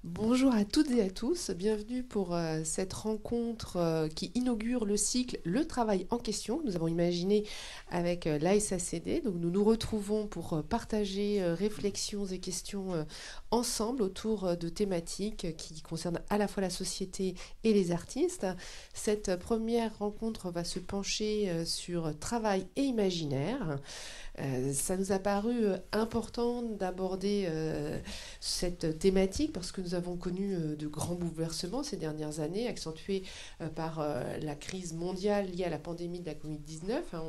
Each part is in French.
Bonjour à toutes et à tous, bienvenue pour cette rencontre qui inaugure le cycle Le travail en question. Nous avons imaginé avec l'ASACD, donc nous nous retrouvons pour partager réflexions et questions ensemble autour de thématiques qui concernent à la fois la société et les artistes. Cette première rencontre va se pencher sur travail et imaginaire. Ça nous a paru important d'aborder cette thématique parce que nous avons connu de grands bouleversements ces dernières années, accentués par la crise mondiale liée à la pandémie de la Covid-19. Hein.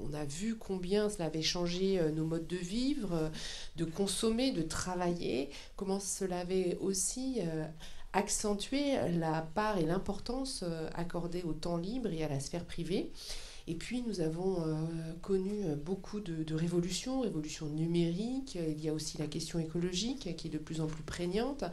On a vu combien cela avait changé nos modes de vivre, de consommer, de travailler, comment cela avait aussi accentué la part et l'importance accordée au temps libre et à la sphère privée. Et puis nous avons connu beaucoup de révolutions, révolutions numériques, il y a aussi la question écologique qui est de plus en plus prégnante,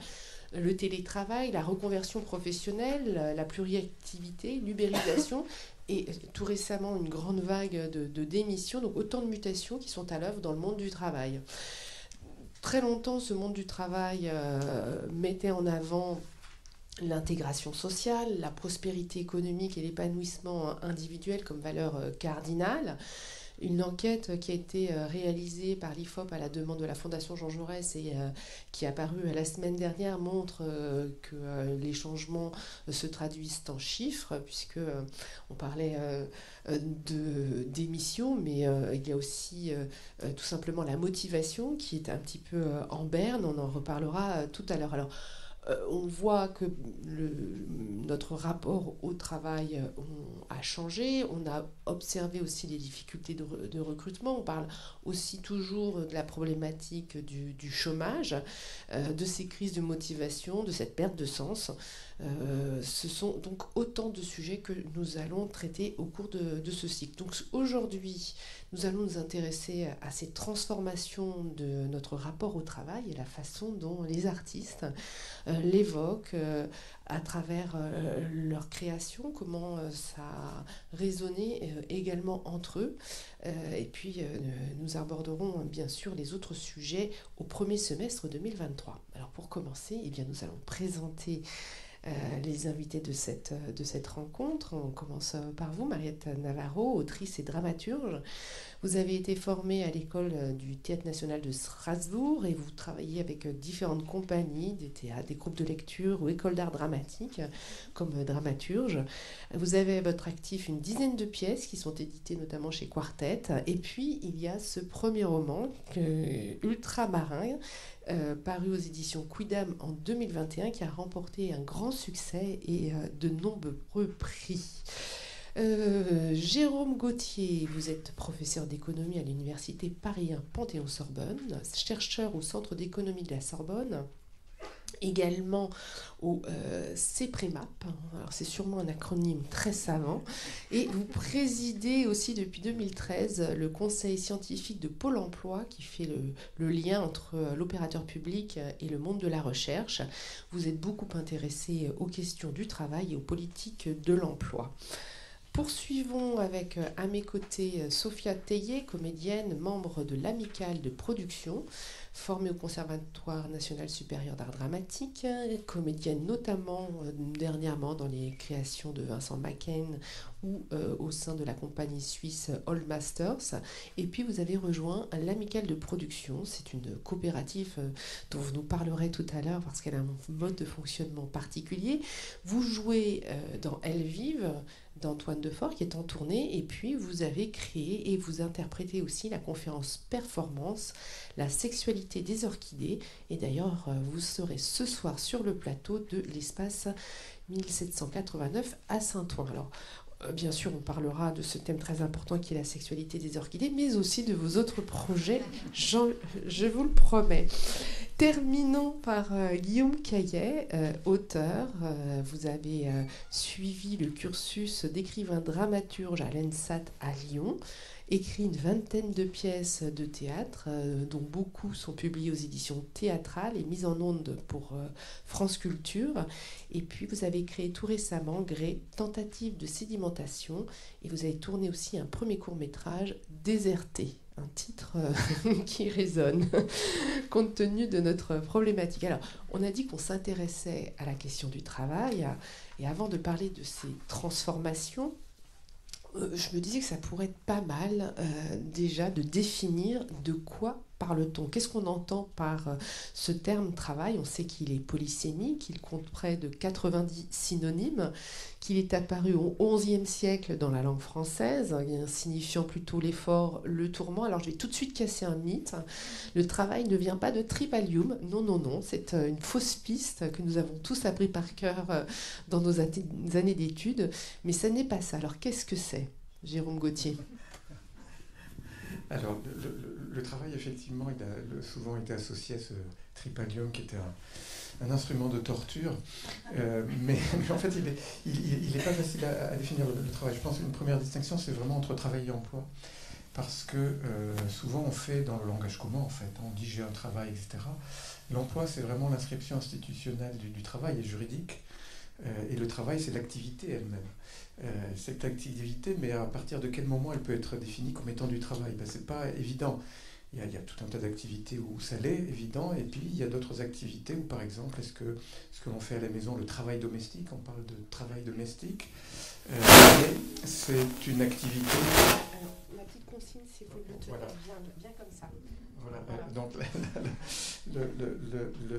le télétravail, la reconversion professionnelle, la pluriactivité, l'ubérisation et tout récemment une grande vague de démissions, donc autant de mutations qui sont à l'œuvre dans le monde du travail. Très longtemps, ce monde du travail mettait en avant l'intégration sociale, la prospérité économique et l'épanouissement individuel comme valeur cardinale. Une enquête qui a été réalisée par l'IFOP à la demande de la Fondation Jean Jaurès et qui est apparue la semaine dernière montre que les changements se traduisent en chiffres, puisque on parlait d'émissions, mais il y a aussi tout simplement la motivation qui est un petit peu en berne. On en reparlera tout à l'heure. Alors, on voit que notre rapport au travail a changé. On a observé aussi les difficultés de recrutement. On parle aussi toujours de la problématique du chômage, de ces crises de motivation, de cette perte de sens. Ce sont donc autant de sujets que nous allons traiter au cours de ce cycle. Donc aujourd'hui, nous allons nous intéresser à ces transformations de notre rapport au travail et la façon dont les artistes l'évoquent à travers leur création, comment ça a résonné également entre eux. Et puis nous aborderons bien sûr les autres sujets au premier semestre 2023. Alors pour commencer, eh bien, nous allons présenter les invités de cette rencontre. On commence par vous, Mariette Navarro, autrice et dramaturge. Vous avez été formée à l'école du Théâtre national de Strasbourg et vous travaillez avec différentes compagnies, des théâtres, des groupes de lecture ou écoles d'art dramatique comme dramaturge. Vous avez à votre actif une dizaine de pièces qui sont éditées notamment chez Quartet. Et puis, il y a ce premier roman, Ultramarin, paru aux éditions Quidam en 2021, qui a remporté un grand succès et de nombreux prix. Jérôme Gauthier, vous êtes professeur d'économie à l'université Paris 1 Panthéon-Sorbonne, chercheur au Centre d'économie de la Sorbonne, également au CEPREMAP, alors c'est sûrement un acronyme très savant, et vous présidez aussi depuis 2013 le conseil scientifique de Pôle emploi qui fait le lien entre l'opérateur public et le monde de la recherche. Vous êtes beaucoup intéressé aux questions du travail et aux politiques de l'emploi. Poursuivons avec à mes côtés Sophia Teillet, comédienne, membre de l'Amicale de production, formée au Conservatoire national supérieur d'art dramatique, comédienne notamment dernièrement dans les créations de Vincent Macken ou au sein de la compagnie suisse Old Masters. Et puis vous avez rejoint l'Amicale de production, c'est une coopérative dont vous nous parlerez tout à l'heure parce qu'elle a un mode de fonctionnement particulier. Vous jouez dans Elles vivent d'Antoine Defort qui est en tournée, et puis vous avez créé et vous interprétez aussi la conférence performance La sexualité des orchidées, et d'ailleurs vous serez ce soir sur le plateau de l'espace 1789 à Saint-Ouen. Alors bien sûr, on parlera de ce thème très important qui est la sexualité des orchidées, mais aussi de vos autres projets, je vous le promets. Terminons par Guillaume Caillet, auteur. Vous avez suivi le cursus d'écrivain dramaturge à l'ENSAT à Lyon, écrit une vingtaine de pièces de théâtre, dont beaucoup sont publiées aux éditions théâtrales et mises en ondes pour France Culture. Et puis vous avez créé tout récemment Gré, tentative de sédimentation, et vous avez tourné aussi un premier court-métrage, Déserté. un titre qui résonne compte tenu de notre problématique. Alors, on a dit qu'on s'intéressait à la question du travail, et avant de parler de ces transformations, je me disais que ça pourrait être pas mal déjà de définir de quoi parle-t-on. Qu'est-ce qu'on entend par ce terme travail? On sait qu'il est polysémique, qu'il compte près de 90 synonymes, qu'il est apparu au XIe siècle dans la langue française, signifiant plutôt l'effort, le tourment. Alors je vais tout de suite casser un mythe. Le travail ne vient pas de tripalium. Non, non, non. C'est une fausse piste que nous avons tous appris par cœur dans nos années d'études. Mais ça n'est pas ça. Alors qu'est-ce que c'est, Jérôme Gauthier? Alors, le travail, effectivement, il a souvent été associé à ce tripalium qui était un instrument de torture. Mais en fait, il n'est pas facile à définir le travail. Je pense qu'une première distinction, c'est vraiment entre travail et emploi. Parce que souvent, on fait dans le langage commun, en fait, on dit j'ai un travail, etc. L'emploi, c'est vraiment l'inscription institutionnelle du travail et juridique. Et le travail, c'est l'activité elle-même. Cette activité, mais à partir de quel moment elle peut être définie comme étant du travail? C'est pas évident. Il y a tout un tas d'activités où ça l'est, évident, et puis il y a d'autres activités où, par exemple, est-ce que ce que l'on fait à la maison, le travail domestique, on parle de travail domestique, c'est une activité... Alors, ma petite consigne, c'est faut le tenir voilà. bien comme ça. Voilà. Donc,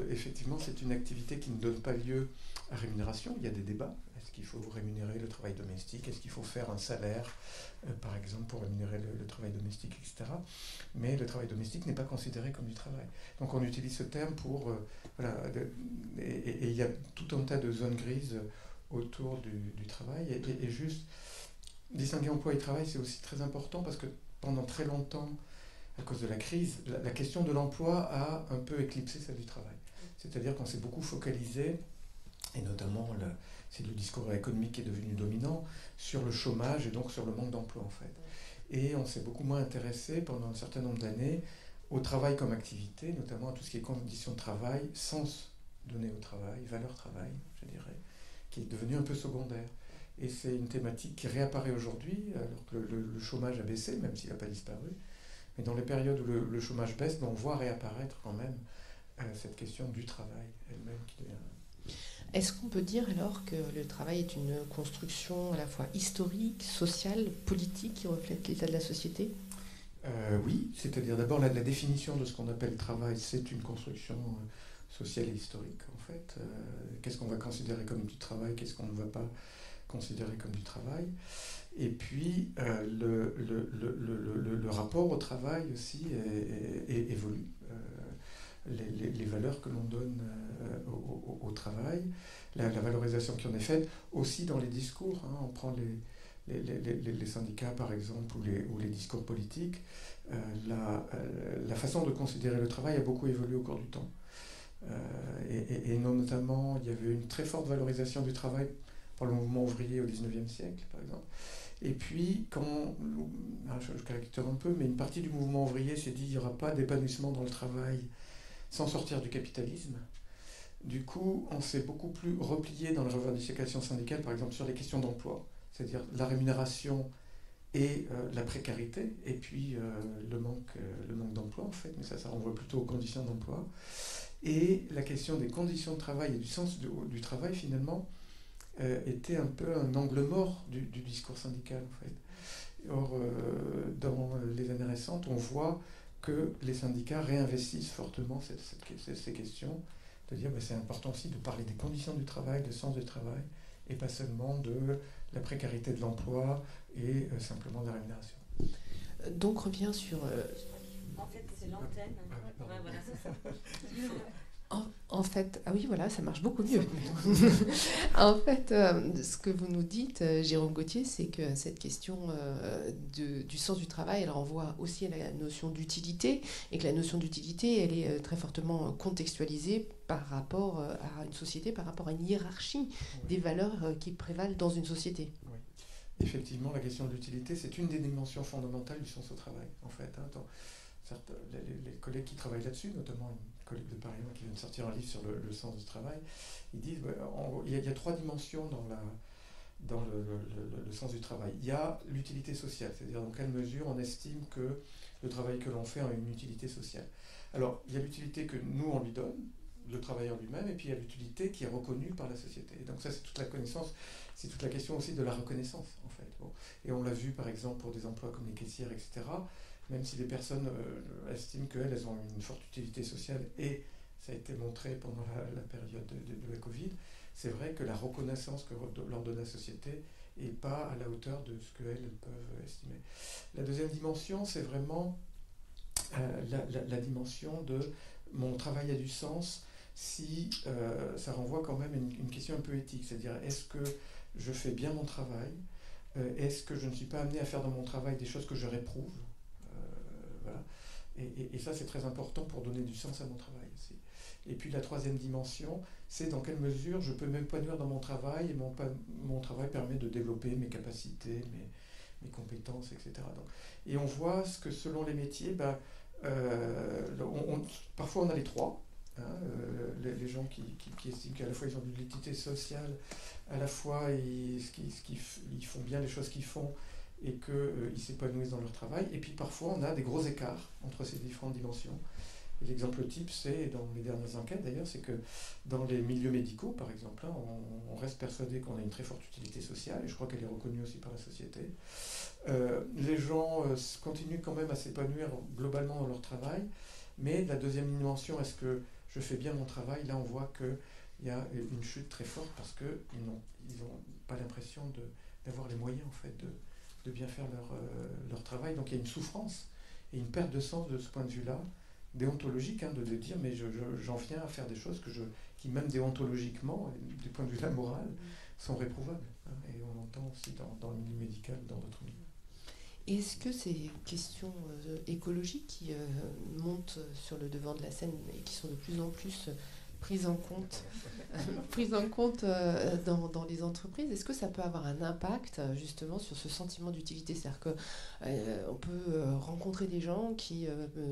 effectivement, c'est une activité qui ne donne pas lieu à rémunération. Il y a des débats. Est-ce qu'il faut rémunérer le travail domestique? Est-ce qu'il faut faire un salaire, par exemple, pour rémunérer le travail domestique, etc. Mais le travail domestique n'est pas considéré comme du travail. Donc, on utilise ce terme pour... et il y a tout un tas de zones grises autour du travail. Et juste, distinguer emploi et travail, c'est aussi très important parce que pendant très longtemps, à cause de la crise, la question de l'emploi a un peu éclipsé celle du travail. C'est-à-dire qu'on s'est beaucoup focalisé, et notamment c'est le discours économique qui est devenu dominant, sur le chômage et donc sur le manque d'emploi en fait. Et on s'est beaucoup moins intéressé pendant un certain nombre d'années au travail comme activité, notamment à tout ce qui est conditions de travail, sens donné au travail, valeur travail, je dirais, qui est devenu un peu secondaire. Et c'est une thématique qui réapparaît aujourd'hui, alors que le chômage a baissé, même s'il n'a pas disparu. Mais dans les périodes où le chômage baisse, on voit réapparaître quand même cette question du travail elle-même qui devient... Est-ce qu'on peut dire alors que le travail est une construction à la fois historique, sociale, politique qui reflète l'état de la société? Oui, c'est-à-dire d'abord la définition de ce qu'on appelle travail, c'est une construction sociale et historique en fait. Qu'est-ce qu'on va considérer comme du travail, qu'est-ce qu'on ne va pas considérer comme du travail? Et puis, le rapport au travail aussi évolue. Les valeurs que l'on donne au travail, la valorisation qui en est faite, aussi dans les discours. On prend les syndicats, par exemple, ou les discours politiques. La façon de considérer le travail a beaucoup évolué au cours du temps. Et notamment, il y avait une très forte valorisation du travail par le mouvement ouvrier au XIXe siècle, par exemple. Et puis, je caricature un peu, mais une partie du mouvement ouvrier s'est dit qu'il n'y aura pas d'épanouissement dans le travail sans sortir du capitalisme. Du coup, on s'est beaucoup plus replié dans les revendications syndicales, par exemple sur les questions d'emploi, c'est-à-dire la rémunération et la précarité, et puis le manque d'emploi, en fait, mais ça renvoie plutôt aux conditions d'emploi. Et la question des conditions de travail et du sens du travail, finalement, était un peu un angle mort du discours syndical en fait. Or, dans les années récentes, on voit que les syndicats réinvestissent fortement ces questions, de dire c'est important aussi de parler des conditions du travail, du sens du travail, et pas seulement de la précarité de l'emploi et simplement de la rémunération. Donc revient sur... En fait, c'est l'antenne. Ouais, voilà, c'est ça. En fait, ah oui, voilà, ça marche beaucoup mieux. En fait, ce que vous nous dites, Jérôme Gauthier, c'est que cette question du sens du travail, elle renvoie aussi à la notion d'utilité, et que la notion d'utilité, elle est très fortement contextualisée par rapport à une société, par rapport à une hiérarchie des valeurs qui prévalent dans une société. Oui. Effectivement, la question de l'utilité, c'est une des dimensions fondamentales du sens au travail, en fait. Certes, les collègues qui travaillent là-dessus, notamment une collègue de Paris qui vient de sortir un livre sur le sens du travail, ils disent qu'il y a trois dimensions dans le sens du travail. Il y a l'utilité sociale, c'est-à-dire dans quelle mesure on estime que le travail que l'on fait a une utilité sociale. Alors, il y a l'utilité que nous, on lui donne, le travailleur lui-même, et puis il y a l'utilité qui est reconnue par la société. Et donc ça, c'est toute la connaissance, c'est toute la question aussi de la reconnaissance, en fait. Bon. Et on l'a vu, par exemple, pour des emplois comme les caissières, etc., même si les personnes estiment qu'elles ont une forte utilité sociale, et ça a été montré pendant la période de la Covid, c'est vrai que la reconnaissance que leur donne la société n'est pas à la hauteur de ce qu'elles peuvent estimer. La deuxième dimension, c'est vraiment la dimension de mon travail a du sens si ça renvoie quand même à une question un peu éthique, c'est-à-dire est-ce que je fais bien mon travail, est-ce que je ne suis pas amené à faire dans mon travail des choses que je réprouve, voilà. Et ça, c'est très important pour donner du sens à mon travail aussi. Et puis la troisième dimension, c'est dans quelle mesure je peux m'épanouir dans mon travail, et mon travail permet de développer mes capacités, mes compétences, etc. Donc, et on voit que selon les métiers, parfois on a les trois. Hein, les gens qui estiment qu'à la fois ils ont de l'utilité sociale, à la fois ils font bien les choses qu'ils font et qu'ils s'épanouissent dans leur travail. Et puis parfois on a des gros écarts entre ces différentes dimensions. Et l'exemple type, c'est, dans les dernières enquêtes d'ailleurs, c'est que dans les milieux médicaux, par exemple, hein, on reste persuadé qu'on a une très forte utilité sociale, et je crois qu'elle est reconnue aussi par la société. Les gens continuent quand même à s'épanouir globalement dans leur travail, mais la deuxième dimension, est-ce que je fais bien mon travail? Là, on voit qu'il y a une chute très forte parce qu'ils n'ont pas l'impression d'avoir les moyens, en fait, de bien faire leur travail. Donc il y a une souffrance et une perte de sens de ce point de vue-là, déontologique, hein, de dire mais j'en viens à faire des choses qui même déontologiquement, du point de vue de la morale, sont réprouvables. Hein, et on l'entend aussi dans le milieu médical, dans d'autres milieux. Est-ce que ces questions écologiques qui montent sur le devant de la scène et qui sont de plus en plus prises en compte dans les entreprises, est-ce que ça peut avoir un impact justement sur ce sentiment d'utilité? C'est-à-dire qu'on peut rencontrer des gens qui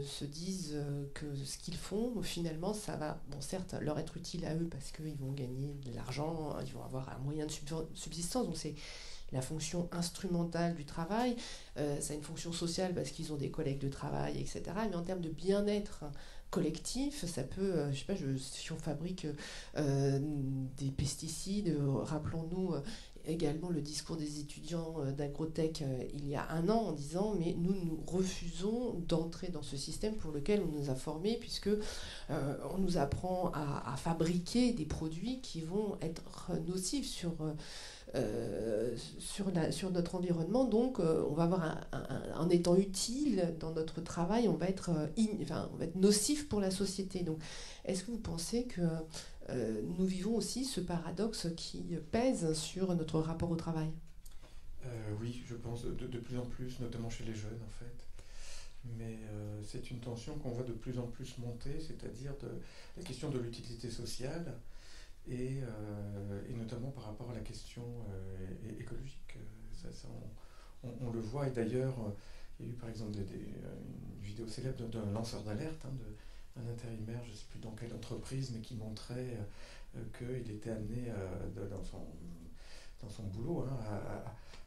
se disent que ce qu'ils font, finalement, ça va, bon, certes, leur être utile à eux parce qu'ils vont gagner de l'argent, ils vont avoir un moyen de subsistance, donc c'est la fonction instrumentale du travail, ça a une fonction sociale parce qu'ils ont des collègues de travail, etc. Mais en termes de bien-être collectif, ça peut, je sais pas, si on fabrique des pesticides, rappelons-nous également le discours des étudiants d'Agrotech il y a un an en disant mais nous refusons d'entrer dans ce système pour lequel on nous a formés puisque on nous apprend à fabriquer des produits qui vont être nocifs sur notre environnement, donc on va avoir en étant utile dans notre travail, on va être nocif pour la société. Donc, est-ce que vous pensez que nous vivons aussi ce paradoxe qui pèse sur notre rapport au travail? Oui, je pense de plus en plus, notamment chez les jeunes en fait. Mais c'est une tension qu'on voit de plus en plus monter, c'est-à-dire la question de l'utilité sociale. Et notamment par rapport à la question écologique. On le voit, et d'ailleurs, il y a eu par exemple une vidéo célèbre d'un lanceur d'alerte, hein, d'un intérimaire, je ne sais plus dans quelle entreprise, mais qui montrait qu'il était amené dans son boulot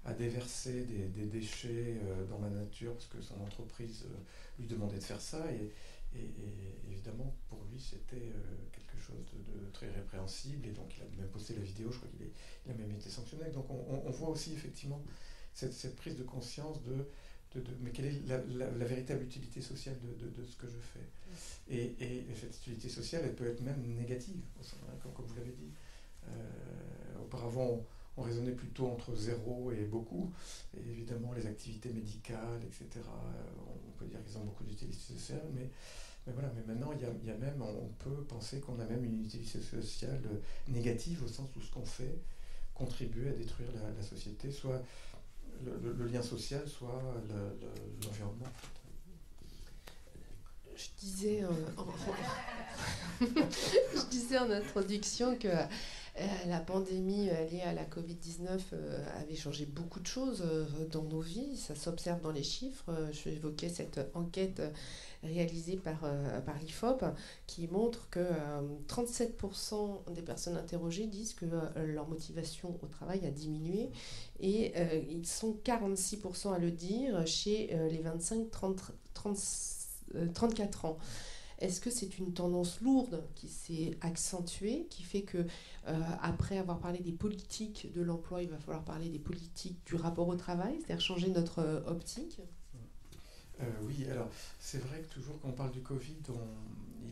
à déverser des déchets dans la nature parce que son entreprise lui demandait de faire ça. Et évidemment, pour lui, c'était quelque chose de très répréhensible, et donc il a même posté la vidéo, je crois qu'il a même été sanctionné. Donc on voit aussi effectivement cette prise de conscience mais quelle est la véritable utilité sociale de ce que je fais. Et cette utilité sociale, elle peut être même négative, comme vous l'avez dit. Auparavant, on raisonnait plutôt entre zéro et beaucoup, et évidemment les activités médicales, etc., on peut dire qu'ils ont beaucoup d'utilité sociale, mais voilà, mais maintenant on peut penser qu'on a même une utilité sociale négative, au sens où ce qu'on fait contribue à détruire la société, soit le lien social, soit l'environnement. Je disais en introduction que La pandémie liée à la Covid-19 avait changé beaucoup de choses dans nos vies. Ça s'observe dans les chiffres. Je évoquais cette enquête réalisée par l'IFOP qui montre que 37% des personnes interrogées disent que leur motivation au travail a diminué et ils sont 46% à le dire chez les 25-34 ans. Est-ce que c'est une tendance lourde qui s'est accentuée, qui fait que après avoir parlé des politiques de l'emploi, il va falloir parler des politiques du rapport au travail, c'est-à-dire changer notre optique? Oui, alors c'est vrai que toujours quand on parle du Covid,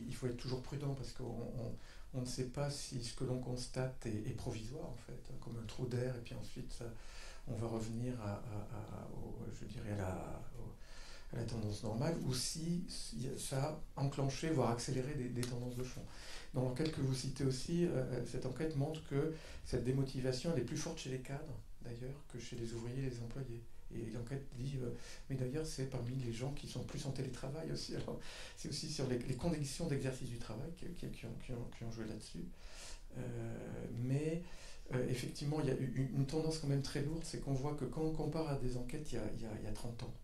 il faut être toujours prudent parce qu'on ne sait pas si ce que l'on constate est provisoire en fait, hein, comme un trou d'air, et puis ensuite on va revenir je dirais à la tendance normale, ou si ça a enclenché, voire accéléré des tendances de fond. Dans l'enquête que vous citez aussi, cette enquête montre que cette démotivation elle est plus forte chez les cadres, d'ailleurs, que chez les ouvriers et les employés. Et l'enquête dit, mais d'ailleurs c'est parmi les gens qui sont plus en télétravail aussi, alors c'est aussi sur les conditions d'exercice du travail qui ont joué là-dessus. Mais effectivement, il y a une tendance quand même très lourde, c'est qu'on voit que quand on compare à des enquêtes il y a 30 ans,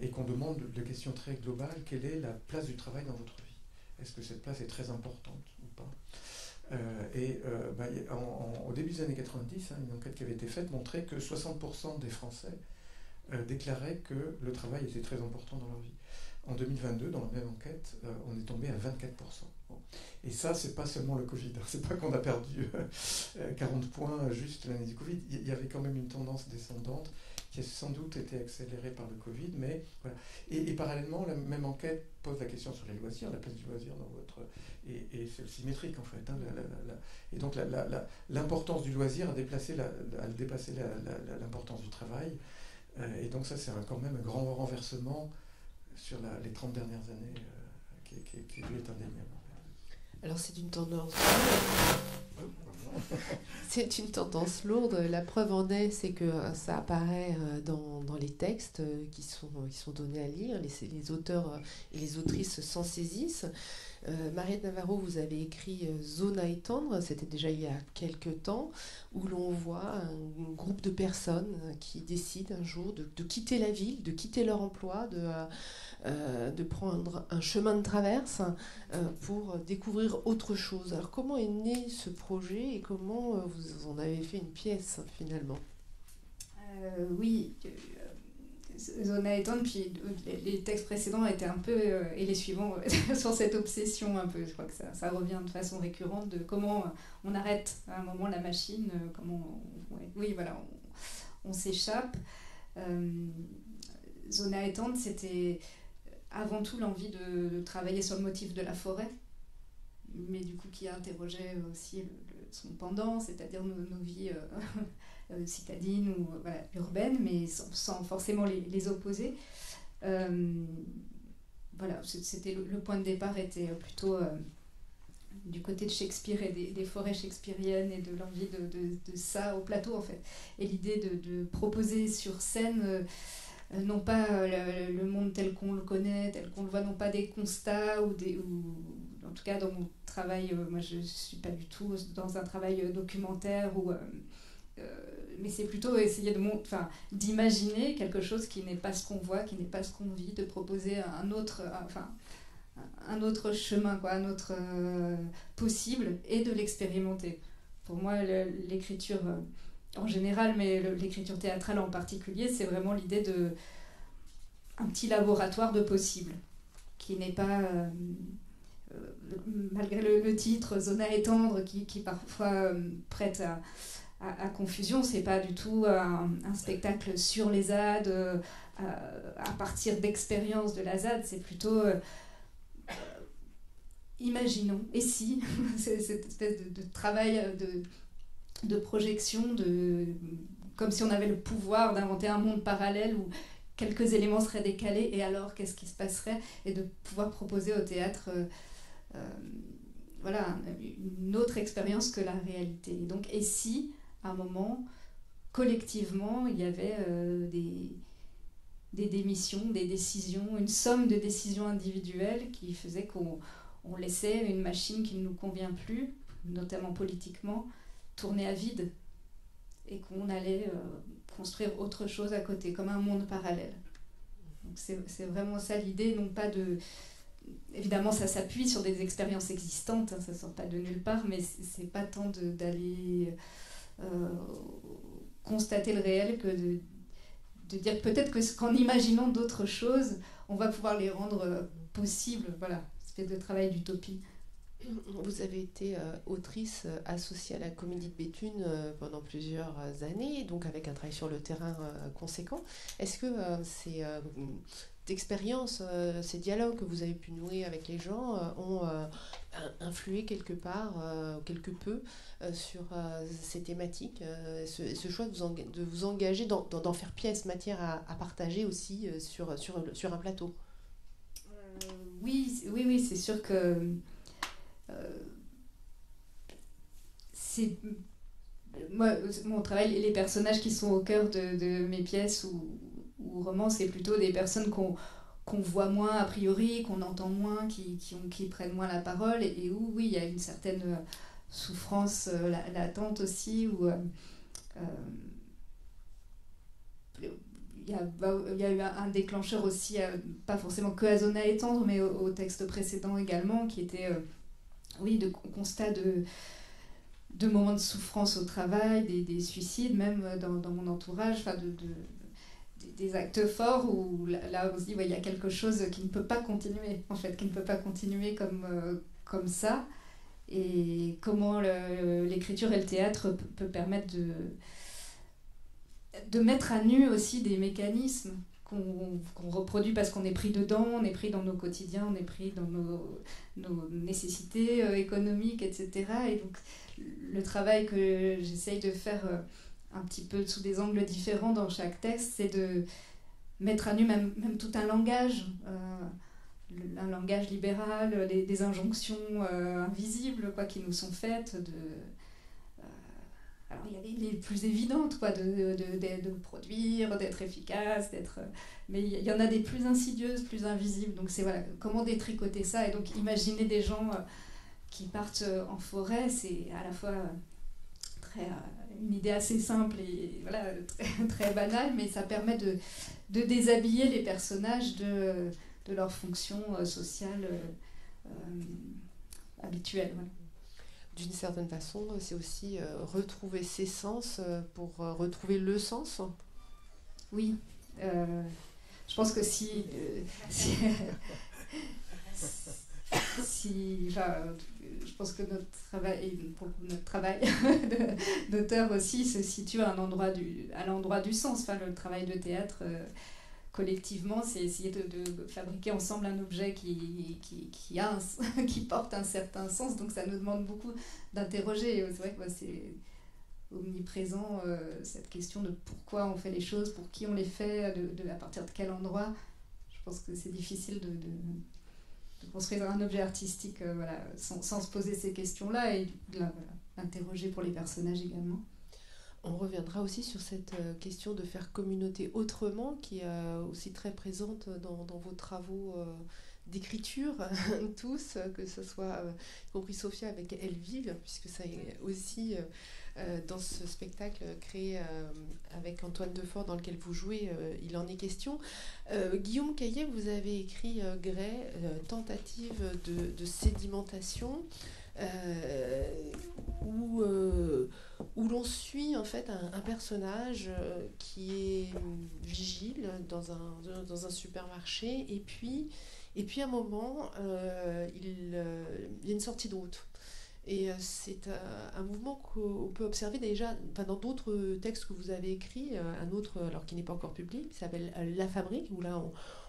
et qu'on demande de questions très globales, quelle est la place du travail dans votre vie? Est-ce que cette place est très importante ou pas? Au début des années 90, une enquête qui avait été faite montrait que 60% des Français déclaraient que le travail était très important dans leur vie. En 2022, dans la même enquête, on est tombé à 24%. Bon. Et ça, c'est pas seulement le Covid, c'est pas qu'on a perdu 40 points juste l'année du Covid, il y avait quand même une tendance descendante qui a sans doute été accélérée par le Covid, mais voilà. Et parallèlement, la même enquête pose la question sur les loisirs, la place du loisir dans votre... Et c'est symétrique en fait. Hein, et donc l'importance du loisir a dépassé l'importance du travail. Et donc ça, c'est quand même un grand renversement sur les 30 dernières années qui est indéniable. Alors c'est une tendance c'est une tendance lourde. La preuve en est, c'est que ça apparaît dans les textes qui sont donnés à lire. Les auteurs et les autrices s'en saisissent. Mariette Navarro, vous avez écrit Zone à étendre, c'était déjà il y a quelques temps, où l'on voit un groupe de personnes qui décident un jour de quitter la ville, de quitter leur emploi, de prendre un chemin de traverse pour découvrir autre chose. Alors comment est né ce projet et comment vous en avez fait une pièce finalement? Oui, Zone à étendre, puis les textes précédents étaient un peu, et les suivants, sur cette obsession un peu. Je crois que ça revient de façon récurrente de comment on arrête à un moment la machine, on s'échappe. Zone à étendre, c'était avant tout l'envie de travailler sur le motif de la forêt, mais du coup qui interrogeait aussi son pendant, c'est-à-dire nos vies citadines ou urbaines, mais sans forcément les opposer. C'était le point de départ était plutôt du côté de Shakespeare et des forêts shakespeariennes et de l'envie de ça au plateau en fait. Et l'idée de proposer sur scène non pas le monde tel qu'on le connaît, tel qu'on le voit, non pas des constats ou en tout cas dans mon travail, moi je ne suis pas du tout dans un travail documentaire mais c'est plutôt essayer d'imaginer quelque chose qui n'est pas ce qu'on voit, qui n'est pas ce qu'on vit, de proposer un autre chemin, un autre possible et de l'expérimenter. Pour moi, l'écriture en général, mais l'écriture théâtrale en particulier, c'est vraiment l'idée d'un petit laboratoire de possible, qui n'est pas, malgré le titre, Zone à étendre, qui parfois prête à confusion, c'est pas du tout un spectacle sur les ZAD, à partir d'expériences de la ZAD, c'est plutôt imaginons, et si, cette espèce de travail de projection, comme si on avait le pouvoir d'inventer un monde parallèle où quelques éléments seraient décalés, et alors qu'est-ce qui se passerait, et de pouvoir proposer au théâtre une autre expérience que la réalité. Et donc, et si, à un moment, collectivement, il y avait des démissions, des décisions, une somme de décisions individuelles qui faisait qu'on laissait une machine qui ne nous convient plus, notamment politiquement, tournait à vide et qu'on allait construire autre chose à côté, comme un monde parallèle. Donc c'est vraiment ça l'idée, non pas de... Évidemment, ça s'appuie sur des expériences existantes, hein, ça ne sort pas de nulle part, mais c'est pas tant d'aller constater le réel que de dire peut-être qu'en imaginant d'autres choses, on va pouvoir les rendre possibles. Voilà, espèce de travail d'utopie. Vous avez été autrice associée à la Comédie de Béthune pendant plusieurs années, donc avec un travail sur le terrain conséquent. Est-ce que ces expériences, ces dialogues que vous avez pu nouer avec les gens ont influé quelque part, quelque peu, sur ces thématiques, ce choix de vous engager, d'en faire pièce, matière à partager aussi sur un plateau? Oui, c'est sûr que c'est moi, mon travail, les personnages qui sont au cœur de mes pièces ou romans, c'est plutôt des personnes qu'on voit moins a priori, qu'on entend moins, qui prennent moins la parole, et où oui, il y a une certaine souffrance latente aussi, où il y a eu un déclencheur aussi, pas forcément que à Zone à étendre, mais au texte précédent également, qui était de constat de moments de souffrance au travail, des suicides même dans mon entourage, des actes forts où là on se dit il y a quelque chose qui ne peut pas continuer, en fait, qui ne peut pas continuer comme ça, et comment l'écriture et le théâtre peut permettre de mettre à nu aussi des mécanismes qu'on reproduit parce qu'on est pris dedans, on est pris dans nos quotidiens, on est pris dans nos nécessités économiques, etc. Et donc le travail que j'essaye de faire un petit peu sous des angles différents dans chaque texte, c'est de mettre à nu même tout un langage libéral, des injonctions invisibles qui nous sont faites. Alors il y a les plus évidentes, de produire, d'être efficace, mais il y en a des plus insidieuses, plus invisibles. Donc c'est comment détricoter ça, et donc imaginer des gens qui partent en forêt, c'est à la fois une idée assez simple et très, très banale, mais ça permet de déshabiller les personnages de leur fonction sociale habituelle. Voilà. D'une certaine façon, c'est aussi retrouver ses sens pour retrouver le sens. Oui. Je pense que si je pense que notre travail d'auteur aussi se situe à l'endroit du sens. Enfin, le travail de théâtre collectivement, c'est essayer de fabriquer ensemble un objet qui porte un certain sens. Donc ça nous demande beaucoup d'interroger. C'est vrai que c'est omniprésent, cette question de pourquoi on fait les choses, pour qui on les fait, à partir de quel endroit. Je pense que c'est difficile de construire un objet artistique sans se poser ces questions-là, et de l'interroger pour les personnages également. On reviendra aussi sur cette question de faire communauté autrement, qui est aussi très présente dans vos travaux d'écriture, tous, que ce soit, y compris Sophia avec Elvive, puisque ça est aussi dans ce spectacle créé avec Antoine Defort, dans lequel vous jouez, il en est question. Guillaume Caillet, vous avez écrit Grès, tentative de sédimentation, où l'on suit en fait un personnage qui est vigile dans un supermarché, et puis à un moment il y a une sortie de route, et c'est un mouvement qu'on peut observer déjà dans d'autres textes que vous avez écrits, un autre alors qui n'est pas encore public, qui s'appelle La Fabrique, où là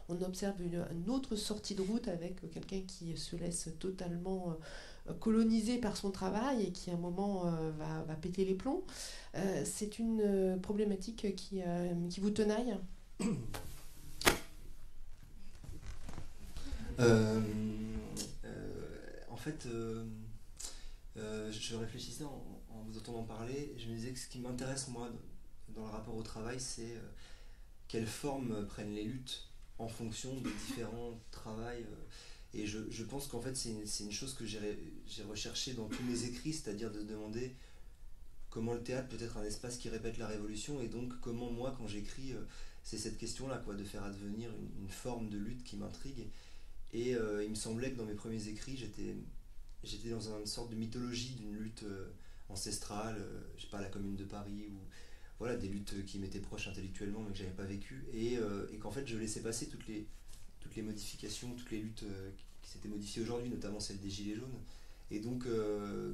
on observe une autre sortie de route avec quelqu'un qui se laisse totalement colonisé par son travail et qui à un moment va péter les plombs. C'est une problématique qui vous tenaille? En fait, je réfléchissais en vous entendant parler, je me disais que ce qui m'intéresse moi dans le rapport au travail, c'est quelle forme prennent les luttes en fonction des différents travails. Et je pense qu'en fait c'est une chose que j'ai recherché dans tous mes écrits, c'est-à-dire de se demander comment le théâtre peut être un espace qui répète la révolution, et donc comment moi, quand j'écris, c'est cette question-là, quoi, de faire advenir une forme de lutte qui m'intrigue. Et il me semblait que dans mes premiers écrits, j'étais dans une sorte de mythologie d'une lutte ancestrale, je sais pas, la Commune de Paris, ou voilà, des luttes qui m'étaient proches intellectuellement mais que j'avais pas vécues, et qu'en fait je laissais passer toutes les modifications, toutes les luttes qui s'étaient modifiées aujourd'hui, notamment celle des Gilets jaunes. Et donc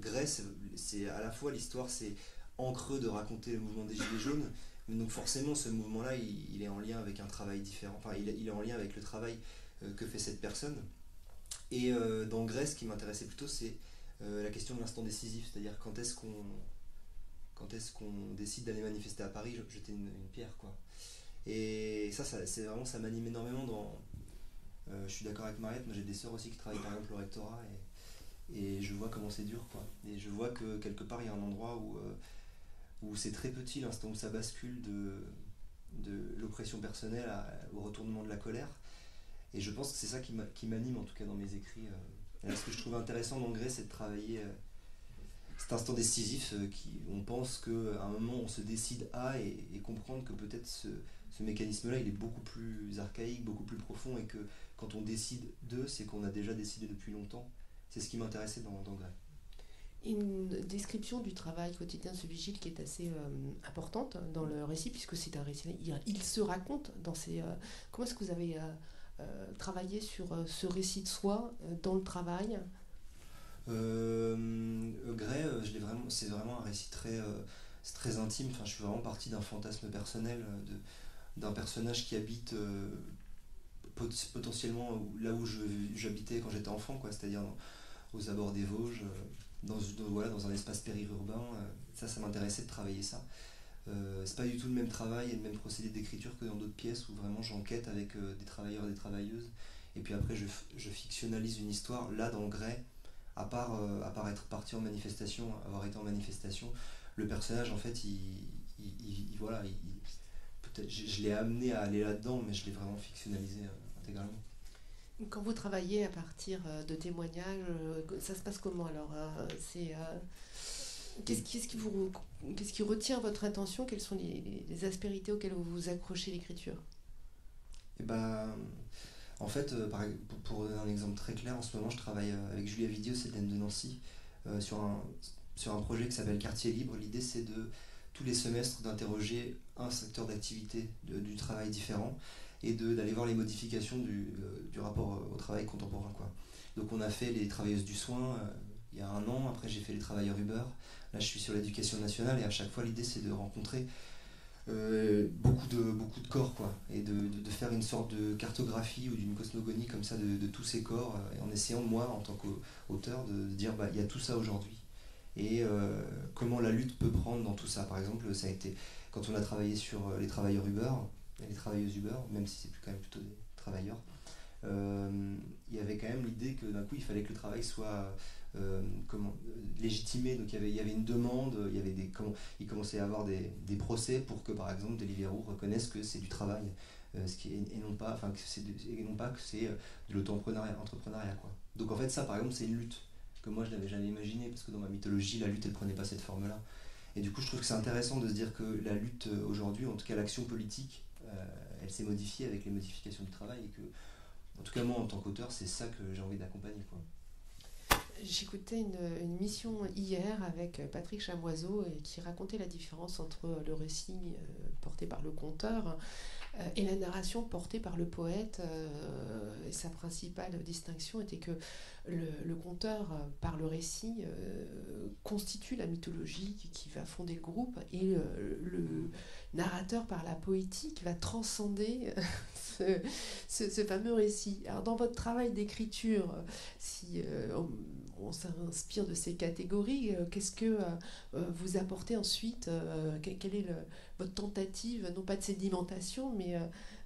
Grèce, c'est à la fois l'histoire, c'est en creux de raconter le mouvement des Gilets jaunes, mais donc forcément ce mouvement-là, il est en lien avec un travail différent, enfin il est en lien avec le travail que fait cette personne. Et dans Grèce, ce qui m'intéressait plutôt, c'est la question de l'instant décisif, c'est-à-dire quand est-ce qu'on décide d'aller manifester à Paris, jeter une pierre, quoi. Et ça c'est vraiment, ça m'anime énormément dans... je suis d'accord avec Mariette, moi j'ai des sœurs aussi qui travaillent par exemple au rectorat, et je vois comment c'est dur, quoi. Et je vois que quelque part il y a un endroit où c'est très petit l'instant où ça bascule de l'oppression personnelle au retournement de la colère. Et je pense que c'est ça qui m'anime en tout cas dans mes écrits. Et ce que je trouve intéressant dans Grès, c'est de travailler cet instant décisif, on pense qu'à un moment on se décide à, et comprendre que peut-être ce mécanisme-là il est beaucoup plus archaïque, beaucoup plus profond, et que quand on décide de, c'est qu'on a déjà décidé depuis longtemps. C'est ce qui m'intéressait dans Grès. Une description du travail quotidien de ce vigile qui est assez importante dans le récit, puisque c'est un récit, il se raconte dans ces... comment est-ce que vous avez travaillé sur ce récit de soi dans le travail? Grès, c'est vraiment un récit c'est très intime. Enfin, je suis vraiment parti d'un fantasme personnel, d'un personnage qui habite potentiellement là où j'habitais quand j'étais enfant, quoi, c'est-à-dire aux abords des Vosges, dans un espace périurbain. Ça m'intéressait de travailler ça. C'est pas du tout le même travail et le même procédé d'écriture que dans d'autres pièces où vraiment j'enquête avec des travailleurs et des travailleuses, et puis après je fictionnalise une histoire. Là dans Grès, à part être parti en manifestation, avoir été en manifestation, le personnage en fait peut-être je l'ai amené à aller là-dedans, mais je l'ai vraiment fictionnalisé intégralement. Quand vous travaillez à partir de témoignages, ça se passe comment alors? Qu'est-ce qui retient votre attention? Quelles sont les aspérités auxquelles vous vous accrochez l'écriture? Et en fait, pour donner un exemple très clair, en ce moment je travaille avec Julia Vidier au CDN de Nancy sur un projet qui s'appelle Quartier Libre. L'idée c'est tous les semestres d'interroger un secteur d'activité du travail différent, et d'aller voir les modifications du rapport au travail contemporain, quoi. Donc on a fait les travailleuses du soin il y a 1 an, après j'ai fait les travailleurs Uber, là je suis sur l'éducation nationale, et à chaque fois l'idée c'est de rencontrer beaucoup de corps, quoi, et de faire une sorte de cartographie ou d'une cosmogonie comme ça de tous ces corps, et en essayant moi en tant qu'auteur de dire il y a tout ça aujourd'hui, et comment la lutte peut prendre dans tout ça. Par exemple, ça a été quand on a travaillé sur les travailleurs Uber et les travailleuses Uber, même si c'est quand même plutôt des travailleurs, il y avait quand même l'idée que d'un coup il fallait que le travail soit légitimé. Donc il y avait une demande, il commençait à y avoir des procès pour que par exemple Deliveroo reconnaisse que c'est du travail, et non pas que c'est de l'auto-entrepreneuriat, quoi. Donc en fait ça par exemple c'est une lutte que moi je n'avais jamais imaginé, parce que dans ma mythologie la lutte elle prenait pas cette forme là, et du coup je trouve que c'est intéressant de se dire que la lutte aujourd'hui, en tout cas l'action politique, elle s'est modifiée avec les modifications du travail, et que en tout cas moi en tant qu'auteur c'est ça que j'ai envie d'accompagner, quoi. J'écoutais une émission hier avec Patrick Chamoiseau qui racontait la différence entre le récit porté par le conteur et la narration portée par le poète. Et sa principale distinction était que le conteur, par le récit, constitue la mythologie qui va fonder le groupe, et le narrateur, par la poétique, va transcender ce fameux récit. Alors dans votre travail d'écriture, si on s'inspire de ces catégories, qu'est-ce que vous apportez ensuite? Quelle est votre tentative, non pas de sédimentation, mais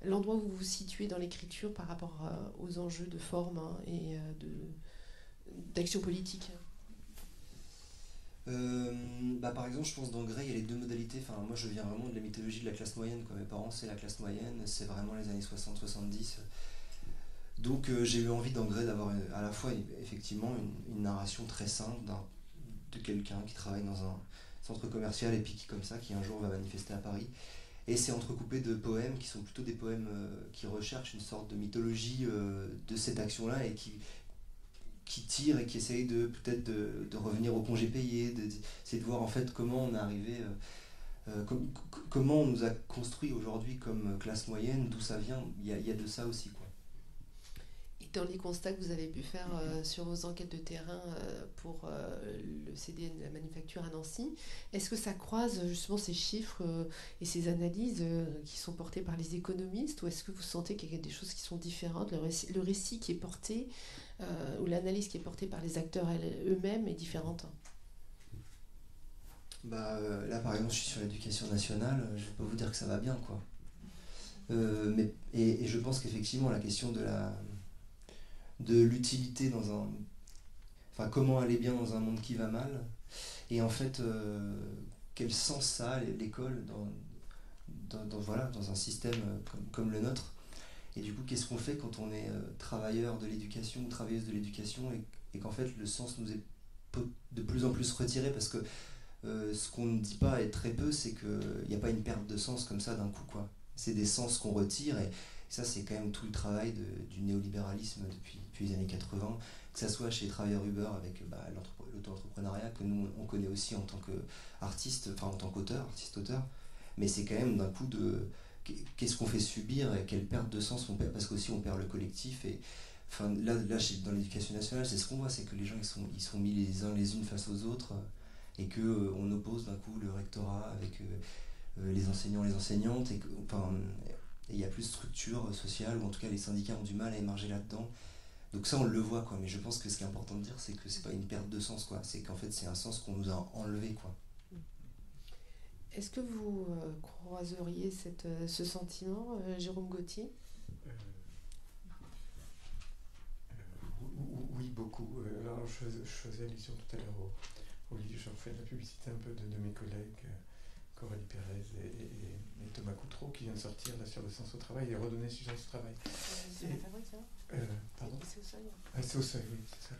l'endroit où vous vous situez dans l'écriture par rapport aux enjeux de forme, hein, et d'action politique? Par exemple, je pense dans Grès, il y a les 2 modalités. Enfin, moi, je viens vraiment de la mythologie de la classe moyenne, quoi. Mes parents, c'est la classe moyenne, c'est vraiment les années 60-70. Donc, j'ai eu envie dans Grès d'avoir à la fois effectivement une narration très simple de quelqu'un qui travaille dans un centre commercial et puis comme ça, qui un jour va manifester à Paris. Et c'est entrecoupé de poèmes qui sont plutôt des poèmes qui recherchent une sorte de mythologie de cette action-là et qui tirent et qui essayent peut-être de revenir au congé payé, d'essayer de voir en fait comment on est arrivé, comment on nous a construit aujourd'hui comme classe moyenne, d'où ça vient. Il y a de ça aussi, quoi. Et dans les constats que vous avez pu faire sur vos enquêtes de terrain pour le CDN de la manufacture à Nancy, est-ce que ça croise justement ces chiffres et ces analyses qui sont portées par les économistes, ou est-ce que vous sentez qu'il y a des choses qui sont différentes, le récit qui est porté ou l'analyse qui est portée par les acteurs eux-mêmes est différente? Là par exemple je suis sur l'éducation nationale, je peux vous dire que ça va bien, quoi. Et je pense qu'effectivement la question de l'utilité enfin comment aller bien dans un monde qui va mal, et en fait quel sens ça a l'école dans un système comme le nôtre. Et du coup, qu'est-ce qu'on fait quand on est travailleur de l'éducation ou travailleuse de l'éducation et qu'en fait le sens nous est de plus en plus retiré, parce que ce qu'on ne dit pas, et très peu, c'est qu'il n'y a pas une perte de sens comme ça d'un coup, quoi. C'est des sens qu'on retire, et ça c'est quand même tout le travail du néolibéralisme depuis les années 80, que ça soit chez les travailleurs Uber avec l'auto-entrepreneuriat que nous on connaît aussi en tant qu'artiste, enfin en tant qu'auteur, artiste-auteur, mais c'est quand même d'un coup qu'est-ce qu'on fait subir et quelle perte de sens on perd, parce qu'aussi on perd le collectif. Et enfin, là dans l'éducation nationale, c'est ce qu'on voit, c'est que les gens ils sont mis les uns les unes face aux autres, et qu'on oppose d'un coup le rectorat avec les enseignants, les enseignantes, et il n'y a plus de structure sociale, ou en tout cas les syndicats ont du mal à émerger là-dedans. Donc ça on le voit, quoi. Mais je pense que ce qui est important de dire, c'est que c'est pas une perte de sens, quoi. C'est qu'en fait c'est un sens qu'on nous a enlevé, quoi. Est-ce que vous croiseriez ce sentiment, Jérôme Gauthier? Oui, beaucoup. Alors, je faisais allusion tout à l'heure au livre, j'en fais de la publicité un peu de mes collègues, Coralie Pérez et Thomas Coutreau, qui vient de sortir là, sur le sens au travail et redonner ce sens au travail. C'est la fabrique, ça? Pardon? C'est au seuil. C'est au seuil, oui, c'est ça.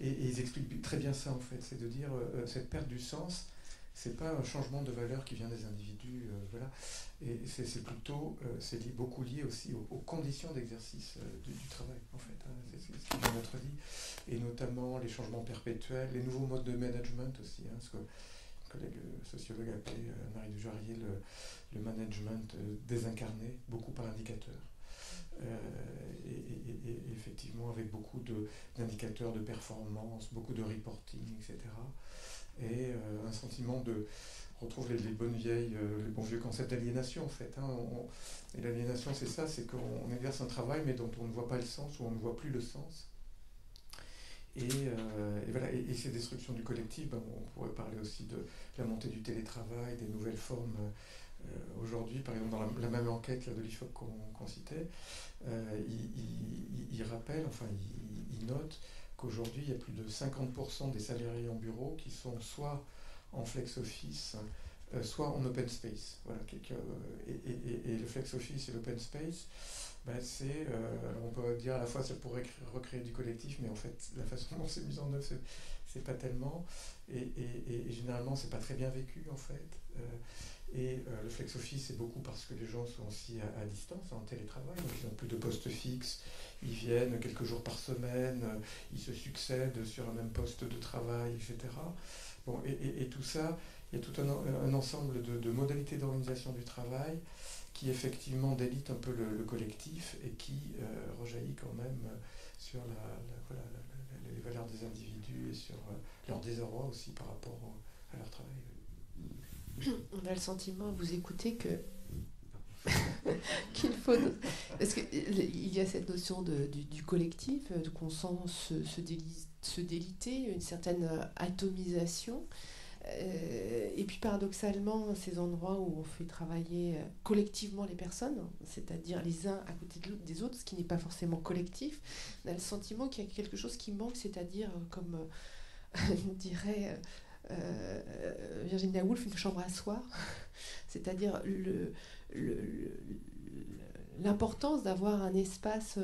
Et ils expliquent très bien ça, en fait, c'est de dire cette perte du sens, c'est pas un changement de valeur qui vient des individus, voilà. Et c'est plutôt, c'est beaucoup lié aussi aux conditions d'exercice du travail, en fait. Hein. C'est ce qui vient d'être dit. Et notamment les changements perpétuels, les nouveaux modes de management aussi, hein, ce que mon collègue sociologue appelait, Marie Dujarier, le management désincarné, beaucoup par indicateur. Et effectivement avec beaucoup d'indicateurs de performance, beaucoup de reporting, etc. Et un sentiment on retrouve les bons vieux concepts d'aliénation, en fait. Hein. Et l'aliénation, c'est ça, c'est qu'on exerce un travail mais dont on ne voit pas le sens, ou on ne voit plus le sens. Et voilà, et ces destructions du collectif, on pourrait parler aussi de la montée du télétravail, des nouvelles formes. Aujourd'hui, par exemple, dans la même enquête là, de l'IFOP qu'on citait, il rappelle, enfin il note qu'aujourd'hui il y a plus de 50% des salariés en bureau qui sont soit en flex office, soit en open space. Voilà, et le flex office et l'open space, alors on peut dire à la fois ça pourrait recréer du collectif, mais en fait la façon dont c'est mis en œuvre c'est pas tellement, et généralement c'est pas très bien vécu, en fait. Le flex office, c'est beaucoup parce que les gens sont aussi à distance, en télétravail, donc ils n'ont plus de poste fixe, ils viennent quelques jours par semaine, ils se succèdent sur un même poste de travail, etc. Bon, et tout ça, il y a tout un ensemble de modalités d'organisation du travail qui effectivement délite un peu le collectif et qui rejaillit quand même sur les valeurs des individus et sur leur désarroi aussi par rapport à leur travail. On a le sentiment à vous écouter qu'il faut... Parce qu'il y a cette notion du collectif, qu'on sent se déliter, une certaine atomisation. Et puis paradoxalement, ces endroits où on fait travailler collectivement les personnes, c'est-à-dire les uns à côté des autres, ce qui n'est pas forcément collectif, on a le sentiment qu'il y a quelque chose qui manque, c'est-à-dire, comme dirait Virginia Woolf, une chambre à soi, c'est-à-dire l'importance d'avoir un espace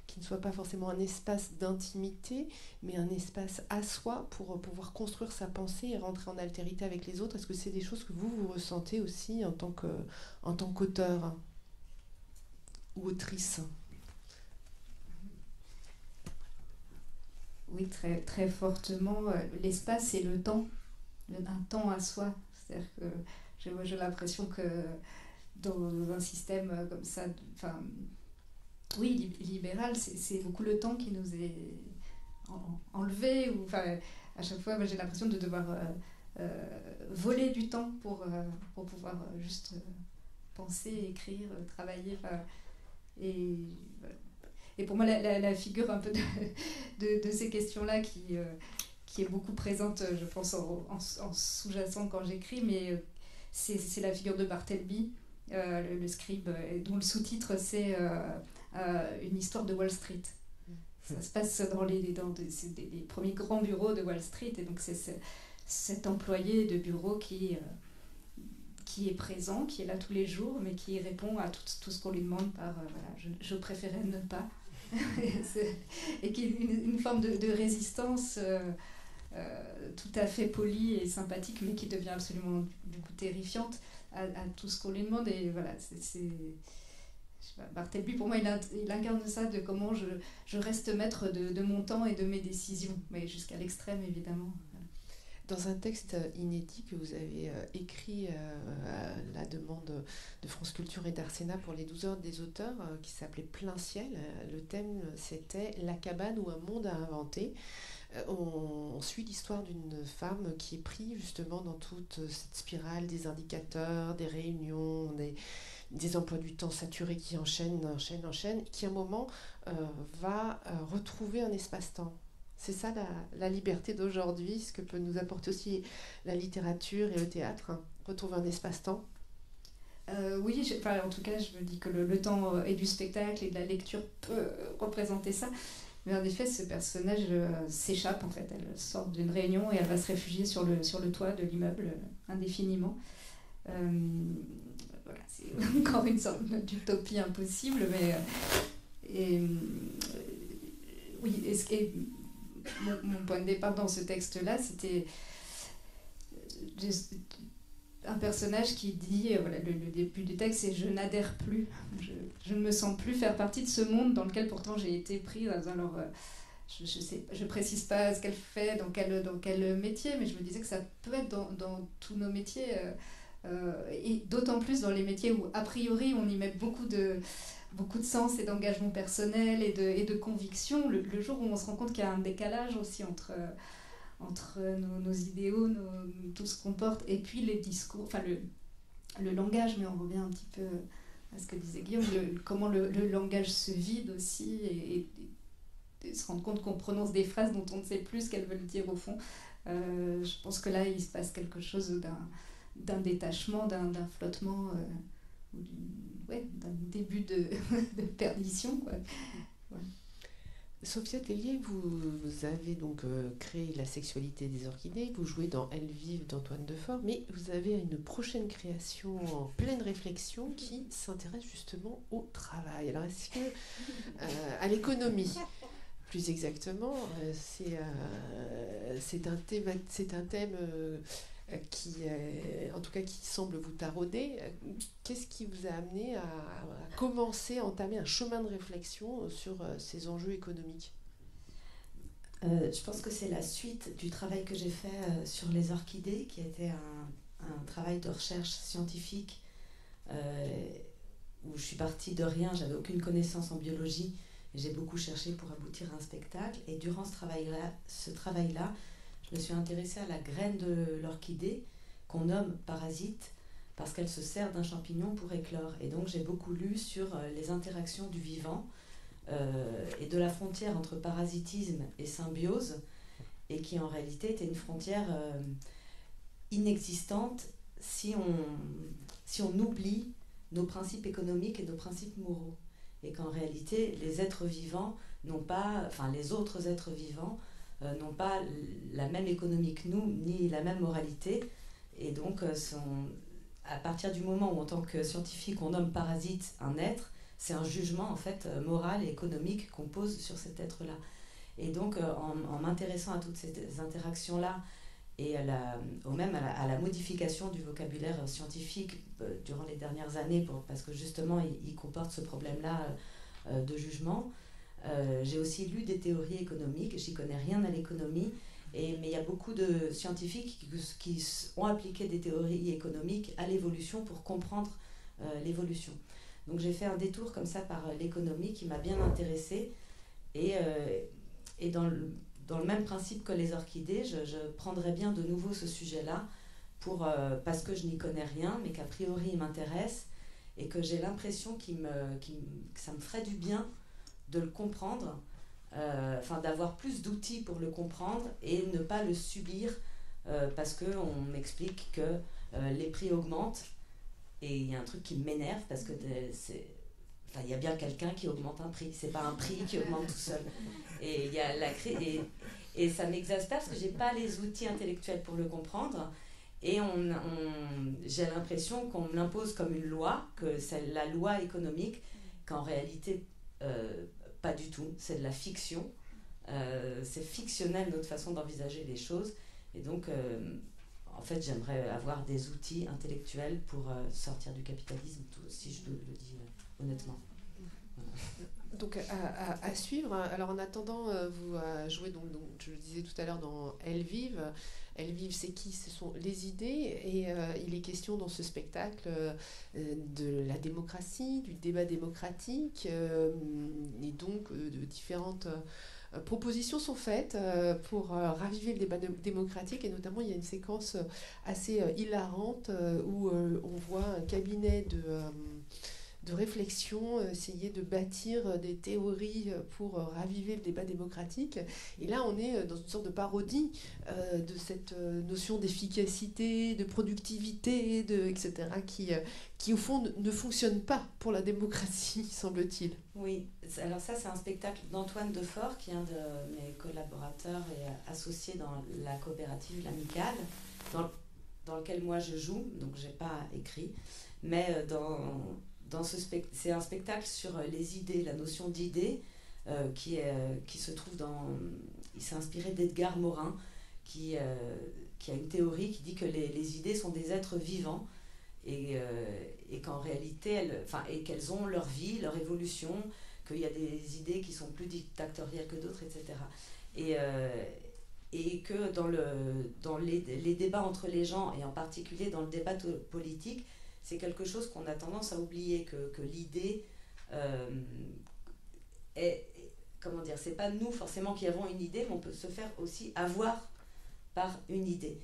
qui ne soit pas forcément un espace d'intimité, mais un espace à soi pour pouvoir construire sa pensée et rentrer en altérité avec les autres. Est-ce que c'est des choses que vous ressentez aussi en tant qu'auteur ou autrice? Oui, très, très fortement. L'espace et le temps, un temps à soi. C'est-à-dire que j'ai l'impression que dans un système comme ça, oui, libéral, c'est beaucoup le temps qui nous est enlevé. À chaque fois, j'ai l'impression de devoir voler du temps pour pouvoir juste penser, écrire, travailler. Et pour moi, la figure un peu de ces questions-là qui est beaucoup présente, je pense, en sous-jacent quand j'écris, mais c'est la figure de Bartleby, le scribe, dont le sous-titre c'est une histoire de Wall Street. Ça se passe dans les premiers grands bureaux de Wall Street, et donc c'est cet employé de bureau qui est présent, qui est là tous les jours, mais qui répond à tout ce qu'on lui demande par je préférais ne pas. Et qui est une forme de résistance tout à fait polie et sympathique, mais qui devient absolument du coup terrifiante à tout ce qu'on lui demande. Et voilà, Bartleby, pour moi, il incarne ça, de comment je reste maître de mon temps et de mes décisions, mais jusqu'à l'extrême, évidemment. Dans un texte inédit que vous avez écrit à la demande de France Culture et d'Arsena pour les 12 heures des auteurs, qui s'appelait Plein ciel, le thème c'était « La cabane ou un monde à inventer ». On suit l'histoire d'une femme qui est prise justement dans toute cette spirale des indicateurs, des réunions, des emplois du temps saturés qui enchaînent, qui à un moment va retrouver un espace-temps. C'est ça la liberté d'aujourd'hui, ce que peut nous apporter aussi la littérature et le théâtre, hein, retrouver un espace-temps. Oui, en tout cas, je me dis que le temps et du spectacle et de la lecture peut représenter ça. Mais en effet, ce personnage s'échappe, en fait. Elle sort d'une réunion et elle va se réfugier sur le toit de l'immeuble indéfiniment. Voilà, c'est encore une sorte d'utopie impossible, mais... Mon point de départ dans ce texte-là, c'était un personnage qui dit, le début du texte, c'est « je n'adhère plus ». Je ne me sens plus faire partie de ce monde dans lequel pourtant j'ai été prise. Alors, je précise pas ce qu'elle fait, dans quel métier, mais je me disais que ça peut être dans tous nos métiers, et d'autant plus dans les métiers où, a priori, on y met beaucoup de sens et d'engagement personnel et de conviction. Le jour où on se rend compte qu'il y a un décalage aussi entre nos idéaux, tout ce qu'on porte, et puis les discours, le langage, mais on revient un petit peu à ce que disait Guillaume, comment le langage se vide aussi, et se rendre compte qu'on prononce des phrases dont on ne sait plus ce qu'elles veulent dire au fond. Je pense que là, il se passe quelque chose d'un détachement, d'un flottement, d'un début de perdition, quoi. Ouais. Sophia Tellier, vous avez donc créé La sexualité des orchidées, vous jouez dans Elles vivent d'Antoine Defort, mais vous avez une prochaine création en pleine réflexion qui s'intéresse justement au travail. Alors est-ce que, à l'économie, plus exactement, c'est un thème qui, en tout cas, qui semble vous tarauder. Qu'est-ce qui vous a amené à commencer, à entamer un chemin de réflexion sur ces enjeux économiques ? Je pense que c'est la suite du travail que j'ai fait sur les orchidées, qui était un travail de recherche scientifique où je suis partie de rien, j'avais aucune connaissance en biologie, et j'ai beaucoup cherché pour aboutir à un spectacle. Et durant ce travail-là, je me suis intéressée à la graine de l'orchidée, qu'on nomme parasite, parce qu'elle se sert d'un champignon pour éclore. Et donc j'ai beaucoup lu sur les interactions du vivant et de la frontière entre parasitisme et symbiose, et qui en réalité était une frontière inexistante si on oublie nos principes économiques et nos principes moraux. Et qu'en réalité, les êtres vivants les autres êtres vivants n'ont pas la même économie que nous, ni la même moralité. Et donc, à partir du moment où, en tant que scientifique, on nomme parasite un être, c'est un jugement en fait moral et économique qu'on pose sur cet être-là. Et donc en m'intéressant à toutes ces interactions-là et même à la modification du vocabulaire scientifique durant les dernières années, parce que justement il comporte ce problème-là de jugement, j'ai aussi lu des théories économiques, j'y connais rien à l'économie, mais il y a beaucoup de scientifiques qui ont appliqué des théories économiques à l'évolution pour comprendre l'évolution. Donc j'ai fait un détour comme ça par l'économie qui m'a bien intéressée, et dans le même principe que les orchidées, je prendrais bien de nouveau ce sujet-là parce que je n'y connais rien, mais qu'a priori il m'intéresse, et que j'ai l'impression que ça me ferait du bien de le comprendre, d'avoir plus d'outils pour le comprendre et ne pas le subir parce qu'on m'explique que les prix augmentent, et il y a un truc qui m'énerve parce que il y a bien quelqu'un qui augmente un prix, c'est pas un prix qui augmente tout seul. Et il y a et ça m'exaspère parce que j'ai pas les outils intellectuels pour le comprendre, et j'ai l'impression qu'on me l'impose comme une loi, que c'est la loi économique, qu'en réalité pas du tout, c'est de la fiction, c'est fictionnel notre façon d'envisager les choses, et donc en fait j'aimerais avoir des outils intellectuels pour sortir du capitalisme, si je le dis honnêtement. Voilà. Donc à suivre. Alors en attendant, vous jouez donc, je le disais tout à l'heure, dans Elles vivent. Elles vivent, c'est qui? Ce sont les idées, et il est question dans ce spectacle de la démocratie, du débat démocratique, et donc de différentes propositions sont faites pour raviver le débat démocratique, et notamment il y a une séquence assez hilarante où on voit un cabinet de réflexion, essayer de bâtir des théories pour raviver le débat démocratique. Et là, on est dans une sorte de parodie de cette notion d'efficacité, de productivité, etc., qui au fond ne fonctionne pas pour la démocratie, semble-t-il. Oui, alors ça, c'est un spectacle d'Antoine Defort, qui est un de mes collaborateurs et associé dans la coopérative L'Amicale, dans lequel moi je joue, donc j'ai pas écrit, mais c'est un spectacle sur les idées, la notion d'idée, qui se trouve il s'est inspiré d'Edgar Morin, qui a une théorie qui dit que les idées sont des êtres vivants, et qu'en réalité, et qu'elles ont leur vie, leur évolution, qu'il y a des idées qui sont plus dictatoriales que d'autres, etc. Et que dans les débats entre les gens, et en particulier dans le débat politique, c'est quelque chose qu'on a tendance à oublier, que l'idée comment dire, c'est pas nous forcément qui avons une idée, mais on peut se faire aussi avoir par une idée.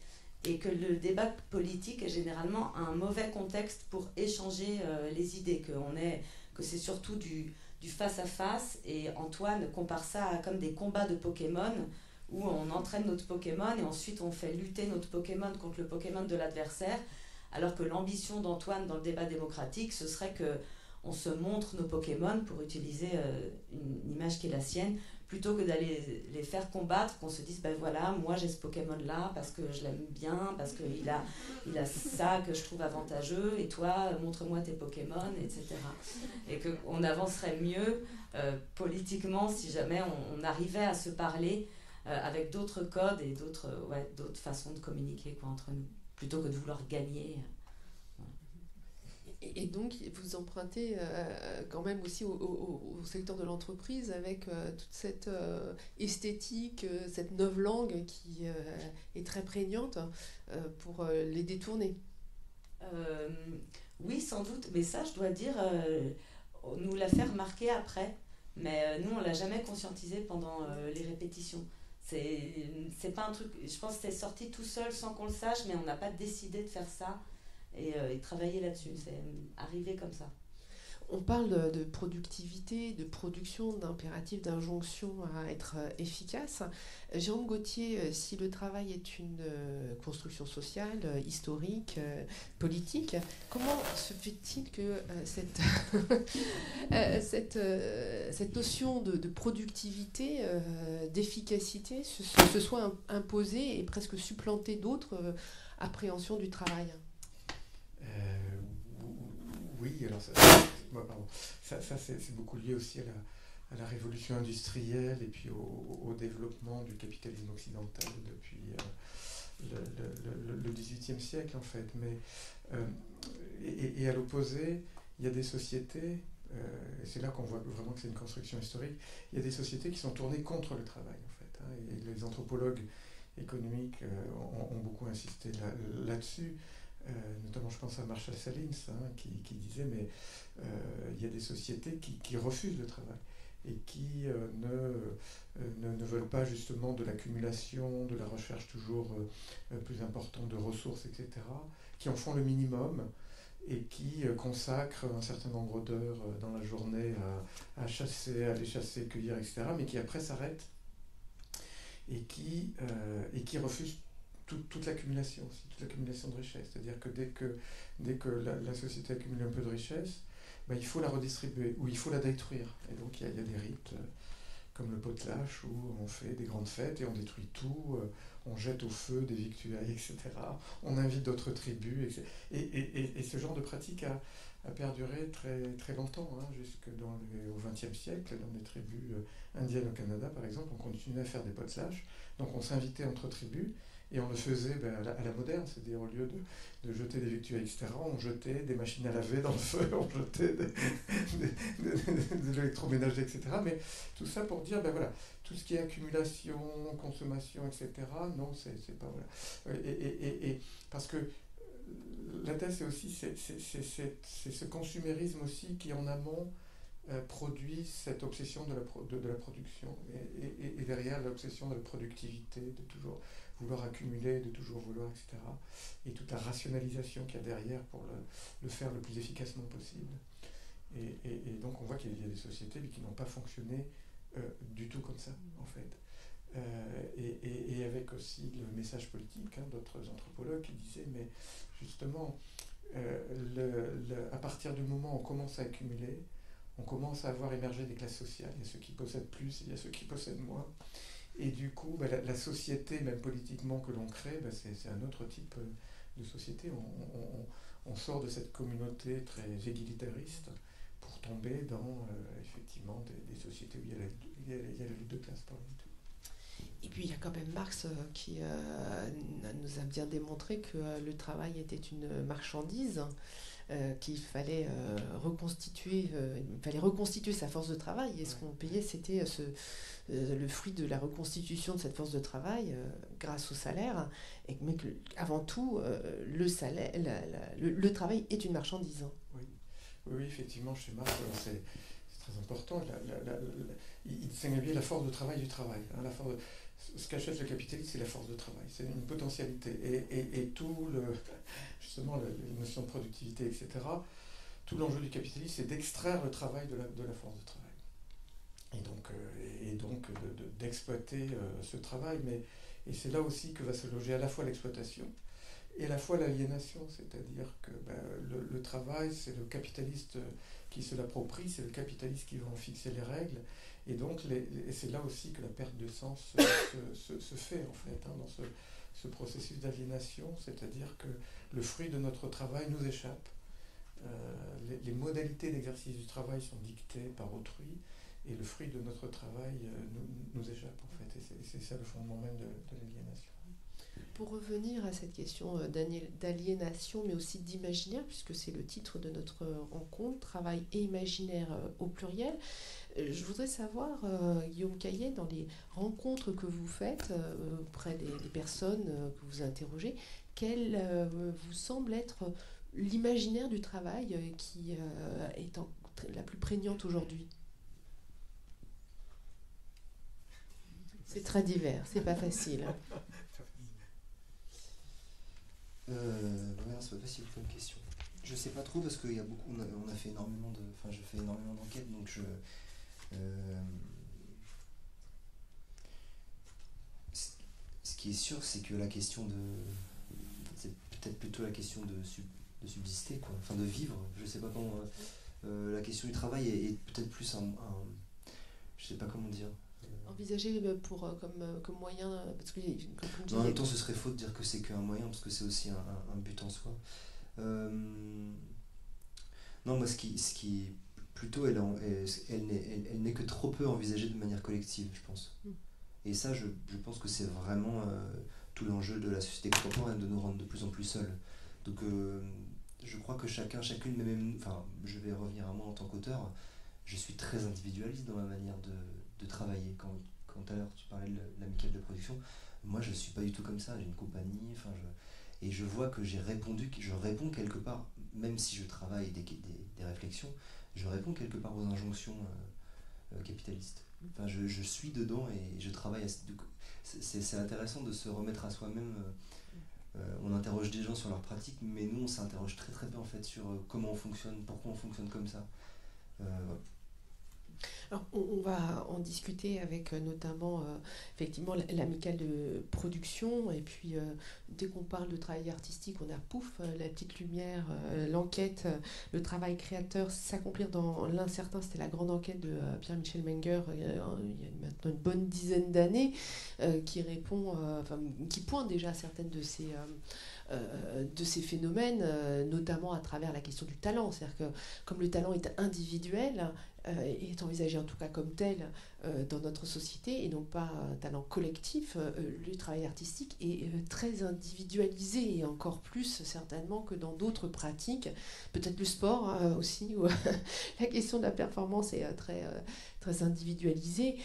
Et que le débat politique est généralement un mauvais contexte pour échanger les idées, que c'est surtout du face-à-face, et Antoine compare ça comme des combats de Pokémon, où on entraîne notre Pokémon et ensuite on fait lutter notre Pokémon contre le Pokémon de l'adversaire, alors que l'ambition d'Antoine dans le débat démocratique, ce serait qu'on se montre nos Pokémon, pour utiliser une image qui est la sienne, plutôt que d'aller les faire combattre, qu'on se dise, ben voilà, moi j'ai ce Pokémon-là parce que je l'aime bien, parce qu'il a ça que je trouve avantageux, et toi, montre-moi tes Pokémon, etc. Et qu'on avancerait mieux politiquement si jamais on arrivait à se parler avec d'autres codes et d'autres façons de communiquer entre nous, plutôt que de vouloir gagner. Et donc, vous empruntez quand même aussi au secteur de l'entreprise, avec toute cette esthétique, cette novlangue qui est très prégnante pour les détourner. Oui, sans doute, mais ça, je dois dire, on nous l'a fait remarquer après, mais nous, on l'a jamais conscientisé pendant les répétitions. C'est pas un truc, je pense que c'est sorti tout seul sans qu'on le sache, mais on n'a pas décidé de faire ça et travailler là-dessus. C'est arrivé comme ça. On parle de productivité, de production, d'impératif, d'injonction à être efficace. Jérôme Gauthier, si le travail est une construction sociale, historique, politique, comment se fait-il que cette notion de productivité, d'efficacité se soit imposée et presque supplantée d'autres appréhensions du travail? Oui, alors ça c'est beaucoup lié aussi à la révolution industrielle et puis au développement du capitalisme occidental depuis le XVIIIe siècle en fait. Mais, et à l'opposé, il y a des sociétés, et c'est là qu'on voit vraiment que c'est une construction historique, il y a des sociétés qui sont tournées contre le travail en fait. Et les anthropologues économiques ont beaucoup insisté là-dessus. Notamment je pense à Marshall Salins qui disait mais il y a des sociétés qui refusent le travail et qui ne veulent pas justement de l'accumulation, de la recherche toujours plus importante de ressources, etc., qui en font le minimum et qui consacrent un certain nombre d'heures dans la journée à chasser, à aller chasser, cueillir, etc., mais qui après s'arrêtent et qui refusent toute l'accumulation aussi, toute l'accumulation de richesse. C'est-à-dire que dès que la société accumule un peu de richesse, il faut la redistribuer ou il faut la détruire. Et donc il y a des rites comme le potlatch où on fait des grandes fêtes et on détruit tout, on jette au feu des victuailles, etc. On invite d'autres tribus, etc. Et ce genre de pratique a perduré très, très longtemps, jusqu'au XXe siècle. Dans les tribus indiennes au Canada, par exemple, on continuait à faire des potlatch. Donc on s'invitait entre tribus et on le faisait à la moderne, c'est-à-dire au lieu de jeter des victuailles, etc., on jetait des machines à laver dans le feu, on jetait de l'électroménager, etc. Mais tout ça pour dire, tout ce qui est accumulation, consommation, etc., non, c'est pas... Voilà. Et parce que la thèse, c'est aussi c'est ce consumérisme aussi qui, en amont, produit cette obsession de la production et derrière l'obsession de la productivité, de toujours vouloir accumuler, de toujours vouloir, etc. Et toute la rationalisation qu'il y a derrière pour le faire le plus efficacement possible. Et donc on voit qu'il y a des sociétés qui n'ont pas fonctionné du tout comme ça, en fait. Et avec aussi le message politique d'autres anthropologues qui disaient, mais justement, à partir du moment où on commence à accumuler, on commence à voir émerger des classes sociales. Il y a ceux qui possèdent plus, il y a ceux qui possèdent moins. Et du coup, la société, même politiquement, que l'on crée, c'est un autre type de société. On sort de cette communauté très égalitariste pour tomber dans, effectivement, des sociétés où il y a la lutte de classe, par exemple. Et puis il y a quand même Marx qui nous a bien démontré que le travail était une marchandise. Qu'il fallait reconstituer sa force de travail, et ce qu'on payait, c'était le fruit de la reconstitution de cette force de travail grâce au salaire, mais que, avant tout, le salaire, le travail est une marchandise. Oui, effectivement, chez Marx, c'est très important. Il distingue bien la force de travail du travail. Ce qu'achète le capitaliste, c'est la force de travail, c'est une potentialité. Et tout justement, la notion de productivité, etc., tout l'enjeu du capitalisme, c'est d'extraire le travail de la force de travail. Et donc d'exploiter ce travail. Et c'est là aussi que va se loger à la fois l'exploitation et à la fois l'aliénation. C'est-à-dire que le travail, c'est le capitaliste qui se l'approprie, c'est le capitaliste qui va en fixer les règles. Et donc, c'est là aussi que la perte de sens se fait, en fait, dans ce processus d'aliénation, c'est-à-dire que le fruit de notre travail nous échappe. Les modalités d'exercice du travail sont dictées par autrui, et le fruit de notre travail nous échappe, en fait. Et c'est ça le fondement même de l'aliénation. Pour revenir à cette question d'aliénation, mais aussi d'imaginaire, puisque c'est le titre de notre rencontre, travail et imaginaire au pluriel, je voudrais savoir, Guillaume Caillet, dans les rencontres que vous faites auprès des personnes que vous interrogez, quel vous semble être l'imaginaire du travail qui est la plus prégnante aujourd'hui? C'est très divers, c'est pas facile. C'est pas facile comme question. Je sais pas trop parce qu'il y a beaucoup, on a fait énormément je fais énormément d'enquêtes, donc ce qui est sûr, c'est que la question c'est peut-être plutôt la question de subsister, quoi, de vivre. Je sais pas comment. La question du travail est peut-être plus je sais pas comment dire. Envisager comme moyen, parce que en même temps ce serait faux de dire que c'est qu'un moyen, parce que c'est aussi un but en soi. Non, moi ce qui plutôt elle n'est que trop peu envisagée de manière collective, je pense. Et ça, je pense que c'est vraiment tout l'enjeu de la société contemporaine, de nous rendre de plus en plus seuls. Donc je crois que chacune, mais même, enfin, je vais revenir à moi en tant qu'auteur, je suis très individualiste dans ma manière de travailler. Quand tout à l'heure tu parlais de l'amicale de production, moi je suis pas du tout comme ça, j'ai une compagnie, et je vois que je réponds quelque part, même si je travaille des réflexions, je réponds quelque part aux injonctions capitalistes. Enfin, je suis dedans et je travaille. C'est intéressant de se remettre à soi-même. On interroge des gens sur leur pratique, mais nous on s'interroge très très peu en fait sur comment on fonctionne, pourquoi on fonctionne comme ça. Voilà. Alors, on va en discuter avec notamment effectivement l'amicale de production, et puis dès qu'on parle de travail artistique, on a pouf, la petite lumière, l'enquête, le travail créateur, s'accomplir dans l'incertain. C'était la grande enquête de Pierre-Michel Menger il y a maintenant une bonne dizaine d'années, qui pointe déjà certaines de ces phénomènes, notamment à travers la question du talent. C'est-à-dire que comme le talent est individuel, est envisagé en tout cas comme tel dans notre société et non pas un talent collectif, le travail artistique est très individualisé, et encore plus certainement que dans d'autres pratiques, peut-être le sport aussi, où la question de la performance est très individualisée,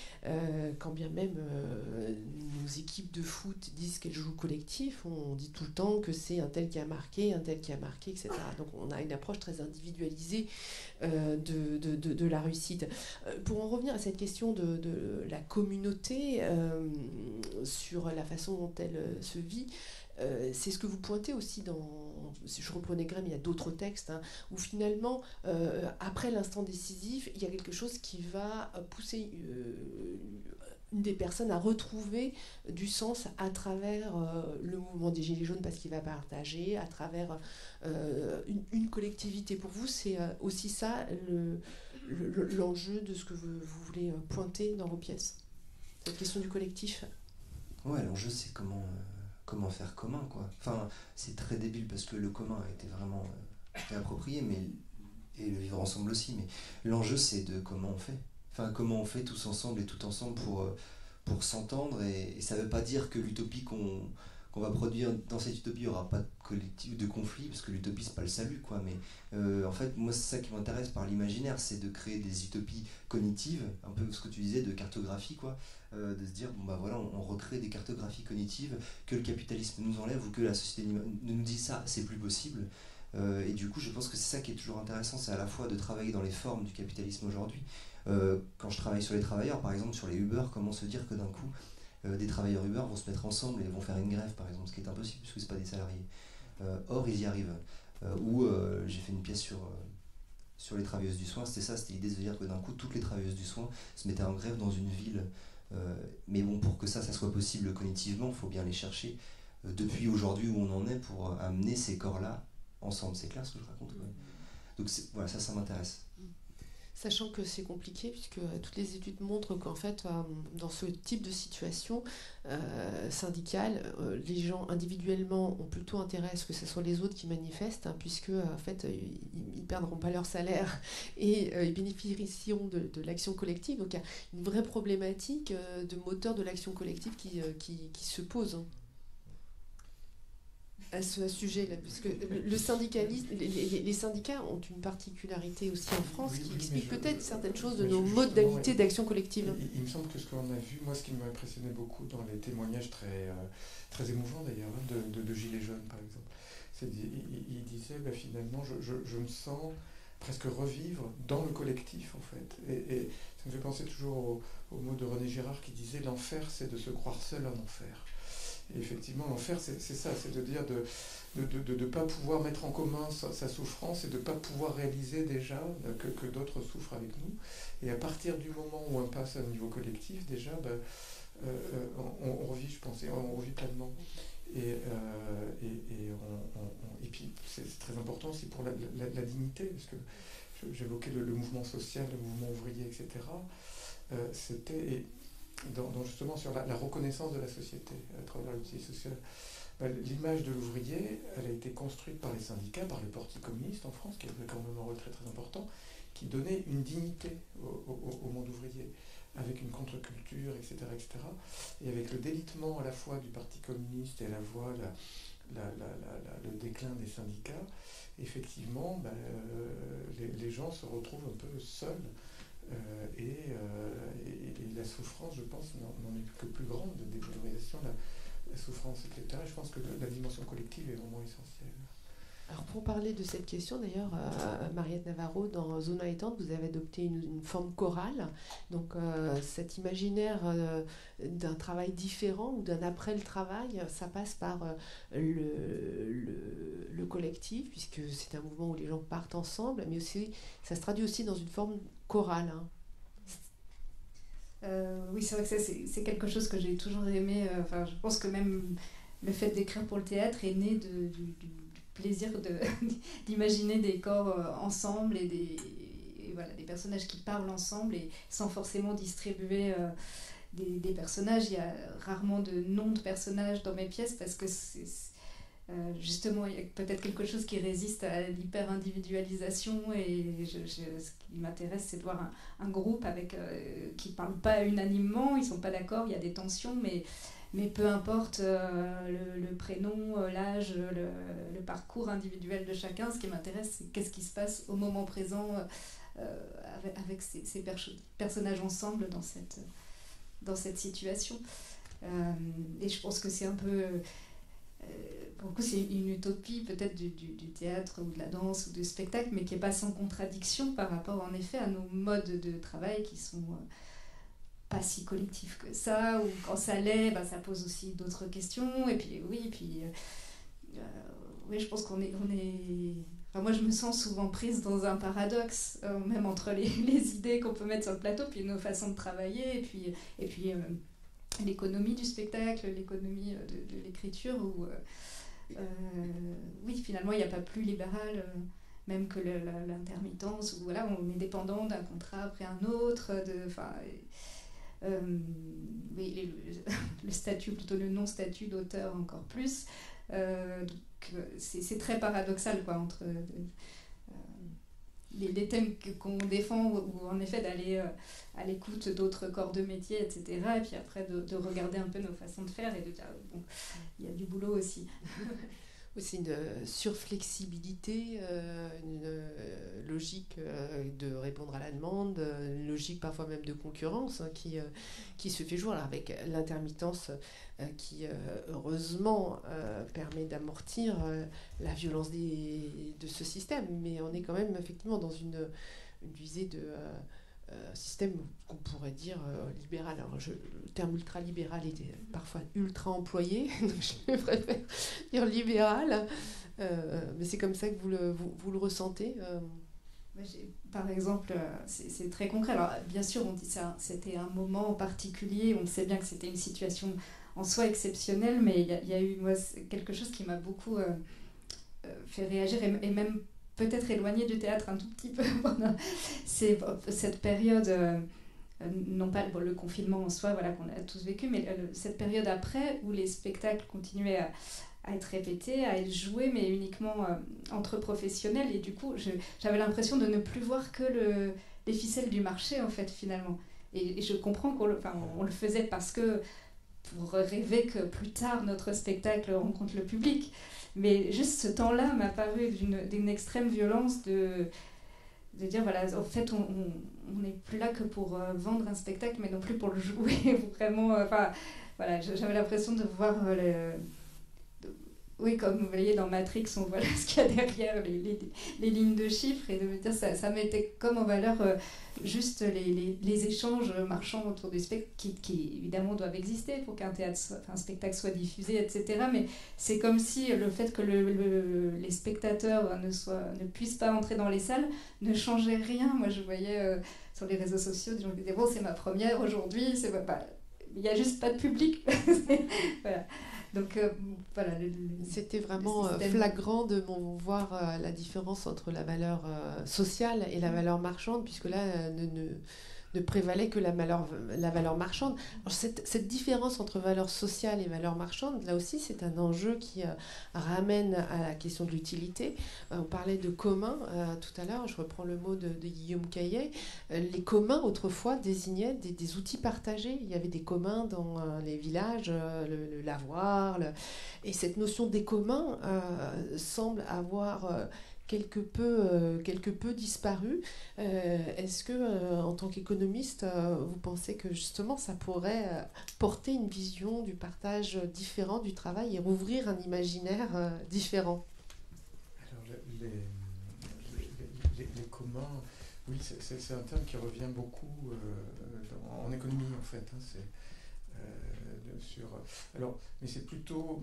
quand bien même nos équipes de foot disent qu'elles jouent collectif, on dit tout le temps que c'est un tel qui a marqué, etc. Donc on a une approche très individualisée de la réussite. Pour en revenir à cette question de la communauté, sur la façon dont elle se vit, c'est ce que vous pointez aussi si je reprenais Grimm, il y a d'autres textes, où finalement, après l'instant décisif, il y a quelque chose qui va pousser une des personnes à retrouver du sens à travers le mouvement des Gilets jaunes, parce qu'il va partager, à travers une collectivité. Pour vous, c'est aussi ça l'enjeu de ce que vous voulez pointer dans vos pièces, cette question du collectif. Ouais, l'enjeu c'est comment faire commun, quoi. Enfin, c'est très débile parce que le commun a été vraiment réapproprié, et le vivre ensemble aussi, mais l'enjeu c'est de comment on fait. Enfin, comment on fait tous ensemble et tout ensemble pour s'entendre, et ça veut pas dire que l'utopie qu'on va produire dans cette utopie, il n'y aura pas de collectif, de conflit, parce que l'utopie c'est pas le salut, quoi. Mais en fait, moi c'est ça qui m'intéresse par l'imaginaire, c'est de créer des utopies cognitives, un peu ce que tu disais de cartographie, quoi, de se dire bon bah voilà, on recrée des cartographies cognitives que le capitalisme nous enlève, ou que la société nous dit ça c'est plus possible. Et du coup je pense que c'est ça qui est toujours intéressant, c'est à la fois de travailler dans les formes du capitalisme aujourd'hui. Quand je travaille sur les travailleurs, par exemple sur les Uber, comment se dire que d'un coup des travailleurs Uber vont se mettre ensemble et vont faire une grève, par exemple, ce qui est impossible puisque ce n'est pas des salariés. Or, ils y arrivent. J'ai fait une pièce sur les travailleuses du soin, c'était l'idée de se dire que d'un coup, toutes les travailleuses du soin se mettaient en grève dans une ville. Mais bon, pour que ça soit possible cognitivement, il faut bien les chercher depuis aujourd'hui où on en est pour amener ces corps-là ensemble. C'est clair ce que je raconte, ouais. Donc voilà, ça m'intéresse. Sachant que c'est compliqué, puisque toutes les études montrent qu'en fait, dans ce type de situation syndicale, les gens individuellement ont plutôt intérêt à ce que ce soit les autres qui manifestent, puisque en fait, ils ne perdront pas leur salaire et ils bénéficieront de l'action collective. Donc il y a une vraie problématique de moteur de l'action collective qui se pose à ce sujet-là, parce que le syndicalisme, les syndicats ont une particularité aussi en France, qui explique peut-être certaines choses de nos modalités d'action collective. Il me semble que ce qu'on a vu, moi ce qui m'a impressionné beaucoup dans les témoignages très émouvants d'ailleurs, de Gilets jaunes par exemple, c'est il disait finalement je me sens presque revivre dans le collectif en fait, et ça me fait penser toujours au mot de René Girard qui disait l'enfer c'est de se croire seul en enfer. Et effectivement, l'enfer, c'est ça, c'est de dire de ne pas pouvoir mettre en commun sa souffrance et de ne pas pouvoir réaliser déjà que d'autres souffrent avec nous. Et à partir du moment où on passe à un niveau collectif, déjà, on revit, je pense, on revit pleinement. Et puis, c'est très important aussi pour la dignité, parce que j'évoquais le mouvement social, le mouvement ouvrier, etc. C'était... justement sur la reconnaissance de la société à travers l'outil social. l'image de l'ouvrier, elle a été construite par les syndicats, par le Parti communiste en France, qui avait quand même un rôle très très important, qui donnait une dignité au monde ouvrier, avec une contre-culture, etc., etc. Et avec le délitement à la fois du Parti communiste et à la fois le déclin des syndicats, effectivement, les gens se retrouvent un peu seuls. Et la souffrance, je pense, n'en est que plus grande, de dévalorisation, la souffrance, etc. Je pense que la dimension collective est vraiment essentielle. Alors pour parler de cette question, d'ailleurs, Mariette Navarro, dans Zone Haletante, vous avez adopté une forme chorale. Donc cet imaginaire d'un travail différent ou d'un après le travail, ça passe par le collectif, puisque c'est un mouvement où les gens partent ensemble, mais aussi ça se traduit aussi dans une forme chorale. Hein. Oui, c'est vrai que c'est quelque chose que j'ai toujours aimé. Je pense que même le fait d'écrire pour le théâtre est né du plaisir d'imaginer des corps ensemble et des personnages qui parlent ensemble et sans forcément distribuer des personnages. Il y a rarement de noms de personnages dans mes pièces parce que justement il y a peut-être quelque chose qui résiste à l'hyper-individualisation et ce qui m'intéresse c'est de voir un groupe qui ne parle pas unanimement, ils ne sont pas d'accord, il y a des tensions mais peu importe le prénom, l'âge, le parcours individuel de chacun, ce qui m'intéresse, c'est qu'est-ce qui se passe au moment présent avec ces personnages ensemble dans cette situation. Et je pense que c'est un peu... pour le coup, c'est une utopie peut-être du théâtre ou de la danse ou du spectacle, mais qui n'est pas sans contradiction par rapport en effet à nos modes de travail qui sont... pas si collectif que ça, ou quand ça l'est, ça pose aussi d'autres questions, et puis je pense qu'on est... Enfin, moi je me sens souvent prise dans un paradoxe, même entre les idées qu'on peut mettre sur le plateau, puis nos façons de travailler, et puis l'économie du spectacle, l'économie de l'écriture, où oui, finalement il n'y a pas plus libéral... même que l'intermittence, où voilà, on est dépendant d'un contrat après un autre, oui, le statut, plutôt le non-statut d'auteur encore plus. Donc c'est très paradoxal quoi, entre les thèmes qu'on défend, ou en effet d'aller à l'écoute d'autres corps de métier, etc. Et puis après de regarder un peu nos façons de faire et de dire, bon, il y a du boulot aussi. C'est une surflexibilité, une logique de répondre à la demande, une logique parfois même de concurrence qui se fait jour, alors avec l'intermittence qui heureusement permet d'amortir la violence de ce système. Mais on est quand même effectivement dans une visée de... système qu'on pourrait dire libéral. Alors, le terme ultra-libéral est parfois ultra-employé, donc je préfère dire libéral, mais c'est comme ça que vous le ressentez. Par exemple, c'est très concret. Alors, bien sûr, on dit ça, c'était un moment particulier, on sait bien que c'était une situation en soi exceptionnelle, mais il y a eu moi, quelque chose qui m'a beaucoup fait réagir et même peut-être éloigné du théâtre un tout petit peu pendant cette période, non pas le confinement en soi, voilà, qu'on a tous vécu, mais cette période après où les spectacles continuaient à être répétés, à être joués, mais uniquement entre professionnels. Et du coup, j'avais l'impression de ne plus voir que les ficelles du marché, en fait, finalement. Et je comprends qu'on le faisait parce que pour rêver que plus tard, notre spectacle rencontre le public. Mais juste ce temps-là m'a paru d'une extrême violence de dire, voilà, en fait, on n'est plus là que pour vendre un spectacle, mais non plus pour le jouer, vraiment. Voilà, j'avais l'impression de voir... oui, comme vous voyez dans Matrix, on voit là ce qu'il y a derrière les lignes de chiffres, et de me dire, ça mettait comme en valeur juste les échanges marchands autour du spectacle, qui évidemment doivent exister pour qu'un spectacle soit diffusé, etc. Mais c'est comme si le fait que les spectateurs ne puissent pas entrer dans les salles ne changeait rien. Moi, je voyais sur les réseaux sociaux des gens qui disaient, bon, c'est ma première aujourd'hui, il n'y a juste pas de public. Voilà. Donc voilà. C'était vraiment flagrant de voir la différence entre la valeur sociale et la valeur marchande, puisque là, ne prévalait que la valeur marchande. Alors, cette différence entre valeur sociale et valeur marchande, là aussi, c'est un enjeu qui ramène à la question de l'utilité. On parlait de commun tout à l'heure, je reprends le mot de Guillaume Caillet. Les communs, autrefois, désignaient des outils partagés. Il y avait des communs dans les villages, le lavoir. Et cette notion des communs semble avoir quelque peu disparu. Est-ce que, en tant qu'économiste, vous pensez que justement ça pourrait porter une vision du partage différent du travail et rouvrir un imaginaire différent? Alors, les communs, oui, c'est un terme qui revient beaucoup en économie, en fait. Mais c'est plutôt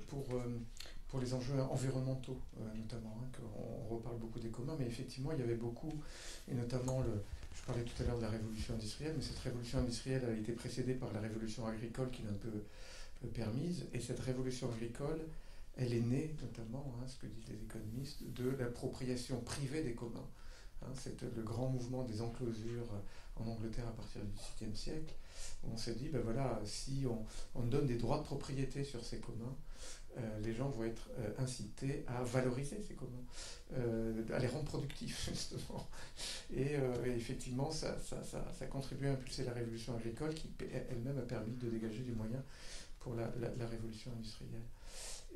pour les enjeux environnementaux, notamment, qu'on reparle beaucoup des communs, mais effectivement, il y avait beaucoup, et notamment, je parlais tout à l'heure de la révolution industrielle, mais cette révolution industrielle a été précédée par la révolution agricole qui l'a un peu permise, et cette révolution agricole, elle est née, notamment, ce que disent les économistes, de l'appropriation privée des communs. C'est le grand mouvement des enclosures en Angleterre à partir du XVIIe siècle, où on s'est dit, si on donne des droits de propriété sur ces communs, les gens vont être incités à valoriser ces communs, à les rendre productifs, justement. Et effectivement, ça contribue à impulser la révolution agricole qui elle-même a permis de dégager du moyen pour la révolution industrielle.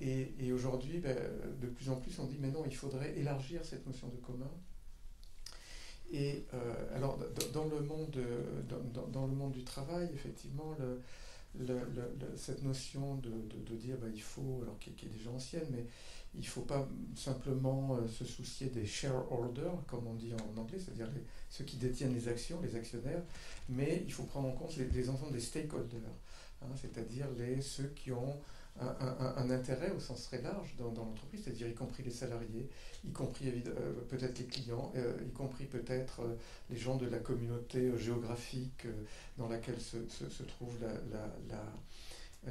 Et aujourd'hui, de plus en plus, on dit, mais non, il faudrait élargir cette notion de commun. Et alors, dans le monde du travail, effectivement, cette notion de dire il faut, alors qui est déjà ancienne, mais il ne faut pas simplement se soucier des shareholders, comme on dit en anglais, c'est-à-dire ceux qui détiennent les actions, les actionnaires, mais il faut prendre en compte les ensembles des stakeholders, c'est-à-dire ceux qui ont un intérêt au sens très large dans l'entreprise, c'est-à-dire y compris les salariés, y compris peut-être les clients, y compris peut-être les gens de la communauté géographique dans laquelle se trouve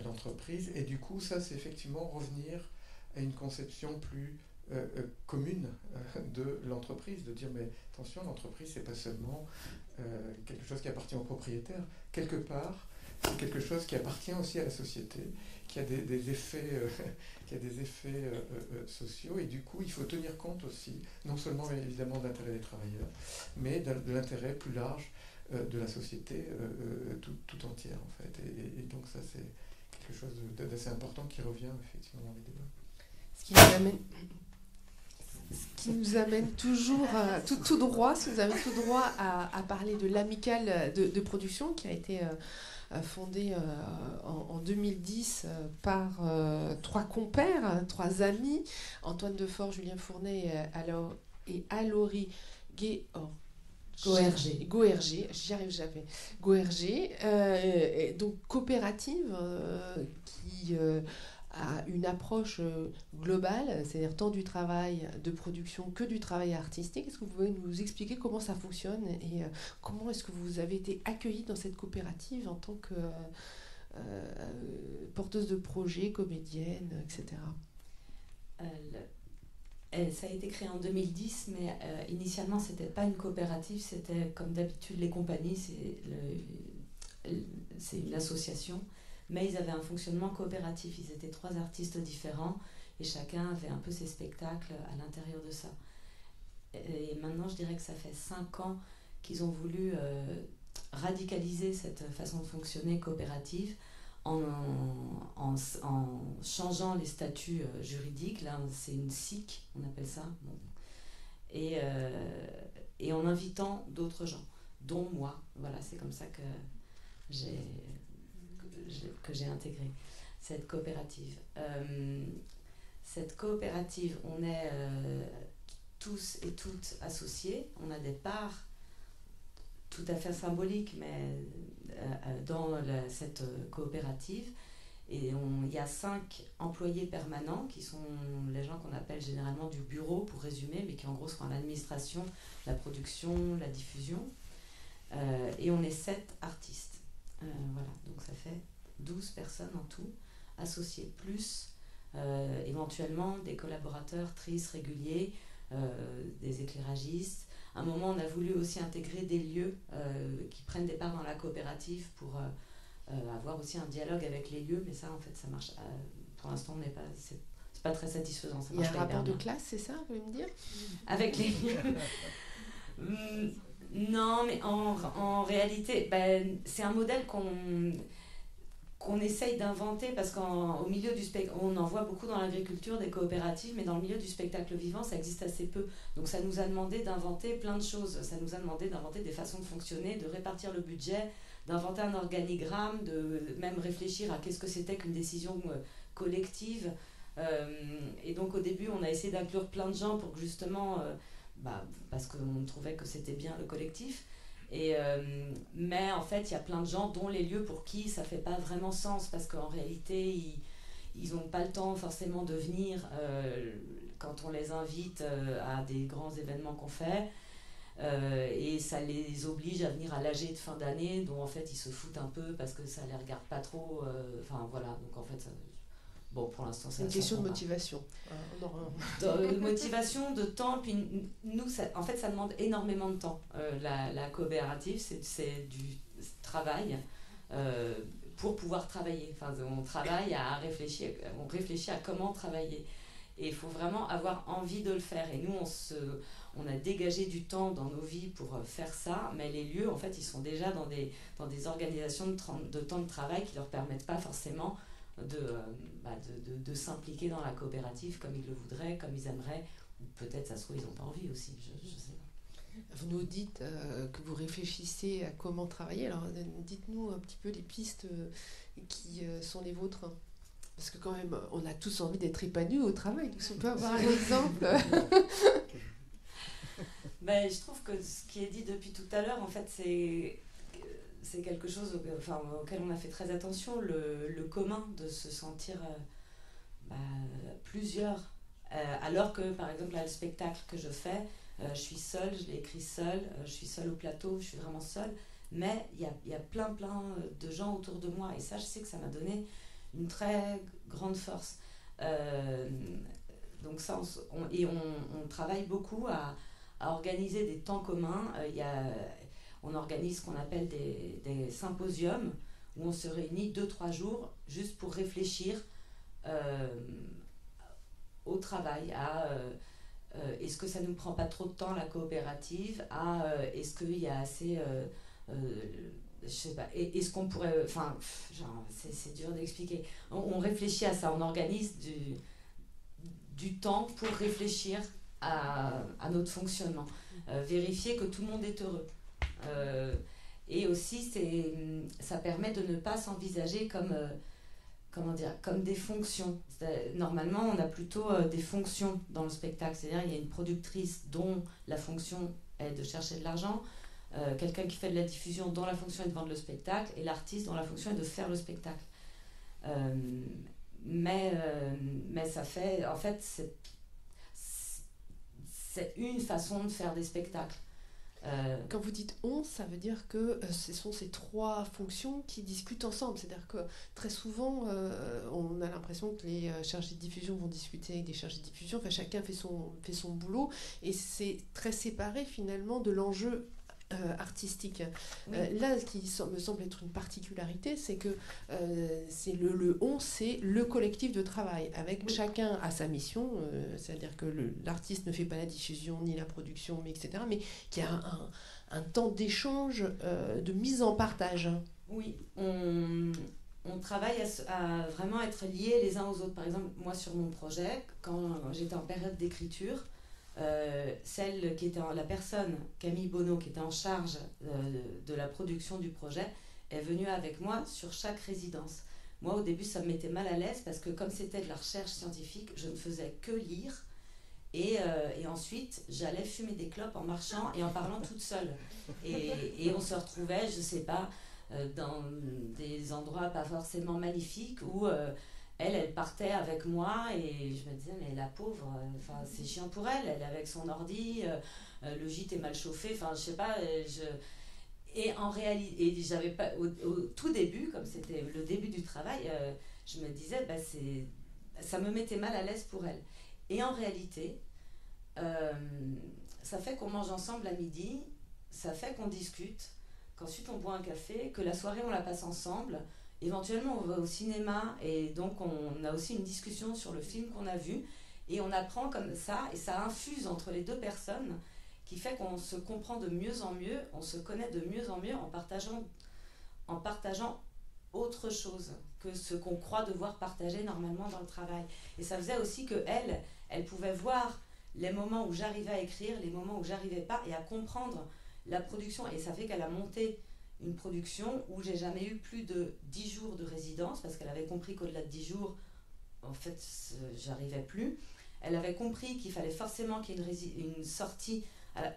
l'entreprise. Et du coup, ça, c'est effectivement revenir à une conception plus commune de l'entreprise, de dire, mais attention, l'entreprise, c'est pas seulement quelque chose qui appartient au propriétaire. Quelque part, c'est quelque chose qui appartient aussi à la société, qui a des effets, sociaux, et du coup il faut tenir compte aussi, non seulement évidemment de l'intérêt des travailleurs, mais de l'intérêt plus large de la société tout entière, en fait. Et donc ça, c'est quelque chose d'assez important qui revient effectivement dans les débats. Ce qui nous amène toujours tout droit à parler de l'amicale de production qui a été fondée en 2010 par trois compères, trois amis, Antoine Defort, Julien Fournet et Alori Goerger, j'y arrive jamais. Goerger, donc coopérative qui a une approche globale, c'est-à-dire tant du travail de production que du travail artistique. Est-ce que vous pouvez nous expliquer comment ça fonctionne et comment est-ce que vous avez été accueillis dans cette coopérative en tant que porteuse de projets, comédienne, etc. Ça a été créé en 2010, mais initialement, ce n'était pas une coopérative, c'était comme d'habitude les compagnies, c'est une association, mais ils avaient un fonctionnement coopératif. Ils étaient trois artistes différents et chacun avait un peu ses spectacles à l'intérieur de ça. Et maintenant, je dirais que ça fait 5 ans qu'ils ont voulu radicaliser cette façon de fonctionner coopérative en changeant les statuts juridiques. Là, c'est une SIC, on appelle ça. Bon. Et en invitant d'autres gens, dont moi. Voilà, c'est comme ça que j'ai intégré cette coopérative. On est tous et toutes associés. On a des parts tout à fait symboliques, mais dans cette coopérative. Et il y a 5 employés permanents qui sont les gens qu'on appelle généralement du bureau, pour résumer, mais qui en gros seront l'administration, la production, la diffusion. Et on est 7 artistes. Voilà, donc ça fait 12 personnes en tout, associées, plus éventuellement des collaborateurs tristes réguliers, des éclairagistes, À un moment, on a voulu aussi intégrer des lieux qui prennent des parts dans la coopérative pour avoir aussi un dialogue avec les lieux, mais ça, en fait, ça marche. Pour l'instant, c'est pas très satisfaisant. Ça Il y a marche un pas hyper rapport de bien. classe, c'est ça, vous voulez me dire? Avec les lieux. Non, mais en réalité, c'est un modèle qu'on essaye d'inventer parce qu'au milieu du spectacle, on en voit beaucoup dans l'agriculture, des coopératives, mais dans le milieu du spectacle vivant, ça existe assez peu. Donc ça nous a demandé d'inventer plein de choses. Ça nous a demandé d'inventer des façons de fonctionner, de répartir le budget, d'inventer un organigramme, de même réfléchir à qu'est-ce que c'était qu'une décision collective. Et donc au début, on a essayé d'inclure plein de gens pour que justement, parce qu'on trouvait que c'était bien le collectif. Mais en fait, il y a plein de gens, dont les lieux, pour qui ça fait pas vraiment sens, parce qu'en réalité, ils n'ont pas le temps forcément de venir quand on les invite à des grands événements qu'on fait. Et ça les oblige à venir à l'AG de fin d'année, dont en fait ils se foutent un peu parce que ça les regarde pas trop. Enfin voilà, donc en fait, bon, pour l'instant, c'est une question de motivation. De motivation, de temps, puis nous, en fait, ça demande énormément de temps. La coopérative, c'est du travail pour pouvoir travailler. Enfin, on travaille on réfléchit à comment travailler. Et il faut vraiment avoir envie de le faire. Et nous, on a dégagé du temps dans nos vies pour faire ça, mais les lieux, en fait, ils sont déjà dans des organisations de temps de travail qui ne leur permettent pas forcément de s'impliquer dans la coopérative comme ils le voudraient, comme ils aimeraient, ou peut-être ça se trouve ils n'ont pas envie aussi, je sais pas. Vous nous dites que vous réfléchissez à comment travailler, alors dites-nous un petit peu les pistes qui sont les vôtres, parce que quand même on a tous envie d'être épanouis au travail, donc si on peut avoir un exemple. Je trouve que ce qui est dit depuis tout à l'heure, en fait, c'est quelque chose auquel on a fait très attention, le commun, de se sentir plusieurs. Alors que, par exemple, là, le spectacle que je fais, je suis seule, je l'ai écrit seule, je suis seule au plateau, je suis vraiment seule, mais il y a plein de gens autour de moi, et ça, je sais que ça m'a donné une très grande force. Donc ça, on travaille beaucoup à organiser des temps communs. On organise ce qu'on appelle des symposiums où on se réunit 2-3 jours juste pour réfléchir au travail, est-ce que ça ne nous prend pas trop de temps la coopérative, est-ce qu'il y a assez je sais pas, est-ce qu'on pourrait, c'est dur d'expliquer, on réfléchit à ça, on organise du temps pour réfléchir à notre fonctionnement, vérifier que tout le monde est heureux. Et aussi, ça permet de ne pas s'envisager comme des fonctions. Normalement, on a plutôt des fonctions dans le spectacle. C'est-à-dire, il y a une productrice dont la fonction est de chercher de l'argent, quelqu'un qui fait de la diffusion dont la fonction est de vendre le spectacle, et l'artiste dont la fonction est de faire le spectacle. Mais ça fait... En fait, c'est une façon de faire des spectacles. Quand vous dites on, ça veut dire que ce sont ces trois fonctions qui discutent ensemble. C'est-à-dire que très souvent, on a l'impression que les chargés de diffusion vont discuter avec des chargés de diffusion. Enfin, chacun fait son boulot et c'est très séparé finalement de l'enjeu artistique. Oui. Là, ce qui me semble être une particularité, c'est que c'est le on, c'est le collectif de travail, avec oui. chacun à sa mission, c'est-à-dire que l'artiste ne fait pas la diffusion ni la production, mais etc., mais qu'il y a un temps d'échange, de mise en partage. Oui, on travaille à vraiment être liés les uns aux autres. Par exemple, moi sur mon projet, quand j'étais en période d'écriture, la personne, Camille Bonneau, qui était en charge de la production du projet, est venue avec moi sur chaque résidence. Moi, au début, ça me mettait mal à l'aise parce que comme c'était de la recherche scientifique, je ne faisais que lire. Et ensuite, j'allais fumer des clopes en marchant et en parlant toute seule. Et on se retrouvait, je ne sais pas, dans des endroits pas forcément magnifiques où... Elle partait avec moi et je me disais mais la pauvre, c'est chiant pour elle est avec son ordi, le gîte est mal chauffé, je sais pas, et en réalité, j'avais pas au tout début, comme c'était le début du travail, je me disais ça me mettait mal à l'aise pour elle. Et en réalité, ça fait qu'on mange ensemble à midi, ça fait qu'on discute, qu'ensuite on boit un café, que la soirée on la passe ensemble, éventuellement on va au cinéma et donc on a aussi une discussion sur le film qu'on a vu et on apprend comme ça et ça infuse entre les deux personnes qui fait qu'on se comprend de mieux en mieux, on se connaît de mieux en mieux en partageant autre chose que ce qu'on croit devoir partager normalement dans le travail. Et ça faisait aussi qu'elle, elle pouvait voir les moments où j'arrivais à écrire, les moments où j'arrivais pas et à comprendre la production. Et ça fait qu'elle a monté une production où j'ai jamais eu plus de 10 jours de résidence parce qu'elle avait compris qu'au-delà de 10 jours, en fait, j'arrivais plus. Elle avait compris qu'il fallait forcément qu'il y ait une sortie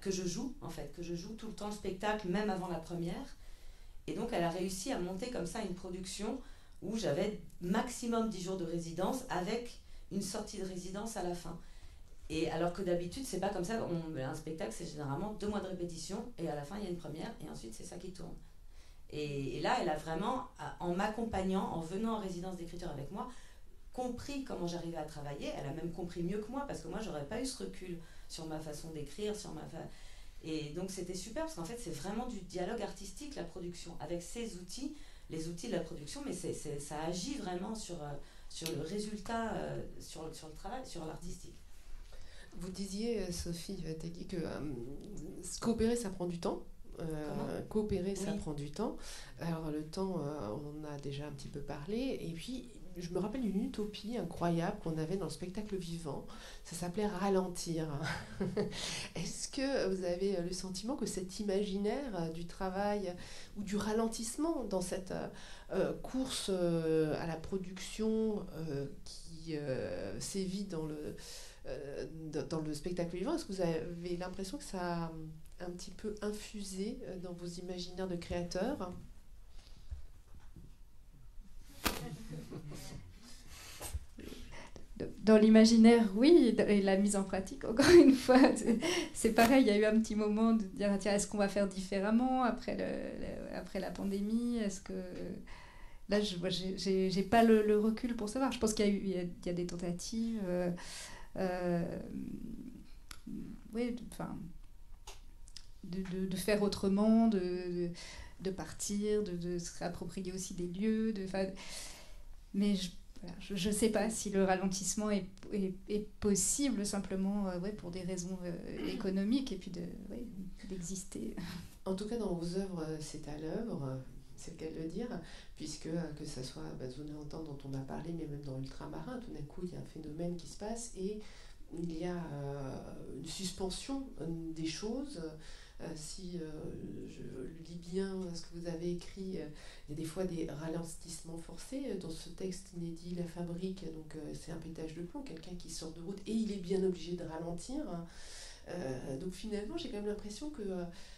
que je joue, en fait, que je joue tout le temps le spectacle, même avant la première. Et donc, elle a réussi à monter comme ça une production où j'avais maximum 10 jours de résidence avec une sortie de résidence à la fin. Et alors que d'habitude, c'est pas comme ça. Un spectacle, c'est généralement 2 mois de répétition et à la fin, il y a une première et ensuite, c'est ça qui tourne. Et là, elle a vraiment, en m'accompagnant, en venant en résidence d'écriture avec moi, compris comment j'arrivais à travailler. Elle a même compris mieux que moi parce que moi, j'aurais pas eu ce recul sur ma façon d'écrire, et donc c'était super parce qu'en fait c'est vraiment du dialogue artistique la production avec ces outils, les outils de la production, mais ça agit vraiment sur le résultat, sur le travail, sur l'artistique. Vous disiez, Sophie Tegui, que coopérer ça prend du temps. Coopérer ça prend du temps. Alors le temps, on en a déjà un petit peu parlé, et puis je me rappelle d'une utopie incroyable qu'on avait dans le spectacle vivant, ça s'appelait ralentir. Est-ce que vous avez le sentiment que cet imaginaire du travail ou du ralentissement dans cette course à la production qui sévit dans le spectacle vivant, est-ce que vous avez l'impression que ça a un petit peu infusé dans vos imaginaires de créateurs ? Dans l'imaginaire, oui, et la mise en pratique, encore une fois, c'est pareil, il y a eu un petit moment de dire, tiens, est-ce qu'on va faire différemment après la pandémie ? Est-ce que... Là, j'ai pas le recul pour savoir. Je pense qu'il y a des tentatives. Oui, enfin... De faire autrement, de partir, de se réapproprier aussi des lieux. Mais je ne sais pas si le ralentissement est possible simplement pour des raisons économiques et puis d'exister. En tout cas, dans vos œuvres, c'est à l'œuvre, c'est le cas de le dire, puisque que ce soit Zone Entente dont on a parlé, mais même dans Ultramarin, tout d'un coup, il y a un phénomène qui se passe et il y a une suspension des choses. Si je lis bien ce que vous avez écrit, il y a des fois des ralentissements forcés. Dans ce texte inédit, La Fabrique, donc c'est un pétage de plomb, quelqu'un qui sort de route et il est bien obligé de ralentir. Donc finalement, j'ai quand même l'impression que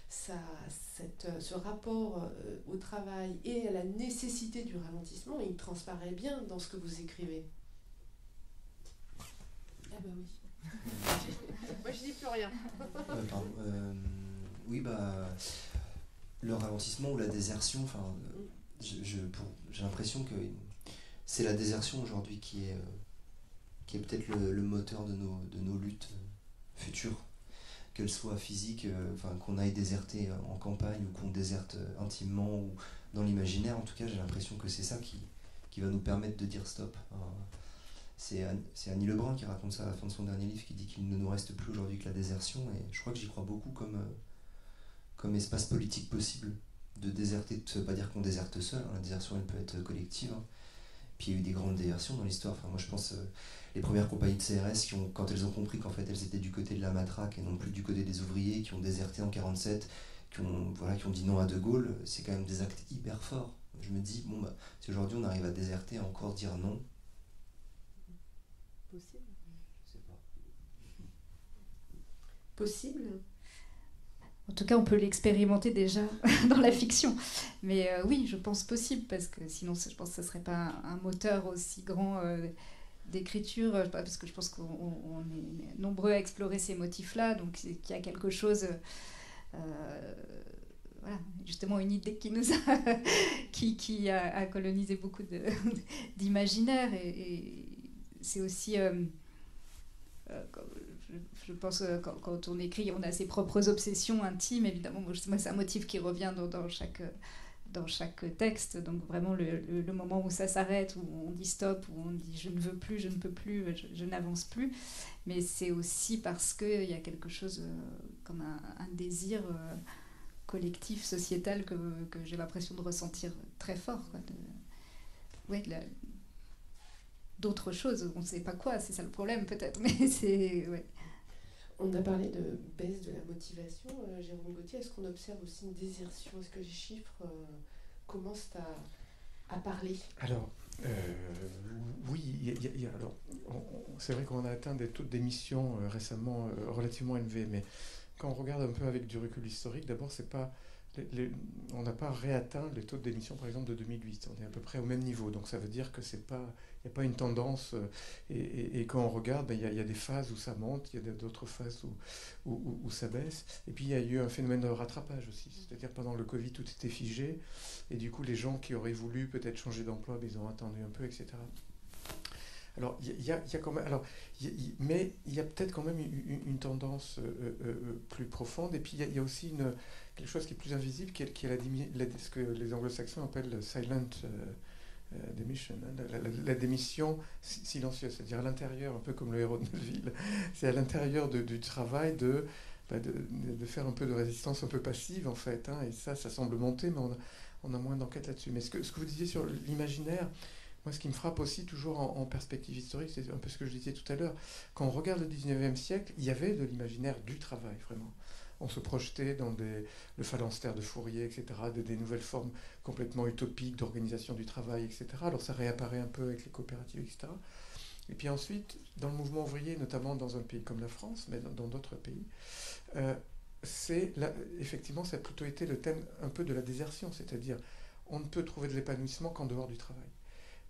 ce rapport au travail et à la nécessité du ralentissement, il transparaît bien dans ce que vous écrivez. Ah bah oui. Moi je dis plus rien. Oui, le ralentissement ou la désertion, j'ai l'impression que c'est la désertion aujourd'hui qui est peut-être le moteur de nos luttes futures, qu'elles soient physiques, qu'on aille déserter en campagne ou qu'on déserte intimement ou dans l'imaginaire. En tout cas, j'ai l'impression que c'est ça qui va nous permettre de dire stop. C'est Annie Lebrun qui raconte ça à la fin de son dernier livre, qui dit qu'il ne nous reste plus aujourd'hui que la désertion, et je crois que j'y crois beaucoup comme espace politique possible de déserter. Ça ne veut pas dire qu'on déserte seul, la désertion elle peut être collective, puis il y a eu des grandes désertions dans l'histoire. Moi je pense les premières compagnies de CRS quand elles ont compris qu'en fait elles étaient du côté de la matraque et non plus du côté des ouvriers, qui ont déserté en 1947, qui ont dit non à De Gaulle, c'est quand même des actes hyper forts. Je me dis, si aujourd'hui on arrive à déserter, à encore dire non, possible. Je sais pas. Possible. En tout cas, on peut l'expérimenter déjà dans la fiction. Mais oui, je pense possible, parce que sinon, je pense que ce ne serait pas un moteur aussi grand d'écriture, parce que je pense qu'on est nombreux à explorer ces motifs-là, donc qu'il y a quelque chose... voilà, justement une idée qui nous a, qui a colonisé beaucoup d'imaginaires, et c'est aussi Je pense que quand on écrit, on a ses propres obsessions intimes, évidemment. Moi, c'est un motif qui revient dans chaque texte. Donc vraiment, le moment où ça s'arrête, où on dit stop, où on dit je ne veux plus, je ne peux plus, je n'avance plus. Mais c'est aussi parce qu'il y a quelque chose comme un désir collectif, sociétal, que j'ai l'impression de ressentir très fort. D'autres choses, on ne sait pas quoi, c'est ça le problème peut-être, mais c'est... Ouais. On a parlé de baisse de la motivation, Jérôme Gauthier. Est-ce qu'on observe aussi une désertion? Est-ce que les chiffres commencent à parler? Alors, oui, alors, c'est vrai qu'on a atteint des taux d'émission récemment relativement élevés, mais quand on regarde un peu avec du recul historique, d'abord, c'est pas... on n'a pas réatteint les taux d'émission, par exemple, de 2008. On est à peu près au même niveau. Donc ça veut dire que c'est pas, il n'y a pas une tendance. Et quand on regarde, il y a des phases où ça monte, il y a d'autres phases où ça baisse. Et puis il y a eu un phénomène de rattrapage aussi. C'est-à-dire pendant le Covid, tout était figé. Et du coup, les gens qui auraient voulu peut-être changer d'emploi, ils ont attendu un peu, etc. Alors, il y a quand même, mais il y a peut-être quand même une tendance plus profonde. Et puis, il y a aussi quelque chose qui est plus invisible, qui est ce que les anglo-saxons appellent silent démission, la démission silencieuse, c'est-à-dire à l'intérieur, un peu comme le héros de Melville, c'est à l'intérieur du travail de faire un peu de résistance un peu passive, en fait. Et ça semble monter, mais on a moins d'enquête là-dessus. Mais ce que vous disiez sur l'imaginaire, moi, ce qui me frappe aussi, toujours en perspective historique, c'est un peu ce que je disais tout à l'heure. Quand on regarde le 19e siècle, il y avait de l'imaginaire du travail, vraiment. On se projetait dans le phalanstère de Fourier, etc., des nouvelles formes complètement utopiques d'organisation du travail, etc. Alors ça réapparaît un peu avec les coopératives, etc. Et puis ensuite, dans le mouvement ouvrier, notamment dans un pays comme la France, mais dans d'autres pays, effectivement, ça a plutôt été le thème un peu de la désertion, c'est-à-dire on ne peut trouver de l'épanouissement qu'en dehors du travail.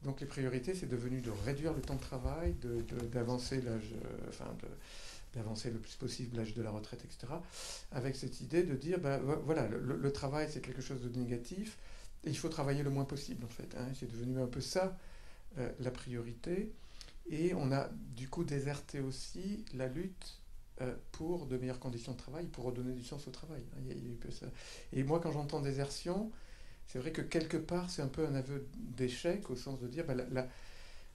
Donc les priorités, c'est devenu de réduire le temps de travail, d'avancer l'âge, d'avancer le plus possible l'âge de la retraite, etc. Avec cette idée de dire, voilà, le travail, c'est quelque chose de négatif, et il faut travailler le moins possible, en fait. C'est devenu un peu ça, la priorité. Et on a, du coup, déserté aussi la lutte pour de meilleures conditions de travail, pour redonner du sens au travail. Il y a eu ça. Et moi, quand j'entends désertion, c'est vrai que quelque part, c'est un peu un aveu d'échec, au sens de dire,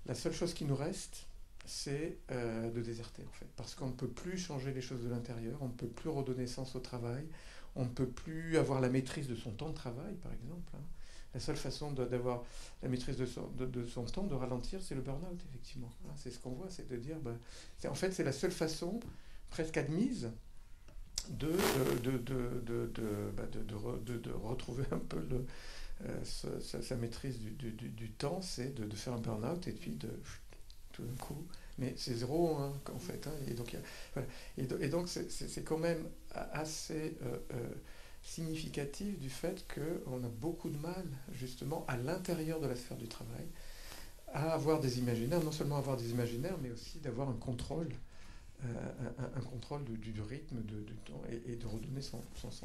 la seule chose qui nous reste, c'est de déserter, en fait. Parce qu'on ne peut plus changer les choses de l'intérieur, on ne peut plus redonner sens au travail, on ne peut plus avoir la maîtrise de son temps de travail, par exemple. La seule façon d'avoir la maîtrise de son temps, de ralentir, c'est le burn-out, effectivement. C'est ce qu'on voit, c'est de dire, en fait, c'est la seule façon, presque admise, de retrouver un peu sa maîtrise du temps, c'est de faire un burn-out et puis tout d'un coup, mais c'est zéro en fait. Et donc c'est quand même assez significatif du fait qu'on a beaucoup de mal, justement, à l'intérieur de la sphère du travail, à avoir des imaginaires, non seulement avoir des imaginaires, mais aussi d'avoir un contrôle. Un contrôle du rythme, du temps, et de redonner son sens.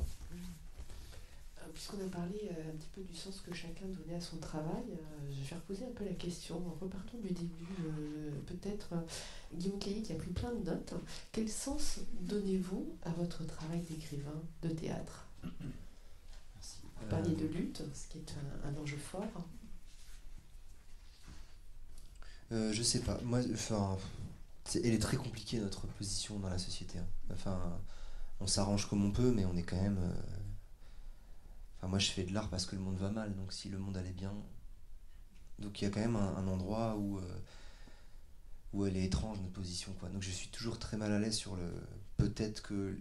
Puisqu'on a parlé un petit peu du sens que chacun donnait à son travail, je vais reposer un peu la question. Repartons du début. Peut-être Guillaume Caillet qui a pris plein de notes. Quel sens donnez-vous à votre travail d'écrivain de théâtre? Merci. Vous parliez de lutte, ce qui est un enjeu fort. Je sais pas. Moi, elle est très compliquée, notre position dans la société. On s'arrange comme on peut, mais on est quand même... moi, je fais de l'art parce que le monde va mal, donc si le monde allait bien... Donc il y a quand même un endroit où elle est étrange, notre position, quoi. Donc je suis toujours très mal à l'aise sur le... Peut-être que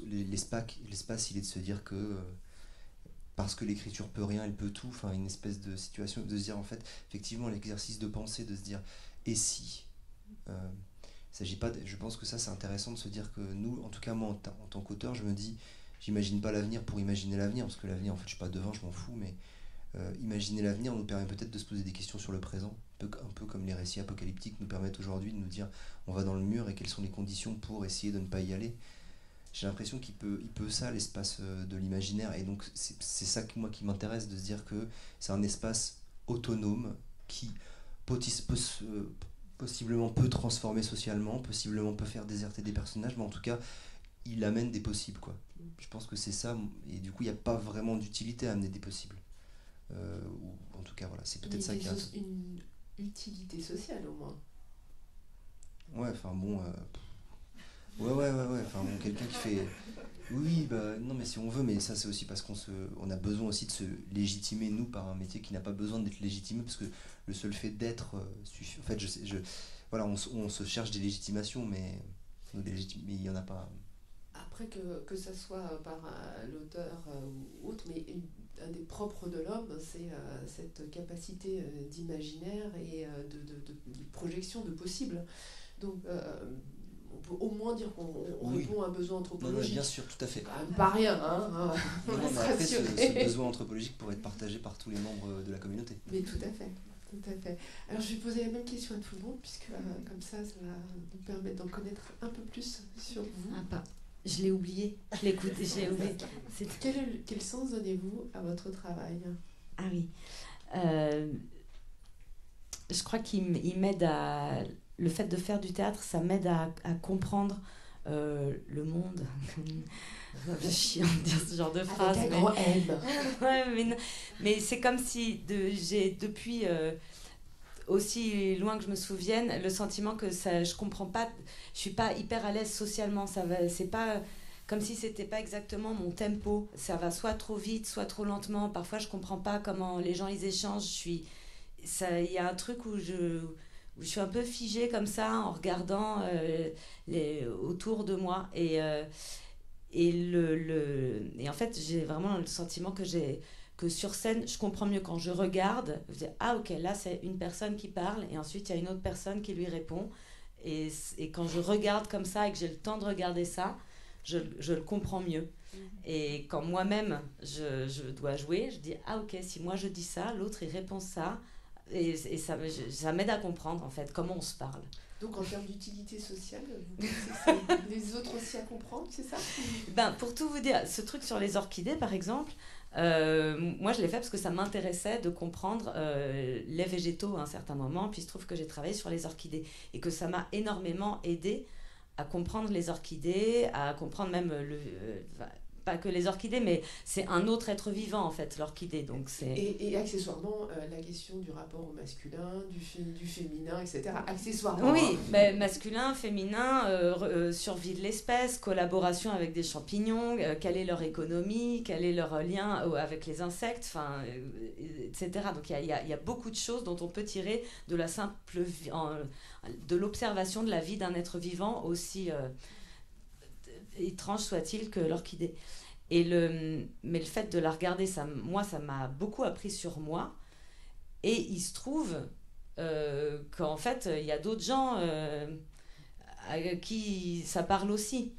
l'espace, il est de se dire que... parce que l'écriture peut rien, elle peut tout, une espèce de situation, de se dire, en fait, effectivement, l'exercice de pensée, de se dire, et si... il s'agit pas je pense que ça c'est intéressant de se dire que nous, en tout cas moi en tant qu'auteur, je me dis, j'imagine pas l'avenir pour imaginer l'avenir, parce que l'avenir, en fait, je suis pas devin, je m'en fous, mais imaginer l'avenir nous permet peut-être de se poser des questions sur le présent, un peu comme les récits apocalyptiques nous permettent aujourd'hui de nous dire on va dans le mur et quelles sont les conditions pour essayer de ne pas y aller. J'ai l'impression qu'il peut ça, l'espace de l'imaginaire, et donc c'est ça qui m'intéresse, de se dire que c'est un espace autonome qui peut possiblement peut transformer socialement, possiblement peut faire déserter des personnages, mais en tout cas, il amène des possibles, quoi. Je pense que c'est ça, et du coup, il n'y a pas vraiment d'utilité à amener des possibles. Ou en tout cas, voilà, c'est peut-être ça qui a... Une utilité sociale, au moins. Ouais, enfin bon... Ouais, enfin bon, quelqu'un qui fait... Oui, bah non, mais si on veut, mais ça c'est aussi parce on a besoin aussi de se légitimer, nous, par un métier qui n'a pas besoin d'être légitimé, parce que le seul fait d'être suffit. En fait, voilà, on se cherche des légitimations, mais il n'y en a pas. Après, que ça soit par l'auteur ou autre, mais un des propres de l'homme, c'est cette capacité d'imaginaire et de projection de possible. Donc, on peut au moins dire qu'on répond à un besoin anthropologique. Non, bien sûr, tout à fait. Quand même pas rien, hein. Non, mais après, ce besoin anthropologique pourrait être partagé par tous les membres de la communauté. Mais tout à fait. Tout à fait. Alors je vais poser la même question à tout le monde, puisque comme ça va nous permettre d'en connaître un peu plus sur vous. Je l'ai oublié, je l'écoute, je l'ai oublié. Quel sens donnez-vous à votre travail ? Ah oui. Je crois qu'il m'aide à... Le fait de faire du théâtre, ça m'aide à comprendre le monde. C'est chiant de dire ce genre de phrase. Avec un grand M. Ouais, mais c'est comme si j'ai depuis aussi loin que je me souvienne le sentiment que je comprends pas, je suis pas hyper à l'aise socialement. C'est pas comme si c'était pas exactement mon tempo. Ça va soit trop vite, soit trop lentement. Parfois je comprends pas comment les gens ils échangent. Il y a un truc où je suis un peu figée comme ça en regardant autour de moi et en fait j'ai vraiment le sentiment que sur scène je comprends mieux quand je regarde, je dis ah ok là c'est une personne qui parle et ensuite il y a une autre personne qui lui répond et quand je regarde comme ça et que j'ai le temps de regarder ça je le comprends mieux. Et quand moi-même je dois jouer, je dis ah ok si moi je dis ça l'autre il répond ça. Et ça m'aide à comprendre en fait comment on se parle. Donc en termes d'utilité sociale, vous pensez que les autres aussi à comprendre, c'est ça ? Pour tout vous dire, ce truc sur les orchidées par exemple, moi je l'ai fait parce que ça m'intéressait de comprendre les végétaux à un certain moment, puis il se trouve que j'ai travaillé sur les orchidées et que ça m'a énormément aidé à comprendre les orchidées, à comprendre même pas que les orchidées, mais c'est un autre être vivant en fait, l'orchidée. Donc c'est... Et accessoirement, la question du rapport au masculin, du féminin, etc. Accessoirement. Oui, mais masculin, féminin, survie de l'espèce, collaboration avec des champignons, quelle est leur économie, quel est leur lien avec les insectes, etc. Donc il y a beaucoup de choses dont on peut tirer de la simple de l'observation de la vie d'un être vivant, aussi étrange soit-il que l'orchidée. Mais le fait de la regarder, ça m'a beaucoup appris sur moi. Et il se trouve qu'en fait, il y a d'autres gens à qui ça parle aussi.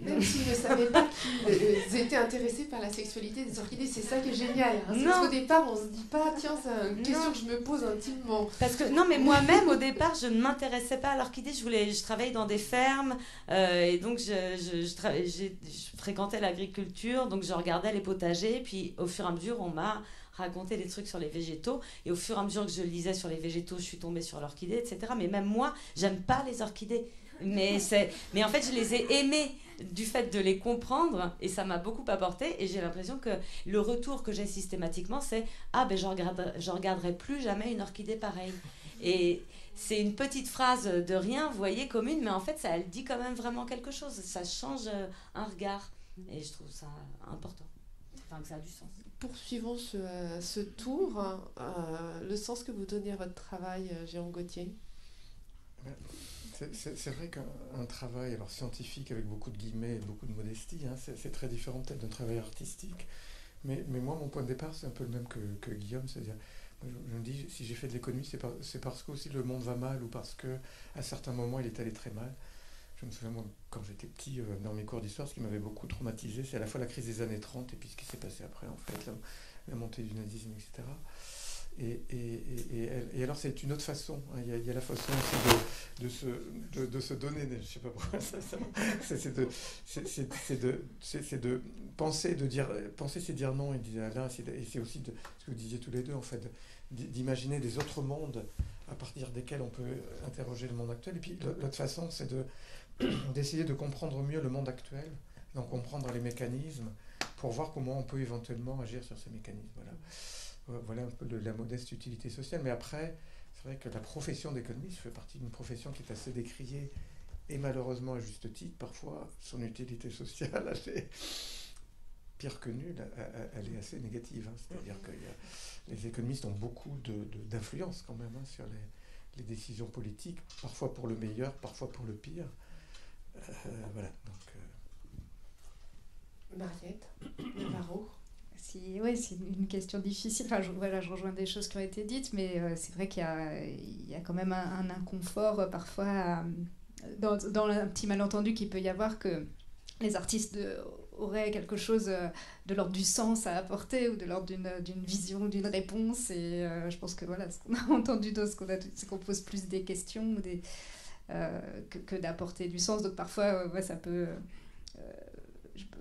Même s'ils ne savaient pas qu'ils étaient intéressés par la sexualité des orchidées, c'est ça qui est génial. Hein. C'est parce qu'au départ, on se dit pas, tiens, c'est une question que je me pose intimement. Parce que, non, mais moi-même, au départ, je ne m'intéressais pas à l'orchidée. Je travaillais dans des fermes et donc je fréquentais l'agriculture, donc je regardais les potagers. Puis au fur et à mesure, on m'a raconté des trucs sur les végétaux. Et au fur et à mesure que je lisais sur les végétaux, je suis tombée sur l'orchidée, etc. Mais même moi, j'aime pas les orchidées. Mais en fait, je les ai aimées du fait de les comprendre et ça m'a beaucoup apporté et j'ai l'impression que le retour que j'ai systématiquement c'est je regarderai plus jamais une orchidée pareille. Et c'est une petite phrase de rien, vous voyez, commune, mais en fait ça elle dit quand même vraiment quelque chose, ça change un regard et je trouve ça important, enfin que ça a du sens. Poursuivons ce tour, le sens que vous donnez à votre travail, Jérôme Gauthier. C'est vrai qu'un travail alors scientifique avec beaucoup de guillemets et beaucoup de modestie, hein, c'est très différent peut-être d'un travail artistique. Mais moi, mon point de départ, c'est un peu le même que Guillaume. C'est-à-dire, je me dis, si j'ai fait de l'économie, c'est parce que aussi le monde va mal ou parce qu'à certains moments, il est allé très mal. Je me souviens, moi, quand j'étais petit, dans mes cours d'histoire, ce qui m'avait beaucoup traumatisé, c'est à la fois la crise des années 30 et puis ce qui s'est passé après, en fait, la montée du nazisme, etc. Et alors c'est une autre façon, hein. Il y a la façon aussi de se donner, je ne sais pas pourquoi c'est de penser, penser c'est dire non, et c'est aussi ce que vous disiez tous les deux en fait, d'imaginer des autres mondes à partir desquels on peut interroger le monde actuel. Et puis l'autre façon, c'est d'essayer de comprendre mieux le monde actuel, donc comprendre les mécanismes, pour voir comment on peut éventuellement agir sur ces mécanismes. Voilà un peu de la modeste utilité sociale. Mais après, c'est vrai que la profession d'économiste fait partie d'une profession qui est assez décriée, et malheureusement à juste titre, parfois son utilité sociale, assez pire que nulle, elle est assez négative. C'est-à-dire que les économistes ont beaucoup d'influence quand même sur les décisions politiques, parfois pour le meilleur, parfois pour le pire. Voilà. Mariette Navarro. Oui, c'est une question difficile. Enfin, je rejoins des choses qui ont été dites, mais c'est vrai qu'il y a quand même un inconfort parfois dans un petit malentendu qu'il peut y avoir, que les artistes auraient quelque chose de l'ordre du sens à apporter, ou de l'ordre d'une vision, d'une réponse. Et je pense que voilà, ce qu'on a entendu, c'est qu'on pose plus des questions que d'apporter du sens. Donc parfois, ça peut...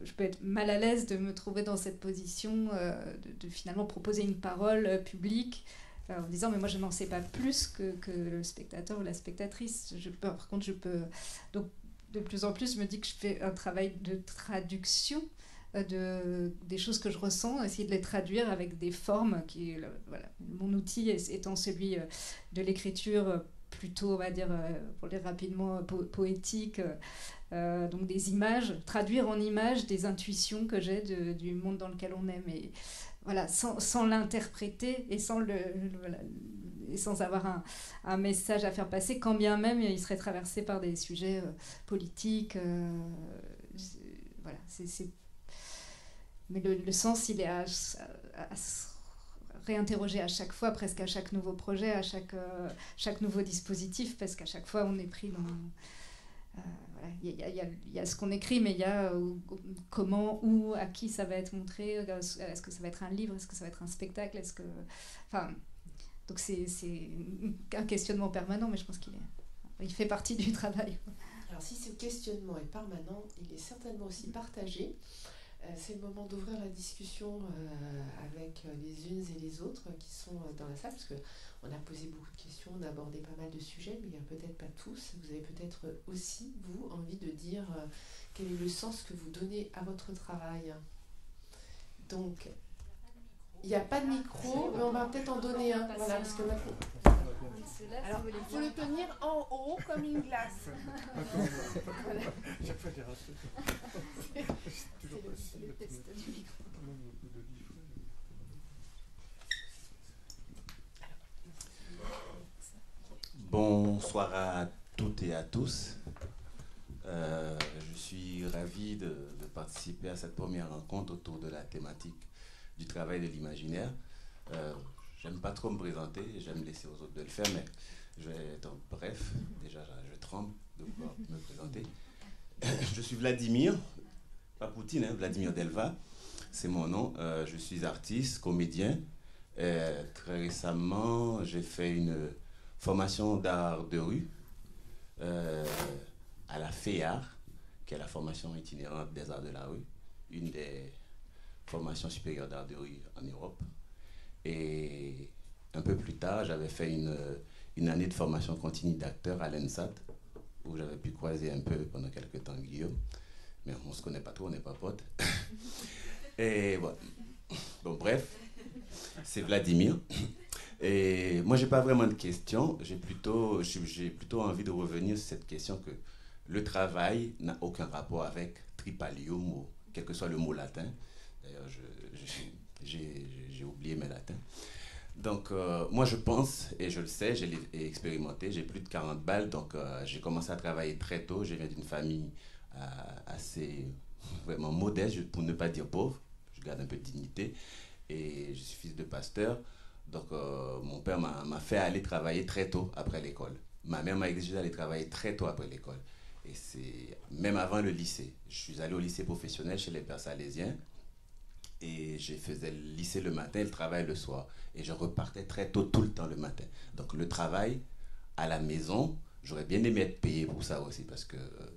je peux être mal à l'aise de me trouver dans cette position de finalement proposer une parole publique en disant mais moi je n'en sais pas plus que le spectateur ou la spectatrice. Par contre, je peux... Donc de plus en plus, je me dis que je fais un travail de traduction des choses que je ressens, essayer de les traduire avec des formes voilà. Mon outil étant celui de l'écriture plutôt, on va dire, pour les rapidement, poétique, donc des images, traduire en images des intuitions que j'ai du monde dans lequel on est, mais voilà, sans l'interpréter et sans avoir un message à faire passer, quand bien même il serait traversé par des sujets politiques. Voilà, mais le sens, il est à se réinterroger à chaque fois, presque à chaque nouveau projet, à chaque nouveau dispositif, parce qu'à chaque fois on est pris dans... Voilà, il y a ce qu'on écrit, mais il y a comment, où, à qui ça va être montré. Est-ce que ça va être un livre, est-ce que ça va être un spectacle, donc c'est un questionnement permanent, mais je pense qu'il fait partie du travail. Alors si ce questionnement est permanent, il est certainement aussi partagé. C'est le moment d'ouvrir la discussion avec les unes et les autres qui sont dans la salle, parce qu'on a posé beaucoup de questions, on a abordé pas mal de sujets, mais il n'y a peut-être pas tous. Vous avez peut-être aussi, vous, envie de dire quel est le sens que vous donnez à votre travail. Donc, il n'y a pas de micro, mais on va peut-être en donner un. Voilà, parce que maintenant... Alors, il faut le tenir en haut comme une glace. Voilà. Chaque fois, j'ai raté. C'est toujours facile. Bonsoir à toutes et à tous. Je suis ravi de participer à cette première rencontre autour de la thématique du travail de l'imaginaire. J'aime pas trop me présenter, j'aime laisser aux autres de le faire, mais je vais être bref. Déjà, je tremble de pouvoir me présenter. Je suis Vladimir, pas Poutine, hein, Vladimir Delva, c'est mon nom. Je suis artiste, comédien. Très récemment, j'ai fait une formation d'art de rue à la FEAR, qui est la formation itinérante des arts de la rue, une des formations supérieures d'art de rue en Europe. Et un peu plus tard, j'avais fait une année de formation continue d'acteur à l'ENSAT, où j'avais pu croiser un peu pendant quelques temps Guillaume. Mais on ne se connaît pas trop, on n'est pas potes. Et voilà. Bon, bref, c'est Vladimir. Et moi, je n'ai pas vraiment de questions. J'ai plutôt envie de revenir sur cette question que le travail n'a aucun rapport avec tripalium, ou quel que soit le mot latin. D'ailleurs, j'ai oublié mes latins. Donc, moi, je pense, et je le sais, je l'ai expérimenté, j'ai plus de 40 balles, donc j'ai commencé à travailler très tôt. Je viens d'une famille assez, vraiment modeste, pour ne pas dire pauvre. Je garde un peu de dignité. Et je suis fils de pasteur. Donc, mon père m'a fait aller travailler très tôt après l'école. Ma mère m'a exigé d'aller travailler très tôt après l'école. Et c'est même avant le lycée. Je suis allé au lycée professionnel chez les Pères Salésiens. Et je faisais le lycée le matin et le travail le soir. Et je repartais très tôt, tout le temps le matin. Donc le travail à la maison, j'aurais bien aimé être payé pour ça aussi, parce que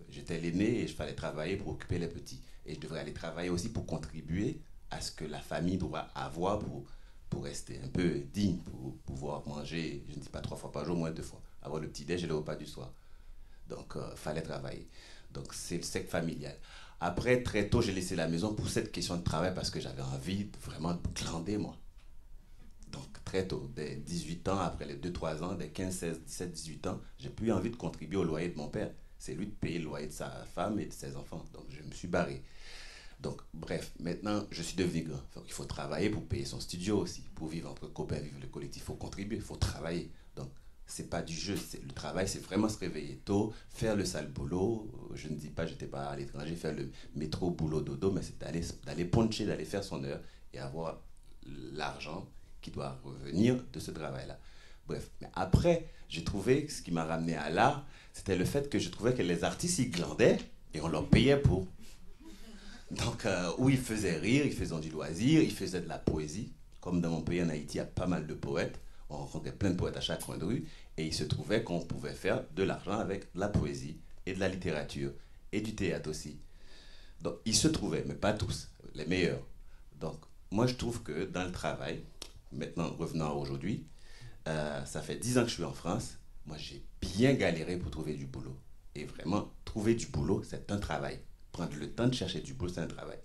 j'étais l'aîné et il fallait travailler pour occuper les petits. Et je devrais aller travailler aussi pour contribuer à ce que la famille doit avoir pour pour rester un peu digne, pour pouvoir manger, je ne dis pas 3 fois par jour, moins 2 fois. Avoir le petit-déj et le repas du soir. Donc, fallait travailler. Donc, c'est le cercle familial. Après, très tôt, j'ai laissé la maison pour cette question de travail parce que j'avais envie vraiment de glander, moi. Donc, très tôt, dès 18 ans, après les 2-3 ans, dès 15, 16, 17, 18 ans, j'ai plus envie de contribuer au loyer de mon père. C'est lui de payer le loyer de sa femme et de ses enfants. Donc, je me suis barré. Donc, bref, maintenant, je suis devenu grand. Donc, il faut travailler pour payer son studio aussi. Pour vivre entre copains, vivre le collectif, il faut contribuer, il faut travailler. Donc, c'est pas du jeu. Le travail, c'est vraiment se réveiller tôt, faire le sale boulot. Je ne dis pas, j'étais pas à l'étranger, faire le métro, boulot, dodo, mais c'est d'aller puncher, d'aller faire son heure et avoir l'argent qui doit revenir de ce travail-là. Bref, mais après, j'ai trouvé que ce qui m'a ramené à l'art, c'était le fait que je trouvais que les artistes, ils glandaient et on leur payait pour. Donc, où ils faisaient rire, ils faisaient du loisir, ils faisaient de la poésie. Comme dans mon pays, en Haïti, il y a pas mal de poètes. On rencontrait plein de poètes à chaque coin de rue. Et il se trouvait qu'on pouvait faire de l'argent avec de la poésie et de la littérature et du théâtre aussi. Donc, ils se trouvaient, mais pas tous, les meilleurs. Donc, moi, je trouve que dans le travail, maintenant, revenons à aujourd'hui, ça fait 10 ans que je suis en France. Moi, j'ai bien galéré pour trouver du boulot. Et vraiment, trouver du boulot, c'est un travail. Prendre le temps de chercher du boulot, c'est un travail.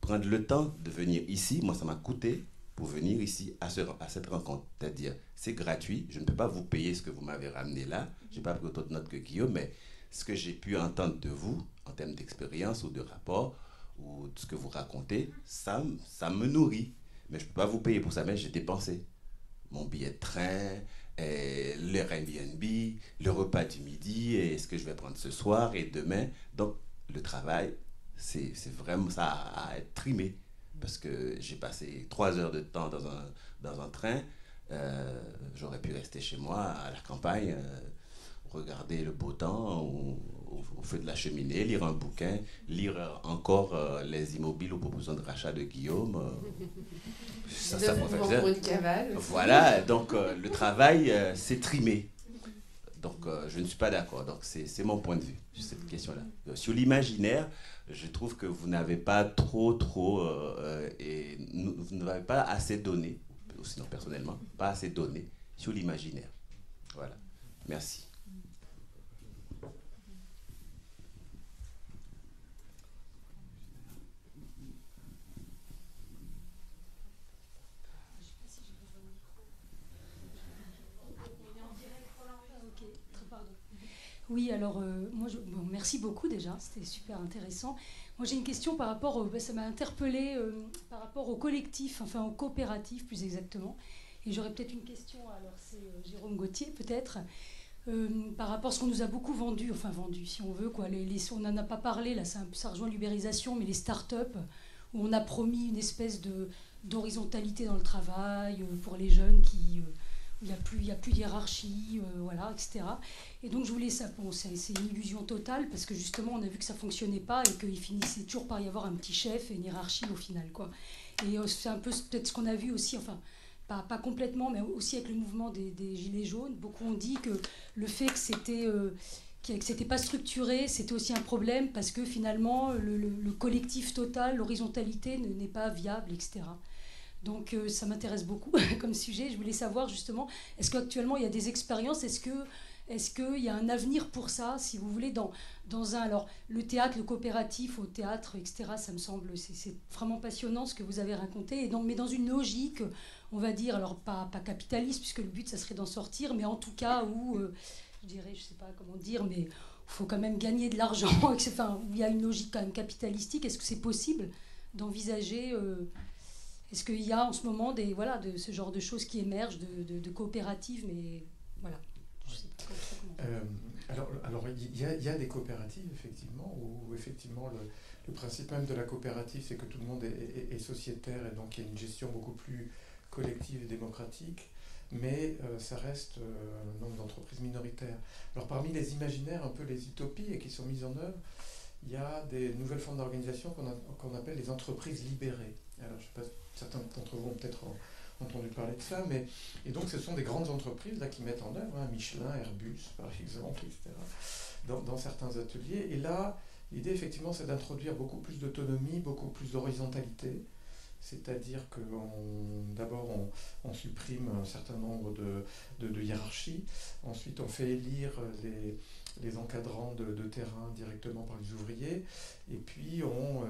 Prendre le temps de venir ici, moi, ça m'a coûté pour venir ici à cette rencontre. C'est-à-dire, c'est gratuit. Je ne peux pas vous payer ce que vous m'avez ramené là. Je n'ai pas pris autant de notes que Guillaume, mais ce que j'ai pu entendre de vous, en termes d'expérience ou de rapport, ou de ce que vous racontez, ça me nourrit. Mais je ne peux pas vous payer pour ça, mais j'ai dépensé. Mon billet de train, le Airbnb, le repas du midi, et ce que je vais prendre ce soir et demain. Donc, le travail, c'est vraiment ça à être trimé. Parce que j'ai passé 3 heures de temps dans un train. J'aurais pu rester chez moi, à la campagne, regarder le beau temps au feu de la cheminée, lire un bouquin, lire encore les immobiles aux propositions de rachat de Guillaume. Ça me faisait. Une cavale. Voilà, donc le travail, c'est trimé. Donc je ne suis pas d'accord. Donc c'est mon point de vue sur cette question-là. Sur l'imaginaire, je trouve que vous n'avez pas trop, et vous n'avez pas assez donné, sinon personnellement, pas assez donné sur l'imaginaire. Voilà. Merci. Oui, alors moi, merci beaucoup déjà, c'était super intéressant. Moi j'ai une question par rapport, ça m'a interpellée par rapport au collectif, enfin au coopératif plus exactement. Et j'aurais peut-être une question, alors c'est Jérôme Gauthier peut-être, par rapport à ce qu'on nous a beaucoup vendu, enfin vendu si on veut, quoi. On n'en a pas parlé, là ça rejoint l'ubérisation, mais les start-up, où on a promis une espèce d'horizontalité dans le travail pour les jeunes qui... il n'y a plus de hiérarchie, voilà, etc. Et donc je voulais ça, bon, c'est une illusion totale, parce que justement on a vu que ça ne fonctionnait pas et qu'il finissait toujours par y avoir un petit chef et une hiérarchie au final, quoi. Et c'est un peu peut-être ce qu'on a vu aussi, enfin, pas complètement, mais aussi avec le mouvement des Gilets jaunes. Beaucoup ont dit que le fait que c'était pas structuré, c'était aussi un problème, parce que finalement le collectif total, l'horizontalité n'est pas viable, etc. Donc ça m'intéresse beaucoup comme sujet. Je voulais savoir justement, est-ce qu'actuellement il y a des expériences, est-ce qu'il y a un avenir pour ça, si vous voulez, dans un... Alors le théâtre, le coopératif au théâtre, etc., ça me semble, c'est vraiment passionnant ce que vous avez raconté, mais dans une logique, on va dire, alors pas capitaliste, puisque le but ça serait d'en sortir, mais en tout cas où, je dirais, je sais pas comment dire, mais il faut quand même gagner de l'argent, enfin, où il y a une logique quand même capitalistique. Est-ce que c'est possible d'envisager... Est-ce qu'il y a en ce moment de ce genre de choses qui émergent, de coopératives, mais voilà. Je sais pas comment. Alors il y a des coopératives, effectivement, où effectivement le principe même de la coopérative, c'est que tout le monde est sociétaire, et donc il y a une gestion beaucoup plus collective et démocratique, mais ça reste un nombre d'entreprises minoritaires. Alors parmi les imaginaires, un peu les utopies, et qui sont mises en œuvre, il y a des nouvelles formes d'organisation qu'on appelle les entreprises libérées. Alors je ne sais pas, certains d'entre vous ont peut-être entendu parler de ça, et donc ce sont des grandes entreprises là, qui mettent en œuvre, Michelin, Airbus par exemple, etc., dans certains ateliers. Et là, l'idée effectivement c'est d'introduire beaucoup plus d'autonomie, beaucoup plus d'horizontalité, c'est-à-dire que d'abord on supprime un certain nombre de hiérarchies, ensuite on fait élire les encadrants de terrain directement par les ouvriers, et puis on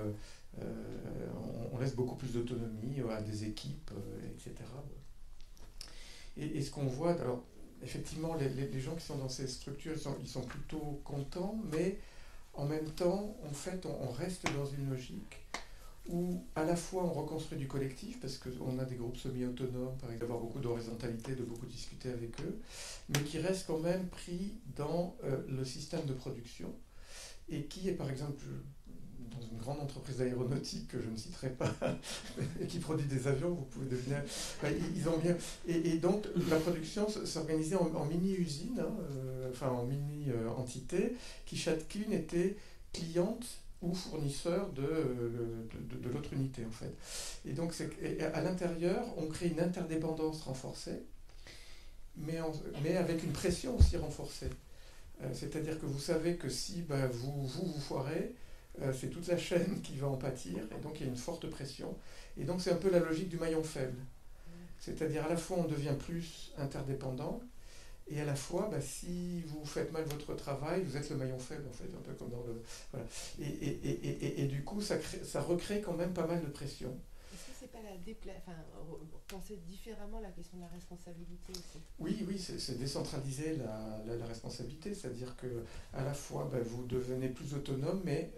laisse beaucoup plus d'autonomie à des équipes, etc. Et ce qu'on voit, alors effectivement les gens qui sont dans ces structures, ils sont plutôt contents, mais en même temps, en fait, on reste dans une logique où à la fois on reconstruit du collectif, parce qu'on a des groupes semi-autonomes, par exemple, d'avoir beaucoup d'horizontalité, de beaucoup discuter avec eux, mais qui restent quand même pris dans le système de production, et qui est par exemple dans une grande entreprise aéronautique que je ne citerai pas, et qui produit des avions, vous pouvez deviner, ils ont bien... Et donc la production s'organisait en mini-usines, enfin en mini-entités, qui chacune était cliente ou fournisseur de l'autre unité en fait. Et donc à l'intérieur, on crée une interdépendance renforcée, mais avec une pression aussi renforcée. C'est-à-dire que vous savez que si vous foirez, c'est toute la chaîne qui va en pâtir, et donc il y a une forte pression. Et donc c'est un peu la logique du maillon faible. C'est-à-dire à la fois on devient plus interdépendant, et à la fois, si vous faites mal votre travail, vous êtes le maillon faible, en fait, un peu comme dans le... Voilà. Et du coup, ça recrée quand même pas mal de pression. Est-ce que c'est pas penser différemment la question de la responsabilité aussi? Oui, c'est décentraliser la responsabilité, c'est-à-dire que à la fois, vous devenez plus autonome, mais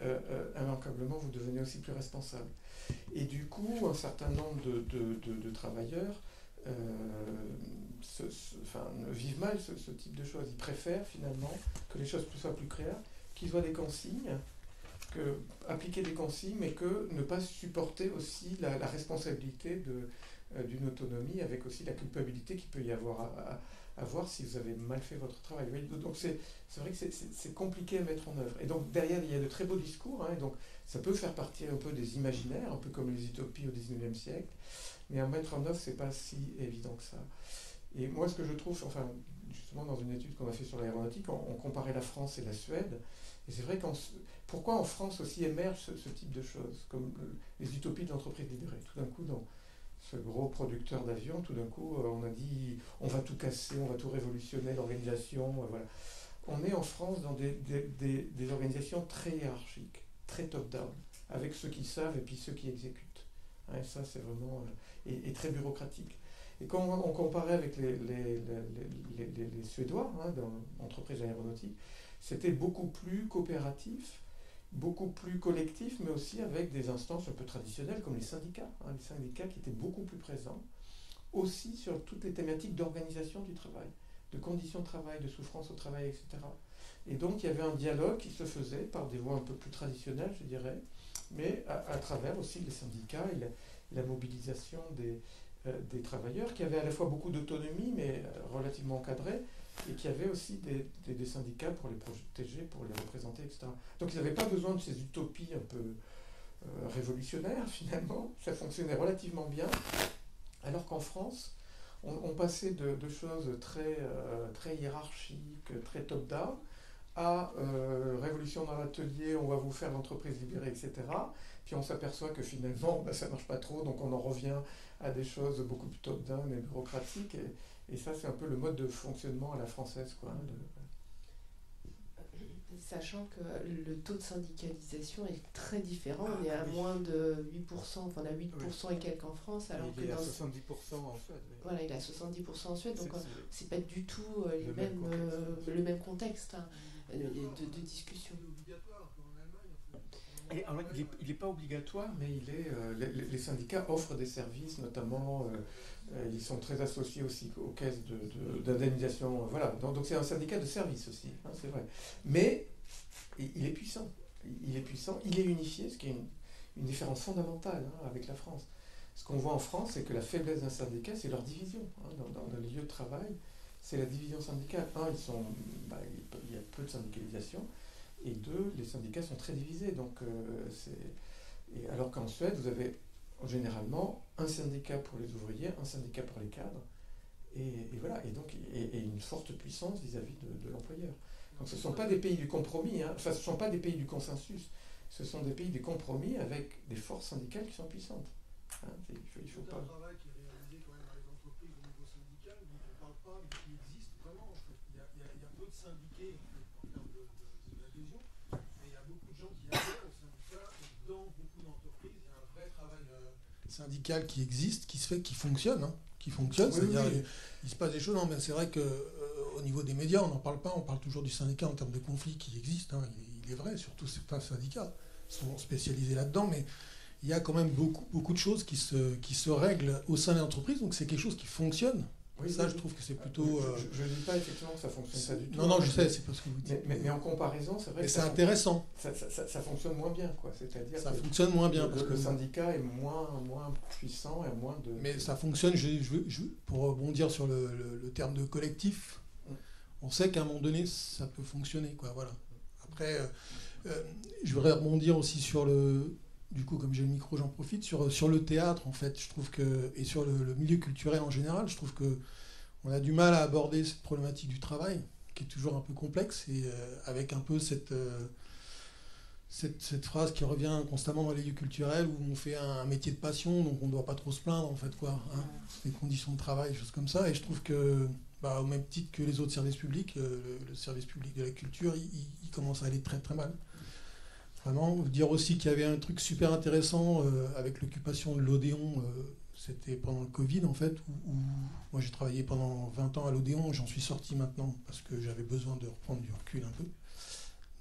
immanquablement, vous devenez aussi plus responsable. Et du coup, un certain nombre de travailleurs vivent mal ce type de choses. Ils préfèrent finalement que les choses soient plus claires, qu'ils voient des consignes, appliquer des consignes, mais que ne pas supporter aussi la responsabilité d'une autonomie, avec aussi la culpabilité qu'il peut y avoir à voir si vous avez mal fait votre travail. Donc c'est vrai que c'est compliqué à mettre en œuvre. Et donc derrière, il y a de très beaux discours, et donc ça peut faire partie un peu des imaginaires, un peu comme les utopies au XIXe siècle, mais à mettre en œuvre, c'est pas si évident que ça. Et moi, ce que je trouve, enfin, justement, dans une étude qu'on a fait sur l'aéronautique, on comparait la France et la Suède, et c'est vrai pourquoi en France aussi émerge ce type de choses, comme les utopies de l'entreprise libérée. Tout d'un coup, dans ce gros producteur d'avions, tout d'un coup, on a dit, on va tout casser, on va tout révolutionner, l'organisation, voilà. On est en France dans des organisations très hiérarchiques, très top-down, avec ceux qui savent et puis ceux qui exécutent. Et ça, c'est vraiment... et très bureaucratique. Et quand on comparait avec les Suédois, dans l'entreprise aéronautique, c'était beaucoup plus coopératif, beaucoup plus collectif, mais aussi avec des instances un peu traditionnelles comme les syndicats qui étaient beaucoup plus présents, aussi sur toutes les thématiques d'organisation du travail, de conditions de travail, de souffrance au travail, etc. Et donc il y avait un dialogue qui se faisait par des voies un peu plus traditionnelles, je dirais, mais à travers aussi les syndicats et la mobilisation des travailleurs, qui avaient à la fois beaucoup d'autonomie, mais relativement encadrés, et qui avaient aussi des syndicats pour les protéger, pour les représenter, etc. Donc ils n'avaient pas besoin de ces utopies un peu révolutionnaires, finalement. Ça fonctionnait relativement bien, alors qu'en France, on passait de choses très hiérarchiques, très top-down, à révolution dans l'atelier, on va vous faire l'entreprise libérée, etc. Puis on s'aperçoit que finalement, ça ne marche pas trop, donc on en revient à des choses beaucoup plus top-down et bureaucratiques. Et ça, c'est un peu le mode de fonctionnement à la française, quoi. Sachant que le taux de syndicalisation est très différent, on est à moins de 8%, enfin on a 8% et quelques en France, alors il est à 70% en Suède. Oui. Voilà, il est à 70% en Suède, donc c'est pas du tout le même contexte de discussion. Il n'est pas obligatoire, mais les syndicats offrent des services, notamment, ils sont très associés aussi aux caisses d'indemnisation. Voilà. Donc c'est un syndicat de services aussi, c'est vrai. Mais il est puissant. Il est unifié, ce qui est une différence fondamentale avec la France. Ce qu'on voit en France, c'est que la faiblesse d'un syndicat, c'est leur division. Dans les lieux de travail, c'est la division syndicale. Il y a peu de syndicalisation. Et deux, les syndicats sont très divisés. Donc, alors qu'en Suède, vous avez généralement un syndicat pour les ouvriers, un syndicat pour les cadres, et voilà. Et donc, une forte puissance vis-à-vis de l'employeur. Donc, ce ne sont pas des pays du compromis, ce ne sont pas des pays du consensus. Ce sont des pays du compromis avec des forces syndicales qui sont puissantes. Il faut pas... un travail qui est réalisé quand même dans les entreprises au niveau syndical, dont on ne parle pas, mais qui existe vraiment. En fait. Il y a peu de syndiqués en termes d'adhésion, mais il y a beaucoup de gens qui adhèrent au syndicat. Et dans beaucoup d'entreprises, il y a un vrai travail syndical qui existe, qui se fait, qui fonctionne. Oui, c'est-à-dire, il se passe des choses. Non, mais c'est vrai qu'au niveau des médias, on n'en parle pas. On parle toujours du syndicat en termes de conflits qui existent. Il est vrai, surtout certains syndicats sont spécialisés là-dedans, mais il y a quand même beaucoup de choses qui se règlent au sein de l'entreprise, donc c'est quelque chose qui fonctionne. Oui, ça, je trouve que c'est plutôt... Je ne dis pas effectivement que ça ne fonctionne pas du tout. Non, je sais, c'est pas ce que vous dites. Mais en comparaison, c'est vrai que c'est intéressant. Ça fonctionne moins bien, quoi. C'est-à-dire ça fonctionne moins bien. Parce que le syndicat est moins puissant et moins de... Mais ça fonctionne, pour rebondir sur le terme de collectif, on sait qu'à un moment donné, ça peut fonctionner, quoi. Voilà. Après, je voudrais rebondir aussi sur le... Du coup, comme j'ai le micro, j'en profite. Sur le théâtre, en fait, je trouve que... Et sur le milieu culturel en général, je trouve qu'on a du mal à aborder cette problématique du travail, qui est toujours un peu complexe, et avec un peu cette phrase qui revient constamment dans les lieux culturels, où on fait un métier de passion, donc on ne doit pas trop se plaindre, en fait, quoi. Hein, les conditions de travail, des choses comme ça. Et je trouve que, au même titre que les autres services publics, le service public de la culture, il commence à aller très, très mal. Vraiment, dire aussi qu'il y avait un truc super intéressant avec l'occupation de l'Odéon, c'était pendant le Covid en fait, où moi j'ai travaillé pendant 20 ans à l'Odéon, j'en suis sorti maintenant parce que j'avais besoin de reprendre du recul un peu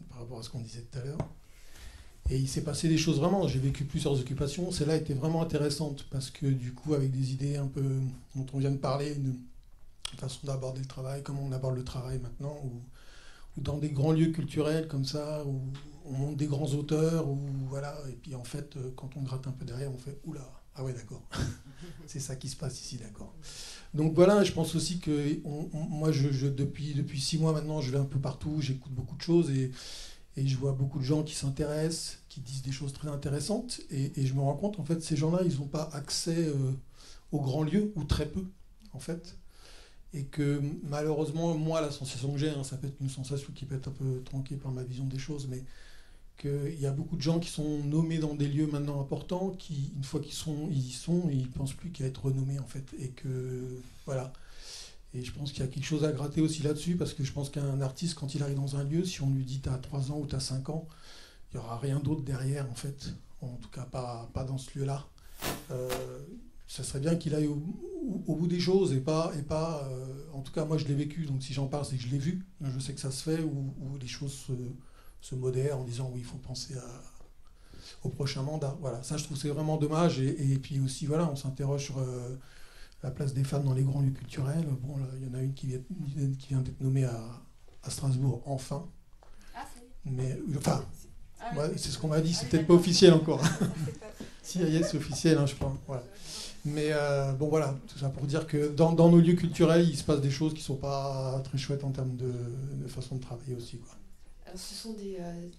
par rapport à ce qu'on disait tout à l'heure. Et il s'est passé des choses vraiment, j'ai vécu plusieurs occupations, celle-là était vraiment intéressante parce que du coup avec des idées un peu dont on vient de parler, une façon d'aborder le travail, comment on aborde le travail maintenant, ou dans des grands lieux culturels comme ça, où on monte des grands auteurs, ou voilà, et puis en fait, quand on gratte un peu derrière, on fait « Oula, ah ouais, d'accord, c'est ça qui se passe ici, d'accord ». Donc voilà, je pense aussi que moi, depuis 6 mois maintenant, je vais un peu partout, j'écoute beaucoup de choses, et je vois beaucoup de gens qui s'intéressent, qui disent des choses très intéressantes, et je me rends compte, en fait, ces gens-là, ils n'ont pas accès aux grands lieux, ou très peu, en fait. Et que malheureusement, moi, la sensation que j'ai, ça peut être une sensation qui peut être un peu tronquée par ma vision des choses, mais qu'il y a beaucoup de gens qui sont nommés dans des lieux maintenant importants, qui, une fois qu'ils y sont, ils ne pensent plus qu'à être renommés, en fait. Et que, voilà. Et je pense qu'il y a quelque chose à gratter aussi là-dessus, parce que je pense qu'un artiste, quand il arrive dans un lieu, si on lui dit « t'as 3 ans » ou « t'as 5 ans », il n'y aura rien d'autre derrière, en fait. En tout cas, pas dans ce lieu-là. Ça serait bien qu'il aille au bout des choses et pas en tout cas moi je l'ai vécu, donc si j'en parle c'est que je l'ai vu, je sais que ça se fait, où les choses se modèrent en disant oui il faut penser au prochain mandat, voilà, ça je trouve c'est vraiment dommage, et puis aussi voilà, on s'interroge sur la place des femmes dans les grands lieux culturels. Bon là, il y en a une qui vient d'être nommée à Strasbourg, enfin, mais enfin ouais, c'est ce qu'on m'a dit, c'est peut-être pas officiel encore. Si, c'est officiel, je crois. Voilà. Mais bon voilà, tout ça pour dire que dans nos lieux culturels, il se passe des choses qui ne sont pas très chouettes en termes de façon de travailler aussi, quoi. Alors, ce sont des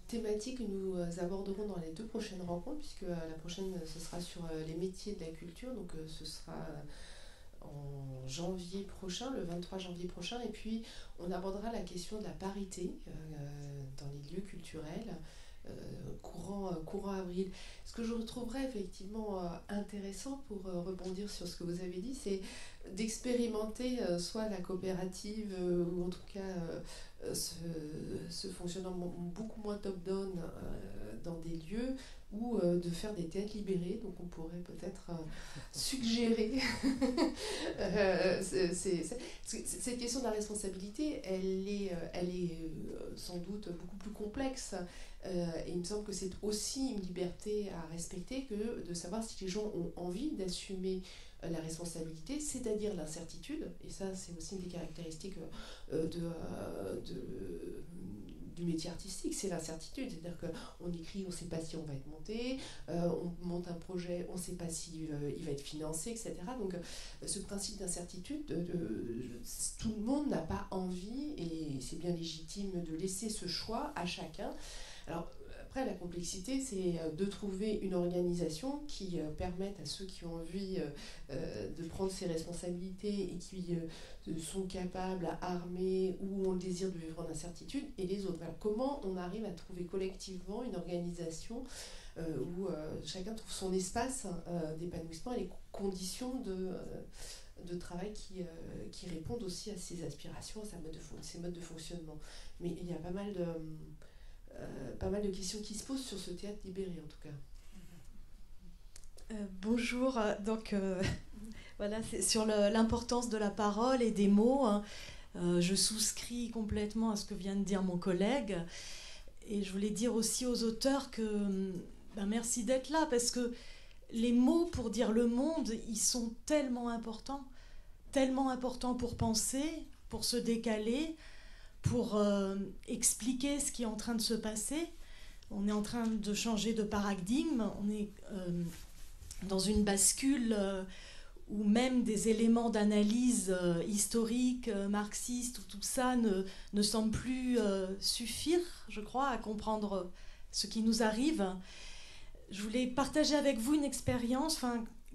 thématiques que nous aborderons dans les 2 prochaines rencontres, puisque la prochaine, ce sera sur les métiers de la culture, donc ce sera en janvier prochain, le 23 janvier prochain, et puis on abordera la question de la parité dans les lieux culturels. Courant avril. Ce que je retrouverais effectivement intéressant pour rebondir sur ce que vous avez dit, c'est d'expérimenter soit la coopérative ou en tout cas ce fonctionnement beaucoup moins top-down dans des lieux, ou de faire des théâtres libérés. Donc on pourrait peut-être suggérer cette question de la responsabilité, elle est sans doute beaucoup plus complexe, et il me semble que c'est aussi une liberté à respecter que de savoir si les gens ont envie d'assumer la responsabilité, c'est-à-dire l'incertitude, et ça c'est aussi une des caractéristiques du métier artistique, c'est l'incertitude, c'est-à-dire qu'on écrit, on ne sait pas si on va être monté, on monte un projet, on ne sait pas si il va être financé, etc. Donc ce principe d'incertitude, tout le monde n'a pas envie, et c'est bien légitime de laisser ce choix à chacun. Alors après, la complexité, c'est de trouver une organisation qui permette à ceux qui ont envie de prendre ses responsabilités et qui sont capables à armer ou ont le désir de vivre en incertitude, et les autres. Alors, comment on arrive à trouver collectivement une organisation où chacun trouve son espace d'épanouissement et les conditions de travail qui répondent aussi à ses aspirations, à ses modes de fonctionnement. Mais il y a pas mal de questions qui se posent sur ce théâtre libéré, en tout cas. Bonjour, donc voilà, c'est sur l'importance de la parole et des mots. Hein. Je souscris complètement à ce que vient de dire mon collègue. Et je voulais dire aussi aux auteurs que merci d'être là, parce que les mots pour dire le monde, ils sont tellement importants pour penser, pour se décaler, pour expliquer ce qui est en train de se passer. On est en train de changer de paradigme, on est dans une bascule où même des éléments d'analyse historique, marxiste, tout ça ne semble plus suffire, je crois, à comprendre ce qui nous arrive. Je voulais partager avec vous une expérience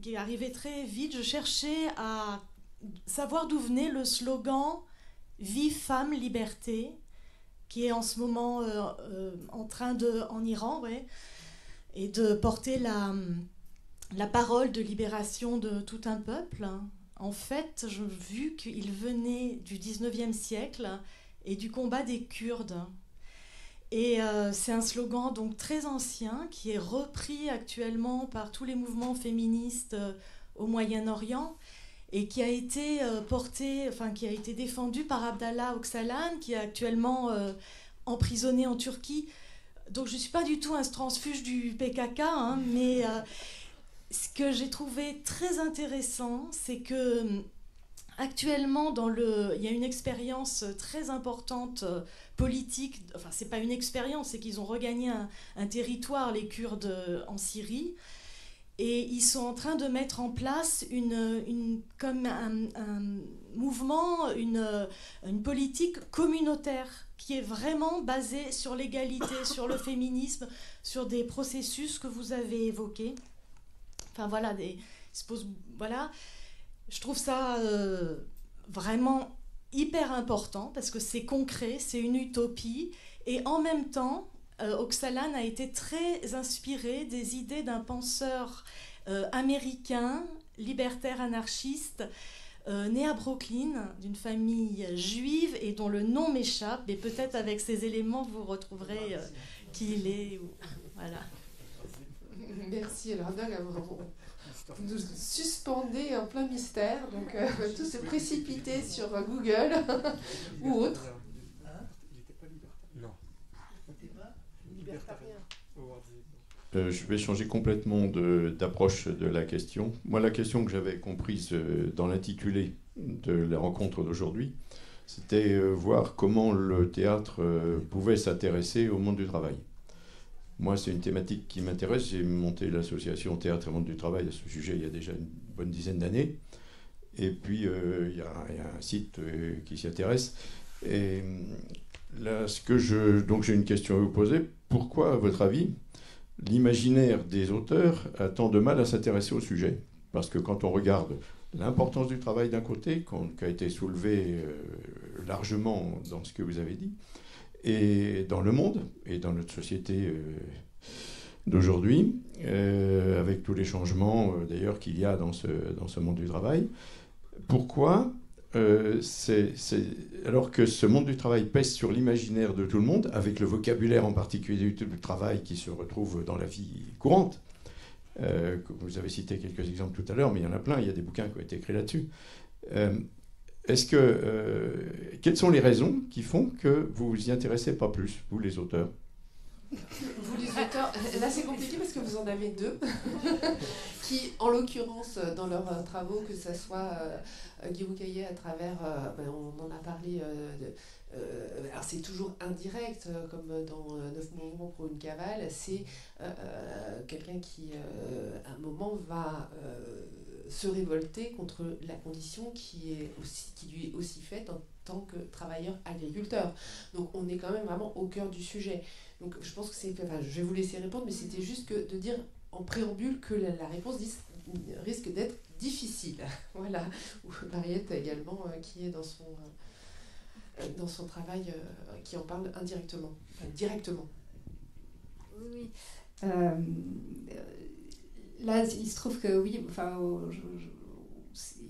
qui est arrivée très vite. Je cherchais à savoir d'où venait le slogan « Vie, femme, liberté », qui est en ce moment en Iran, et de porter la parole de libération de tout un peuple. En fait, j'ai vu qu'il venait du 19e siècle et du combat des Kurdes. Et c'est un slogan donc très ancien qui est repris actuellement par tous les mouvements féministes au Moyen-Orient et qui a été qui a été défendu par Abdallah Öcalan, qui est actuellement emprisonné en Turquie. Donc je ne suis pas du tout un transfuge du PKK, mais ce que j'ai trouvé très intéressant, c'est que actuellement, il y a une expérience très importante politique. Enfin, c'est pas une expérience, c'est qu'ils ont regagné un territoire, les Kurdes, en Syrie. Et ils sont en train de mettre en place comme un mouvement, une politique communautaire qui est vraiment basée sur l'égalité, sur le féminisme, sur des processus que vous avez évoqués. Enfin voilà, je trouve ça vraiment hyper important parce que c'est concret, c'est une utopie, et en même temps, Öcalan a été très inspiré des idées d'un penseur américain, libertaire anarchiste, né à Brooklyn, d'une famille juive et dont le nom m'échappe, mais peut-être avec ces éléments vous retrouverez qui il est. Voilà. Merci. Alors, vous nous suspendez en plein mystère, donc tout se précipiter sur Google ou autre. Je vais changer complètement d'approche de la question. Moi, la question que j'avais comprise dans l'intitulé de la rencontre d'aujourd'hui, c'était voir comment le théâtre pouvait s'intéresser au monde du travail. Moi, c'est une thématique qui m'intéresse. J'ai monté l'association Théâtre et Monde du Travail à ce sujet il y a déjà une bonne dizaine d'années. Et puis, il y a un site qui s'y intéresse. Et là, donc j'ai une question à vous poser. Pourquoi, à votre avis, l'imaginaire des auteurs a tant de mal à s'intéresser au sujet? Parce que quand on regarde l'importance du travail d'un côté, qui a été soulevée largement dans ce que vous avez dit, et dans le monde, et dans notre société d'aujourd'hui, avec tous les changements d'ailleurs qu'il y a dans ce monde du travail, pourquoi, alors que ce monde du travail pèse sur l'imaginaire de tout le monde, avec le vocabulaire en particulier du travail qui se retrouve dans la vie courante, vous avez cité quelques exemples tout à l'heure, mais il y en a plein, il y a des bouquins qui ont été écrits là-dessus. Quelles sont les raisons qui font que vous vous y intéressez pas plus, vous les auteurs? Vous les auteurs, là c'est compliqué parce que vous en avez deux, qui en l'occurrence dans leurs travaux, que ce soit Guillaume Caillet à travers, on en a parlé, alors c'est toujours indirect, comme dans 9 mouvements pour une cavale, c'est quelqu'un qui à un moment va se révolter contre la condition qui lui est aussi faite en tant que travailleur agriculteur. Donc on est quand même vraiment au cœur du sujet. Donc je pense que c'est... Enfin, je vais vous laisser répondre, mais c'était juste que de dire en préambule que la réponse risque d'être difficile. Voilà. Ou Mariette également, qui est dans son travail, qui en parle indirectement, directement. Oui. Là, il se trouve que oui, enfin,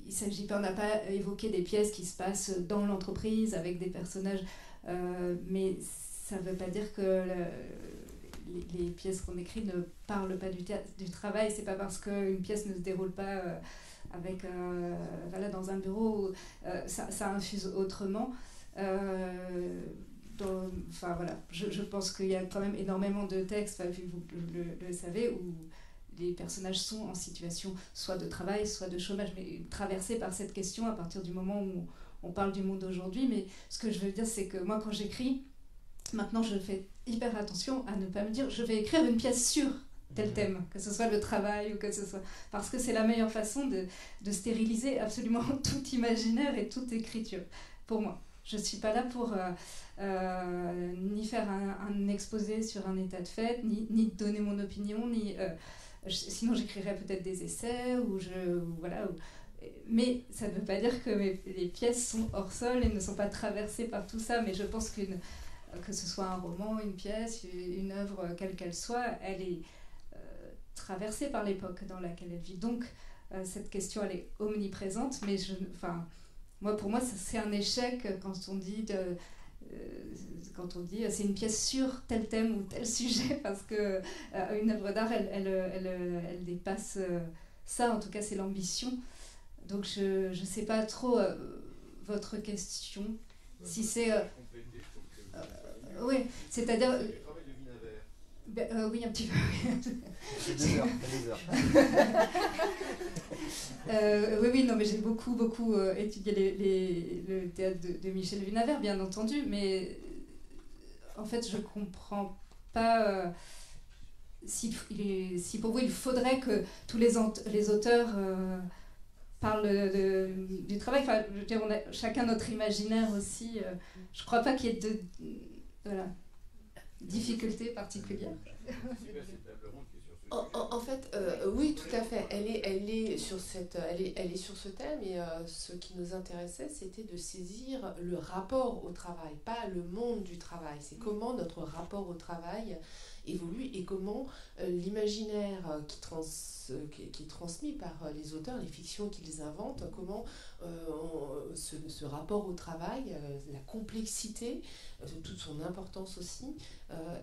il s'agit pas, on n'a pas évoqué des pièces qui se passent dans l'entreprise avec des personnages, mais ça ne veut pas dire que les pièces qu'on écrit ne parlent pas du travail. C'est pas parce qu'une pièce ne se déroule pas avec voilà, dans un bureau, ça infuse autrement. Enfin voilà, je pense qu'il y a quand même énormément de textes, vous le savez, où les personnages sont en situation soit de travail, soit de chômage, mais traversés par cette question à partir du moment où on parle du monde d'aujourd'hui. Mais ce que je veux dire, c'est que moi, quand j'écris, maintenant, je fais hyper attention à ne pas me dire « je vais écrire une pièce sur tel thème », que ce soit le travail ou que ce soit... Parce que c'est la meilleure façon de stériliser absolument tout imaginaire et toute écriture, pour moi. Je ne suis pas là pour ni faire un exposé sur un état de fait, ni donner mon opinion, sinon j'écrirais peut-être des essais, mais ça ne veut pas dire que les pièces sont hors sol et ne sont pas traversées par tout ça. Mais je pense que ce soit un roman, une pièce, une œuvre, quelle qu'elle soit, elle est traversée par l'époque dans laquelle elle vit. Donc cette question, elle est omniprésente, mais pour moi, c'est un échec quand on dit c'est une pièce sur tel thème ou tel sujet, parce que une œuvre d'art, elle dépasse ça. En tout cas, c'est l'ambition. Donc, je ne sais pas trop votre question. Si c'est... oui, c'est-à-dire... oui, un petit peu. Oui, non, mais j'ai beaucoup étudié le théâtre de Michel Vinaver, bien entendu, mais en fait, je comprends pas si pour vous il faudrait que tous les auteurs parlent du travail. Enfin, je veux dire, on a chacun notre imaginaire aussi. Je crois pas qu'il y ait de difficultés particulières. En fait, oui, tout à fait. Elle est sur ce thème, et ce qui nous intéressait, c'était de saisir le rapport au travail, pas le monde du travail. C'est comment notre rapport au travail évolue et comment l'imaginaire qui est transmis par les auteurs, les fictions qu'ils inventent, comment ce rapport au travail, la complexité, toute son importance aussi,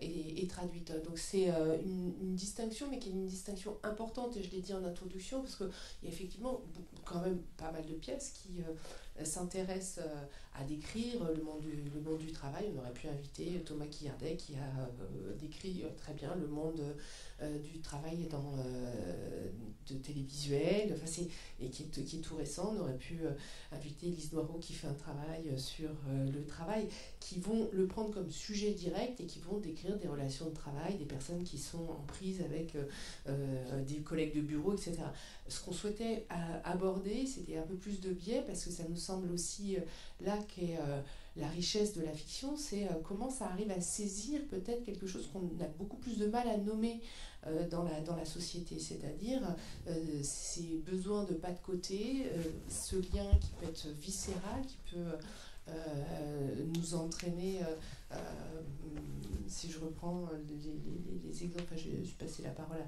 est traduite. Donc c'est une distinction, mais qui est une distinction importante, et je l'ai dit en introduction, parce qu'il y a effectivement quand même pas mal de pièces qui s'intéressent à décrire le monde du travail. On aurait pu inviter Thomas Quillardet, qui a décrit très bien le monde du travail de télévisuel, et qui est tout récent. On aurait pu inviter Lise Noireau, qui fait un travail sur le travail, qui vont le prendre comme sujet direct et qui vont décrire des relations de travail, des personnes qui sont en prise avec des collègues de bureau, etc. Ce qu'on souhaitait aborder, c'était un peu plus de biais, parce que ça nous semble aussi là qu'est la richesse de la fiction, c'est comment ça arrive à saisir peut-être quelque chose qu'on a beaucoup plus de mal à nommer dans la société, c'est-à-dire ces besoins de pas de côté, ce lien qui peut être viscéral, qui peut nous entraîner, si je reprends les exemples, je vais passer la parole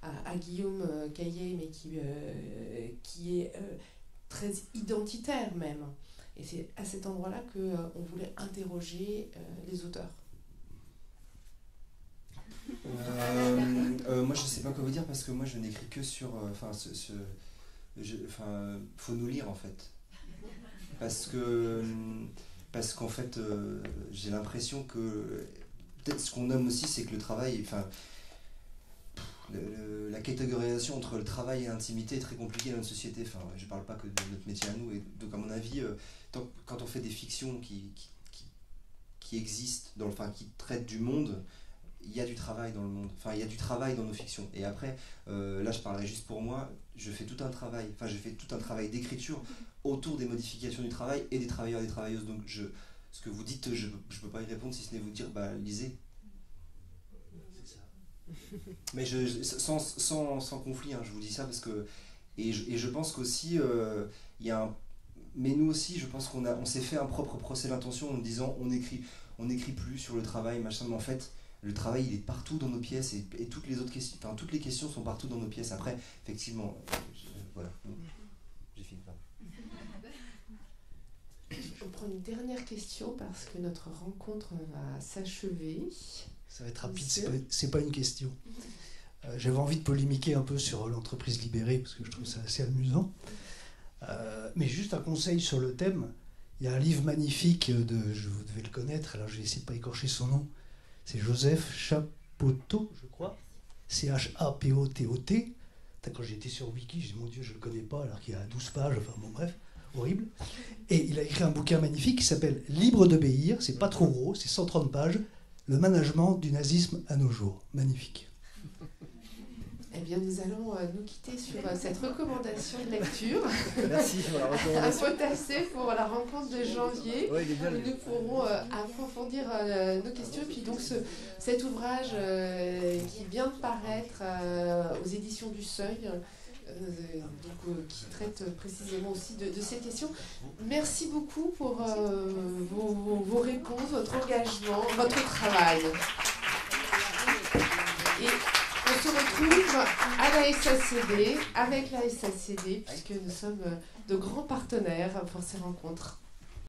à Guillaume Caillet, mais qui est très identitaire même. Et c'est à cet endroit-là qu'on voulait interroger les auteurs. Moi, je ne sais pas quoi vous dire, parce que moi, je n'écris que sur... faut nous lire, en fait. Parce qu'en fait, j'ai l'impression que... Peut-être ce qu'on nomme aussi, c'est que le travail... la catégorisation entre le travail et l'intimité est très compliquée dans notre société. Enfin, je ne parle pas que de notre métier à nous. Et donc, à mon avis, quand on fait des fictions qui existent, qui traitent du monde, il y a du travail dans le monde. Enfin, il y a du travail dans nos fictions. Et après, là, je parlerai juste pour moi. Je fais tout un travail d'écriture autour des modifications du travail et des travailleurs et des travailleuses. Donc, ce que vous dites, je ne peux pas y répondre, si ce n'est vous dire, lisez. Mais sans conflit, hein, je vous dis ça parce que... Et je pense qu'aussi, il y a un... Mais nous aussi, je pense on s'est fait un propre procès d'intention en disant on écrit plus sur le travail, machin, mais en fait, le travail, il est partout dans nos pièces et toutes les autres questions, enfin, toutes les questions sont partout dans nos pièces. Après, effectivement, voilà. J'ai fini. On prend une dernière question parce que notre rencontre va s'achever. Ça va être rapide, c'est pas une question. J'avais envie de polémiquer un peu sur l'entreprise libérée parce que je trouve ça assez amusant. Mais juste un conseil sur le thème. Il y a un livre magnifique vous devez le connaître, alors je vais essayer de pas écorcher son nom. C'est Joseph Chapotot, je crois. Chapotot. Quand j'étais sur Wiki, j'ai dit mon Dieu, je le connais pas, alors qu'il y a 12 pages, enfin bon bref, horrible. Et il a écrit un bouquin magnifique qui s'appelle Libre d'obéir, c'est pas trop gros, c'est 130 pages, le management du nazisme à nos jours. Magnifique. Eh bien, nous allons nous quitter sur cette recommandation de lecture. Merci pour la recommandation. À potasser pour la rencontre de janvier. Ouais, il est bien, nous pourrons approfondir nos questions. Et puis donc cet ouvrage qui vient de paraître aux éditions du Seuil, qui traite précisément aussi de ces questions. Merci beaucoup pour vos réponses, votre engagement, votre travail. Et on se retrouve à la SACD, avec la SACD, puisque nous sommes de grands partenaires pour ces rencontres.